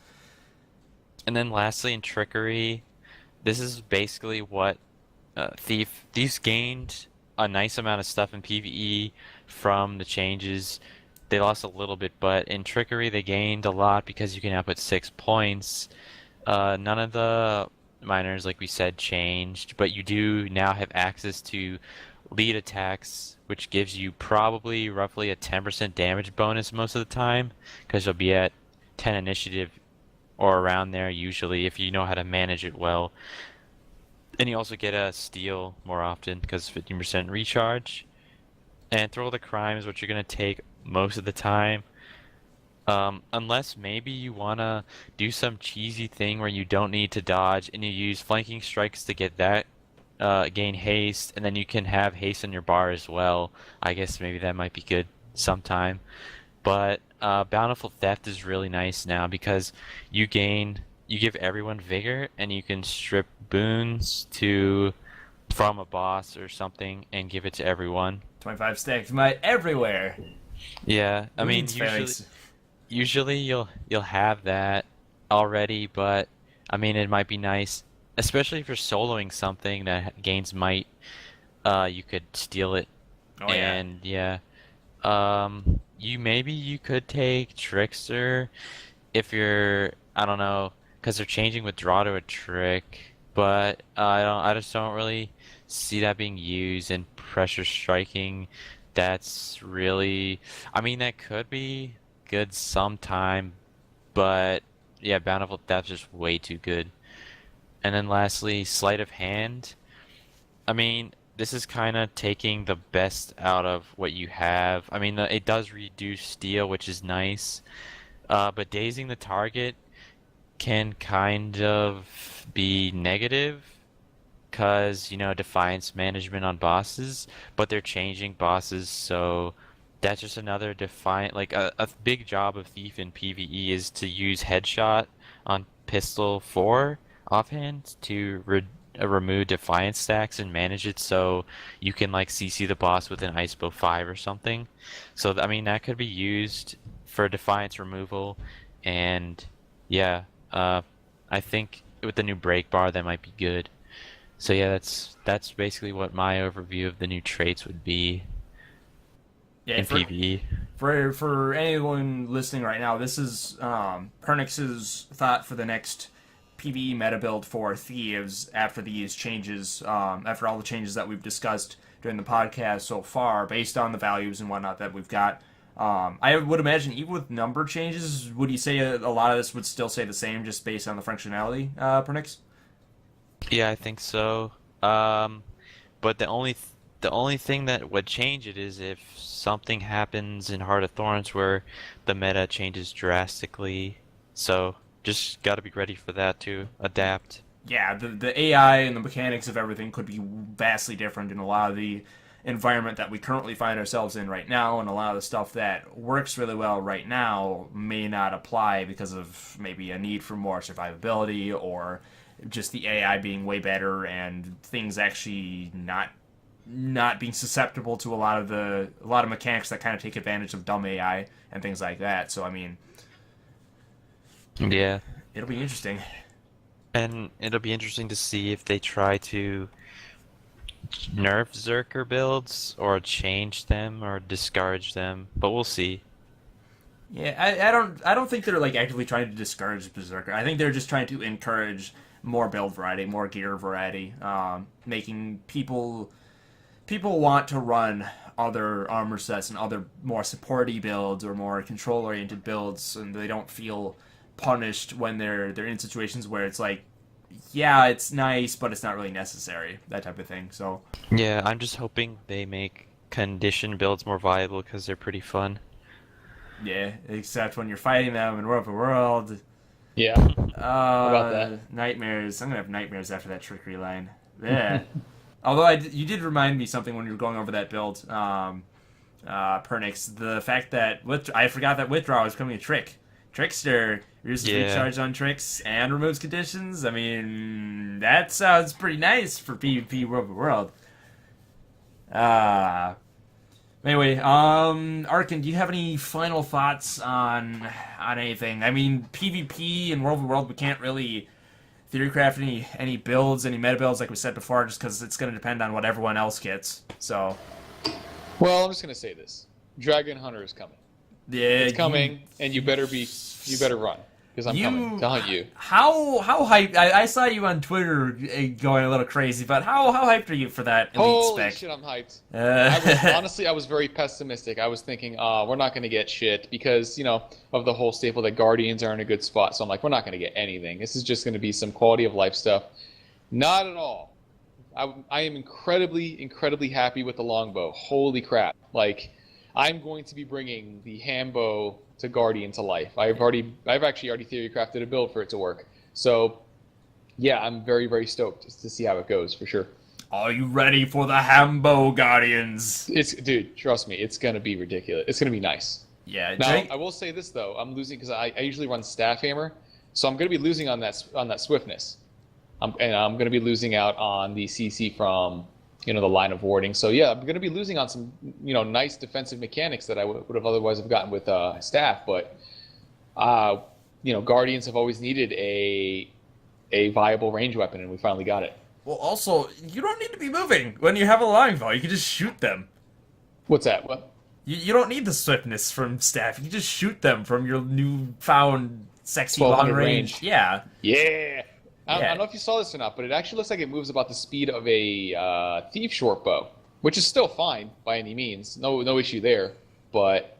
Speaker 3: And then lastly, in Trickery, this is basically what Thieves gained a nice amount of stuff in PvE from the changes. They lost a little bit, but in Trickery they gained a lot because you can output 6 points. None of the minors, like we said, changed, but you do now have access to lead attacks, which gives you probably roughly a 10% damage bonus most of the time, because you'll be at 10 initiative or around there usually if you know how to manage it well. And you also get a steal more often because 15% recharge. And Thrill of the Crime is what you're going to take most of the time. Unless maybe you want to do some cheesy thing where you don't need to dodge and you use Flanking Strikes to get that, gain haste, and then you can have haste on your bar as well. I guess maybe that might be good sometime. But Bountiful Theft is really nice now because you give everyone vigor, and you can strip boons from a boss or something and give it to everyone.
Speaker 1: 25 stacks might everywhere.
Speaker 3: Yeah, I mean usually you'll have that already, but I mean it might be nice, especially if you're soloing something that gains might. You could steal it, and yeah. You could take Trickster if you're, I don't know, because they're changing withdraw to a trick, but I just don't really see that being used in pressure striking. That's really, I mean, that could be good sometime, but yeah, Bountiful Theft is just way too good. And then lastly, Sleight of Hand. I mean, this is kind of taking the best out of what you have. I mean, it does reduce steal, which is nice, but dazing the target can kind of be negative because, defiance management on bosses, but they're changing bosses, so that's just another like a big job of Thief in PvE is to use Headshot on Pistol 4 offhand to remove defiance stacks and manage it so you can like CC the boss with an Ice Bow 5 or something. So I mean that could be used for defiance removal, and yeah, I think with the new break bar that might be good. So yeah, that's basically what my overview of the new traits would be in PvE.
Speaker 1: For anyone listening right now, this is Pernix's thought for the next PvE meta build for Thieves after these changes, after all the changes that we've discussed during the podcast so far, based on the values and whatnot that we've got. I would imagine even with number changes, would you say a lot of this would still stay the same just based on the functionality, Pernix?
Speaker 3: Yeah, I think so. But the only thing that would change it is if something happens in Heart of Thorns where the meta changes drastically. So just got to be ready for that to adapt.
Speaker 1: Yeah, the AI and the mechanics of everything could be vastly different in a lot of the environment that we currently find ourselves in right now, and a lot of the stuff that works really well right now may not apply because of maybe a need for more survivability, or just the AI being way better and things actually not being susceptible to a lot of mechanics that kind of take advantage of dumb AI and things like that. So I mean,
Speaker 3: Yeah.
Speaker 1: it'll be interesting.
Speaker 3: And it'll be interesting to see if they try to nerf Zerker builds or change them or discourage them, but we'll see.
Speaker 1: Yeah, I don't think they're like actively trying to discourage Berserker. I think they're just trying to encourage more build variety, more gear variety, making people want to run other armor sets and other more supporty builds or more control oriented builds, and they don't feel punished when they're in situations where it's like, yeah, it's nice, but it's not really necessary, that type of thing. So
Speaker 3: Yeah, I'm just hoping they make condition builds more viable because they're pretty fun.
Speaker 1: yeah, except when you're fighting them in World of World.
Speaker 2: Yeah. about that?
Speaker 1: Nightmares. I'm gonna have nightmares after that trickery line. Yeah. Although you did remind me something when you were going over that build, Pernix. The fact that I forgot that withdraw was becoming a trick. Trickster uses recharge on tricks and removes conditions. I mean, that sounds pretty nice for PvP World of World. Anyway, Arken, do you have any final thoughts on anything? I mean, PvP and World of World, we can't really theorycraft any builds, any meta builds, like we said before, just because it's going to depend on what everyone else gets. So,
Speaker 2: Well, I'm just gonna say this: Dragon Hunter is coming.
Speaker 1: yeah,
Speaker 2: It's coming, and you better run because I'm coming to hunt you.
Speaker 1: How hyped? I saw you on Twitter going a little crazy, but how hyped are you for that elite
Speaker 2: Holy
Speaker 1: spec?
Speaker 2: shit, I'm hyped.
Speaker 1: Uh,
Speaker 2: Honestly, I was very pessimistic. I was thinking, we're not going to get shit because, of the whole staple that Guardians are in a good spot. So I'm like, we're not going to get anything. This is just going to be some quality of life stuff. Not at all. I am incredibly, incredibly happy with the longbow. Holy crap. Like, I'm going to be bringing the Hambo to Guardian to life. I've actually already theory crafted a build for it to work. So, yeah, I'm very, very stoked to see how it goes, for sure.
Speaker 1: are you ready for the Hambo Guardians?
Speaker 2: Dude, trust me, it's gonna be ridiculous. It's gonna be nice.
Speaker 1: Yeah,
Speaker 2: Now,
Speaker 1: Drake,
Speaker 2: I will say this though, I'm losing because I usually run staff hammer, so I'm gonna be losing on that swiftness, and I'm gonna be losing out on the CC from the line of warding. So yeah, I'm gonna be losing on some nice defensive mechanics that I would have otherwise have gotten with staff. But Guardians have always needed a viable range weapon, and we finally got it.
Speaker 1: well, also, you don't need to be moving when you have a longbow. You can just shoot them.
Speaker 2: What's that? What?
Speaker 1: You don't need the swiftness from staff. You can just shoot them from your newfound sexy
Speaker 2: 1200
Speaker 1: long range.
Speaker 2: range.
Speaker 1: Yeah.
Speaker 2: Yeah. I
Speaker 1: Yeah.
Speaker 2: don't know if you saw this or not, but it actually looks like it moves about the speed of a thief short bow, which is still fine by any means. No issue there. But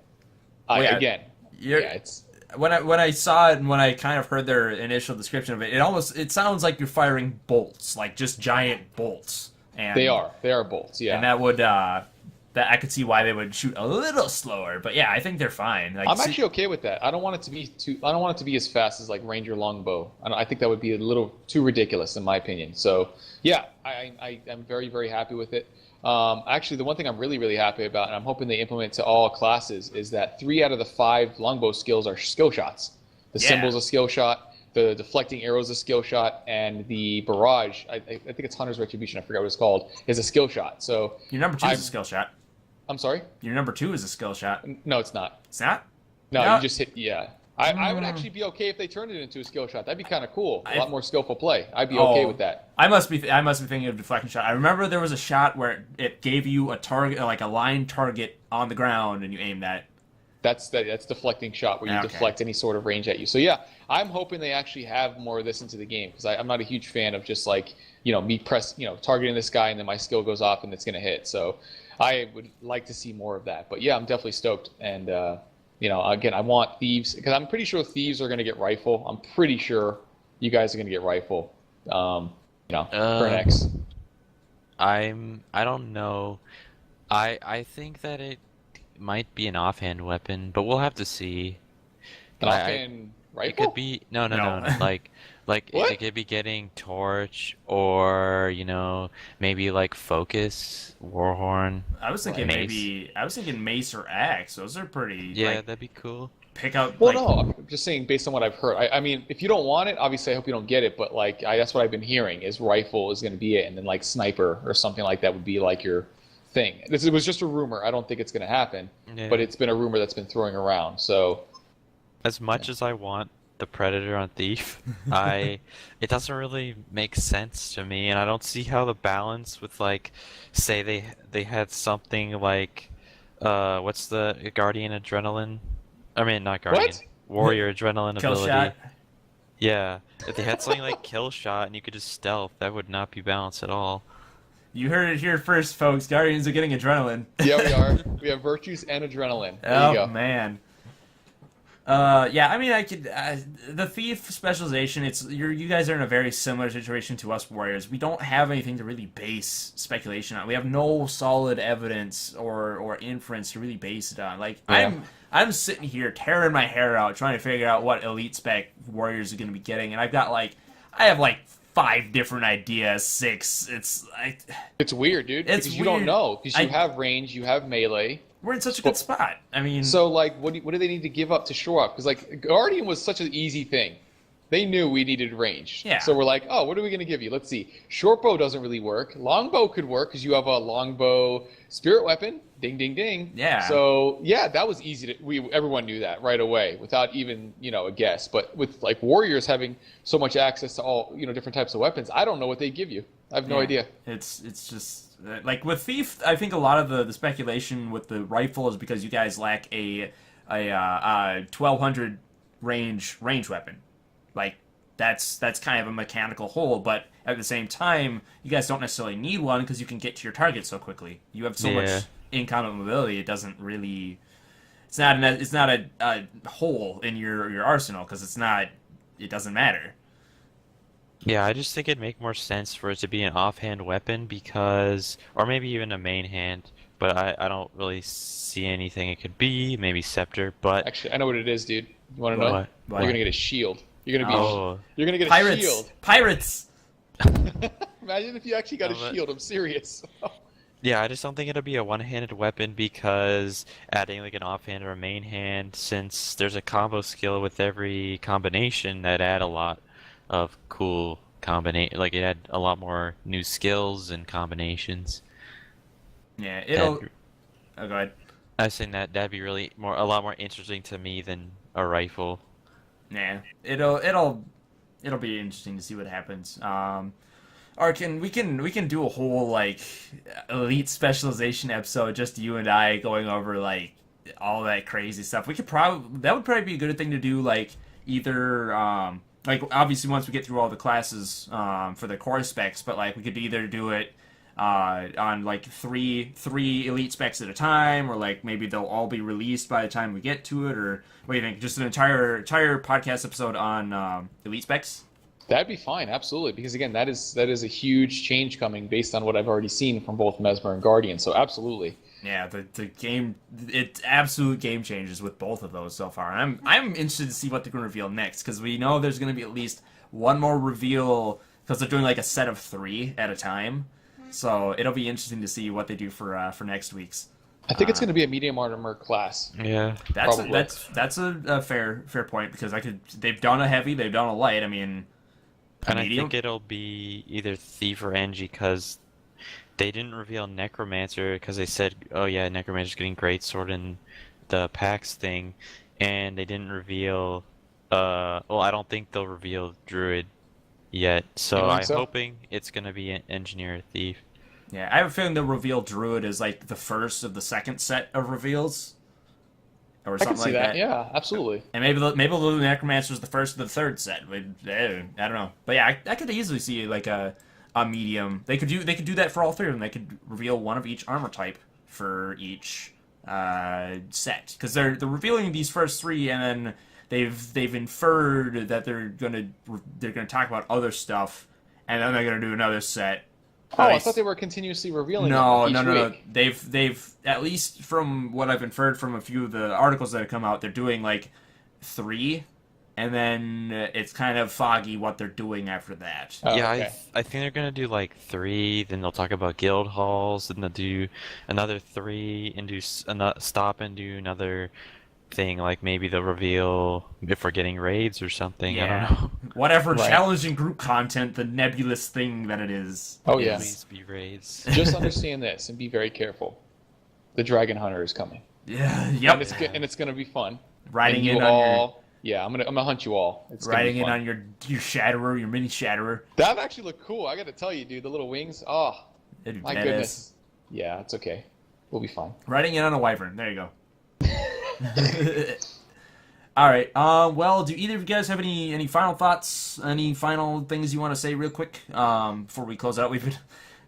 Speaker 1: yeah.
Speaker 2: it's
Speaker 1: When I saw it and when I kind of heard their initial description of it, it sounds like you're firing bolts, like just giant bolts. And
Speaker 2: they are bolts. Yeah.
Speaker 1: And that would that I could see why they would shoot a little slower. But yeah, I think they're fine. Like,
Speaker 2: I'm actually okay with that. I don't want it to be as fast as like Ranger longbow. I think that would be a little too ridiculous in my opinion. So yeah, I'm very, very happy with it. Actually, the one thing I'm really, really happy about, and I'm hoping they implement to all classes, is that 3 out of the 5 longbow skills are skill shots. The symbol's a skill shot, the deflecting arrow's a skill shot, and the barrage, I think it's Hunter's Retribution, I forgot what it's called, is a skill shot. So
Speaker 1: your number 2 is a skill shot.
Speaker 2: I'm sorry?
Speaker 1: Your number 2 is a skill shot.
Speaker 2: No, it's not.
Speaker 1: It's not?
Speaker 2: No, you just hit, yeah. I would actually be okay if they turned it into a skill shot. That'd be kind of cool. A lot more skillful play. I'd be okay with that.
Speaker 1: I must be thinking of deflection shot. I remember there was a shot where it gave you a target, like a line target on the ground, and you aimed that.
Speaker 2: That's deflecting shot where you deflect any sort of range at you. So yeah, I'm hoping they actually have more of this into the game because I'm not a huge fan of just like me targeting this guy and then my skill goes off and it's gonna hit. So I would like to see more of that. But yeah, I'm definitely stoked. And again, I want thieves because I'm pretty sure thieves are gonna get rifle. I'm pretty sure you guys are gonna get rifle. Pernix.
Speaker 3: I don't know. I think that it might be an offhand weapon, but we'll have to see.
Speaker 2: An offhand
Speaker 3: It
Speaker 2: Rifle?
Speaker 3: could be no, no,
Speaker 1: No.
Speaker 3: no, no. Like
Speaker 2: What?
Speaker 3: it could be getting torch or maybe like focus, warhorn,
Speaker 1: I was thinking
Speaker 2: Right.
Speaker 3: mace.
Speaker 1: mace or axe. Those are pretty
Speaker 3: Yeah,
Speaker 1: like
Speaker 3: that'd be cool.
Speaker 1: pick out
Speaker 2: Well,
Speaker 1: like
Speaker 2: no, I'm just saying based on what I've heard. I mean, if you don't want it, obviously I hope you don't get it. But like, that's what I've been hearing is rifle is going to be it, and then like sniper or something like that would be like your thing. This it was just a rumor. I don't think it's going to happen,
Speaker 3: Yeah.
Speaker 2: but it's been a rumor that's been throwing around. So
Speaker 3: As much as I want the Predator on Thief, it doesn't really make sense to me, and I don't see how the balance with like, say they had something like, what's the Guardian Adrenaline? I mean, not Guardian.
Speaker 2: What?
Speaker 3: Warrior Adrenaline
Speaker 1: kill
Speaker 3: ability.
Speaker 1: shot.
Speaker 3: Yeah, if they had something like Kill Shot and you could just stealth, that would not be balanced at all.
Speaker 1: You heard it here first, folks. Guardians are getting adrenaline.
Speaker 2: yeah, we are. We have virtues and adrenaline. There
Speaker 1: Oh
Speaker 2: you go.
Speaker 1: man. Yeah, I mean, I could the thief specialization. You guys are in a very similar situation to us warriors. We don't have anything to really base speculation on. We have no solid evidence or inference to really base it on. Like
Speaker 2: Yeah.
Speaker 1: I'm sitting here tearing my hair out trying to figure out what elite spec warriors are going to be getting, and I have like 5 different ideas, 6.
Speaker 2: It's weird, dude.
Speaker 1: It's
Speaker 2: because you don't
Speaker 1: weird.
Speaker 2: know because you
Speaker 1: I-
Speaker 2: have range, you have melee.
Speaker 1: We're in such a good spot. I mean,
Speaker 2: So like, what do they need to give up to shore up? Because like Guardian was such an easy thing. They knew we needed range.
Speaker 1: Yeah.
Speaker 2: So we're like, oh, what are we going to give you? Let's see. Short bow doesn't really work. Longbow could work because you have a longbow spirit weapon. Ding, ding, ding.
Speaker 1: Yeah.
Speaker 2: So yeah, that was easy to. Everyone knew that right away without even a guess. But with like warriors having so much access to all different types of weapons, I don't know what they give you. I have no
Speaker 1: yeah,
Speaker 2: idea.
Speaker 1: It's just like with thief. I think a lot of the speculation with the rifle is because you guys lack a 1200 range weapon. Like that's kind of a mechanical hole, but at the same time, you guys don't necessarily need one because you can get to your target so quickly. You have so much in combat mobility. It doesn't really. It's not a hole in your arsenal because it's not. It doesn't matter.
Speaker 3: Yeah, I just think it'd make more sense for it to be an offhand weapon because, or maybe even a main hand, but I don't really see anything it could be. Maybe scepter, but
Speaker 2: Actually, I know what it is, dude. You want to know?
Speaker 3: What?
Speaker 2: You're gonna get a shield. You're gonna be.
Speaker 3: Oh.
Speaker 2: You're gonna get a
Speaker 1: Pirates,
Speaker 2: shield.
Speaker 1: pirates.
Speaker 2: Imagine if you actually got a
Speaker 3: Oh, but-
Speaker 2: shield. I'm serious.
Speaker 3: Yeah, I just don't think it'll be a one-handed weapon because adding like an offhand or a main hand, since there's a combo skill with every combination that add a lot of cool combination, like it had a lot more new skills and combinations.
Speaker 1: Yeah, it'll.
Speaker 3: That'd-
Speaker 1: Oh, go ahead.
Speaker 3: I was saying that'd be really a lot more interesting to me than a rifle.
Speaker 1: Yeah, it'll be interesting to see what happens. Arkin, we can do a whole like elite specialization episode, just you and I going over like all that crazy stuff. That would probably be a good thing to do. Like either like obviously once we get through all the classes for the core specs, but like we could either do it on like three elite specs at a time, or like maybe they'll all be released by the time we get to it, or what do you think? Just an entire podcast episode on elite specs.
Speaker 2: That'd be fine, absolutely. Because again, that is a huge change coming based on what I've already seen from both Mesmer and Guardian. So absolutely.
Speaker 1: Yeah, the game, it's absolute game changes with both of those so far. And I'm interested to see what they're going to reveal next, because we know there's going to be at least one more reveal, because they're doing like a set of 3 at a time. So it'll be interesting to see what they do for next week's.
Speaker 2: I think it's going to be a medium armor class.
Speaker 3: Yeah.
Speaker 1: That's a fair point, because they've done a heavy, they've done a light. I mean,
Speaker 3: And I
Speaker 1: medium?
Speaker 3: think it'll be either Thief or Engie because they didn't reveal Necromancer because they said, oh yeah, Necromancer's getting Greatsword in the PAX thing, and they didn't reveal. Well, I don't think they'll reveal Druid yet,
Speaker 2: You
Speaker 3: so
Speaker 2: don't think
Speaker 3: I'm
Speaker 2: so?
Speaker 3: hoping it's gonna be an Engineer or Thief.
Speaker 1: Yeah, I have a feeling they'll reveal Druid as like the first of the second set of reveals, or
Speaker 2: I
Speaker 1: something
Speaker 2: can see
Speaker 1: like
Speaker 2: that. Yeah, absolutely.
Speaker 1: And maybe the Necromancer's the first of the third set. I don't know, but yeah, I could easily see like a medium. They could do that for all 3 of them. They could reveal one of each armor type for each set, because they're revealing these first 3, and then they've inferred that they're gonna talk about other stuff, and then they're gonna do another set.
Speaker 2: Oh, I thought they were continuously revealing
Speaker 1: No,
Speaker 2: it each
Speaker 1: no.
Speaker 2: week.
Speaker 1: They've at least from what I've inferred from a few of the articles that have come out, they're doing like 3, and then it's kind of foggy what they're doing after that.
Speaker 2: Oh,
Speaker 3: Yeah,
Speaker 2: okay.
Speaker 3: I think they're gonna do like 3, then they'll talk about guild halls, then they'll do another 3 and do stop and do another thing, like maybe they'll reveal if we're getting raids or something. I don't know.
Speaker 1: Whatever
Speaker 2: Right.
Speaker 1: challenging group content, the nebulous thing that it is.
Speaker 2: Oh, yeah.
Speaker 3: Please be raids.
Speaker 2: Just understand this and be very careful. The Dragon Hunter is coming.
Speaker 1: Yeah. Yep.
Speaker 2: And it's gonna be fun.
Speaker 1: Riding
Speaker 2: And
Speaker 1: in
Speaker 2: you
Speaker 1: on
Speaker 2: all, yeah, I'm gonna hunt you all. It's
Speaker 1: your
Speaker 2: gonna
Speaker 1: riding
Speaker 2: be
Speaker 1: in
Speaker 2: fun.
Speaker 1: on your Shatterer, your mini Shatterer.
Speaker 2: That actually looked cool. I gotta tell you, dude, the little wings. Oh,
Speaker 1: It'd be
Speaker 2: my
Speaker 1: badass.
Speaker 2: goodness. Yeah, it's okay. We'll be fine.
Speaker 1: Riding in on a wyvern. There you go. All right. Well, do either of you guys have any final thoughts? Any final things you want to say, real quick, before we close out? We've been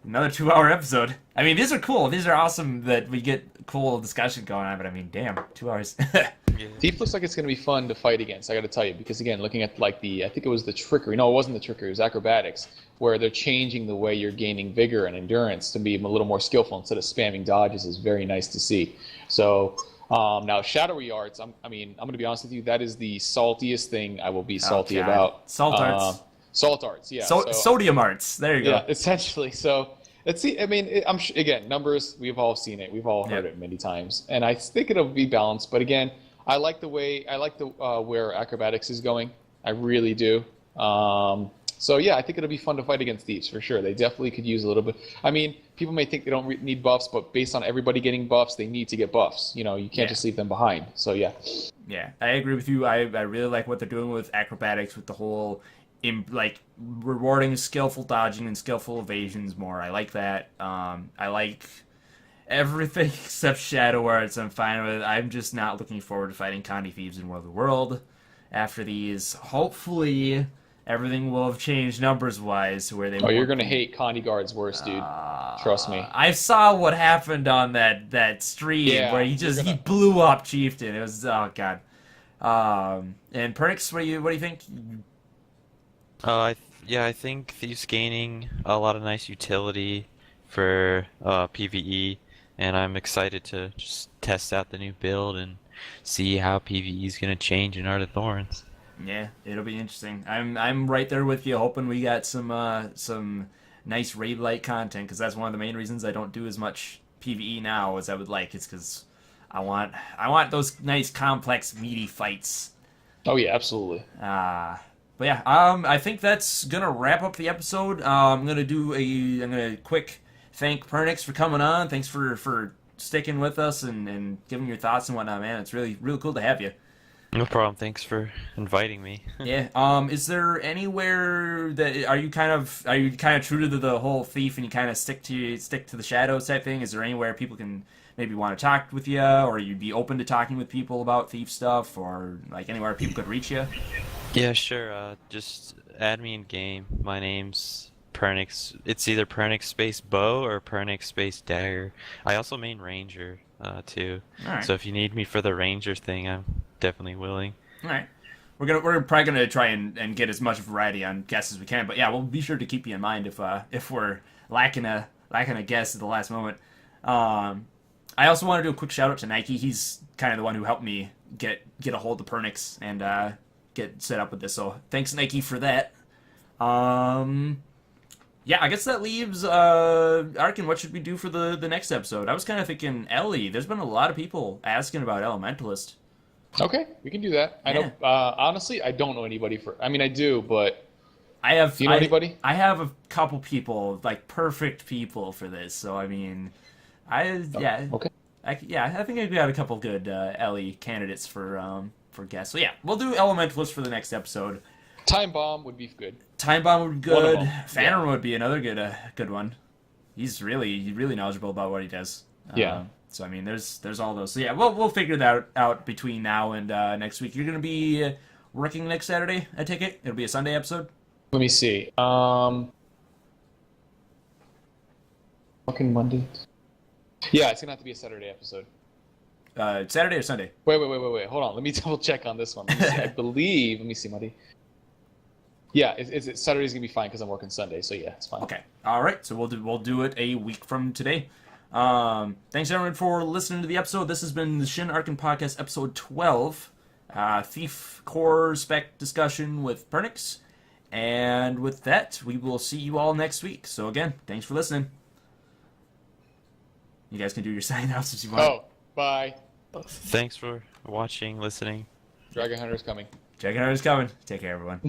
Speaker 1: another 2-hour episode. I mean, these are cool. These are awesome that we get cool discussion going on. But I mean, damn, 2 hours.
Speaker 3: Yeah.
Speaker 2: Thief looks like it's gonna be fun to fight against. I gotta tell you, because again, looking at like I think it was the trickery. No, it wasn't the trickery. It was acrobatics, where they're changing the way you're gaining vigor and endurance to be a little more skillful instead of spamming dodges. Is very nice to see. So. Now, shadowy arts, I'm going to be honest with you, that is the saltiest thing I will be salty
Speaker 1: God.
Speaker 2: about.
Speaker 1: Salt arts.
Speaker 2: Salt arts, yeah.
Speaker 1: Sodium arts. There you go.
Speaker 2: Yeah, essentially. So, let's see. I mean, again, numbers, we've all seen it. We've all heard
Speaker 1: Yep.
Speaker 2: it many times. And I think it'll be balanced. But again, I like the where acrobatics is going. I really do. So yeah, I think it'll be fun to fight against thieves for sure. They definitely could use a little bit. I mean, people may think they don't need buffs, but based on everybody getting buffs, they need to get buffs. You know, you can't just leave them behind. So yeah.
Speaker 1: Yeah, I agree with you. I really like what they're doing with acrobatics, with the whole, rewarding skillful dodging and skillful evasions more. I like that. I like everything except Shadow Arts. I'm fine with it. I'm just not looking forward to fighting Condy Thieves in World of the World after these. Hopefully, everything will have changed numbers-wise to where they
Speaker 2: Oh, you're
Speaker 1: won't
Speaker 2: gonna
Speaker 1: be-
Speaker 2: hate Condy Guard's worse, dude. Trust me.
Speaker 1: I saw what happened on that stream
Speaker 2: Yeah,
Speaker 1: where he he blew up Chieftain. It was, oh god. And Pernix, what do you think?
Speaker 3: I think Thief's gaining a lot of nice utility for PvE, and I'm excited to just test out the new build and see how PvE is gonna change in Art of Thorns.
Speaker 1: Yeah, it'll be interesting. I'm right there with you, hoping we got some nice raid light content, because that's one of the main reasons I don't do as much PvE now as I would like. It's because I want those nice complex meaty fights.
Speaker 2: Oh yeah, absolutely.
Speaker 1: But yeah, I think that's gonna wrap up the episode. I'm gonna quick thank Pernix for coming on. Thanks for sticking with us and giving your thoughts and whatnot, man. It's really cool to have you.
Speaker 3: No problem. Thanks for inviting me.
Speaker 1: Yeah. Is there anywhere that are you kind of true to the whole thief and you kind of stick to the shadows type thing? Is there anywhere people can maybe want to talk with you, or you'd be open to talking with people about thief stuff, or like anywhere people could reach you?
Speaker 3: Yeah, sure. Just add me in game. My name's Pernix. It's either Pernix space Bow or Pernix space Dagger. I also main Ranger too.
Speaker 1: All right.
Speaker 3: So if you need me for the Ranger thing, I'm definitely willing.
Speaker 1: All right. We're probably gonna try and get as much variety on guests as we can, but yeah, we'll be sure to keep you in mind if we're lacking a guest at the last moment. I also want to do a quick shout out to Nike. He's kind of the one who helped me get a hold of Pernix and get set up with this. So thanks, Nike, for that. Yeah, I guess that leaves Arken. What should we do for the next episode? I was kind of thinking Ellie. There's been a lot of people asking about Elementalist.
Speaker 2: Okay, we can do that. I know. Honestly, I don't know anybody for. I mean, I do, but
Speaker 1: I have.
Speaker 2: Do you know anybody?
Speaker 1: I have a couple people, like perfect people for this. So I mean, yeah.
Speaker 2: Okay.
Speaker 1: I think I've got a couple good Ellie candidates for guests. So yeah, we'll do Elementalist for the next episode.
Speaker 2: Time Bomb would be good.
Speaker 1: Time Bomb would be
Speaker 2: One of
Speaker 1: good.
Speaker 2: them,
Speaker 1: Phantom
Speaker 2: yeah.
Speaker 1: would be another good one. He's really knowledgeable about what he does.
Speaker 2: Yeah.
Speaker 1: So I mean, there's all those. So yeah, we'll figure that out between now and next week. You're gonna be working next Saturday, I take it. It'll be a Sunday episode.
Speaker 2: Let me see. Fucking Monday. Yeah, it's gonna have to be a Saturday episode.
Speaker 1: Saturday or Sunday?
Speaker 2: Wait. Hold on. Let me double check on this one. Let me see. I believe. Let me see, Monday. Yeah, Saturday's gonna be fine because I'm working Sunday. So yeah, it's fine.
Speaker 1: Okay. All right. So we'll do it a week from today. Thanks everyone for listening to the episode. This has been the Shin-Arken podcast, episode 12. Thief Core spec discussion with Pernix. And with that, we will see you all next week. So again, thanks for listening. You guys can do your sign outs if you want.
Speaker 2: Oh, bye.
Speaker 3: Thanks for watching, listening.
Speaker 2: Dragon Hunter's coming.
Speaker 1: Dragon Hunter's coming. Take care, everyone.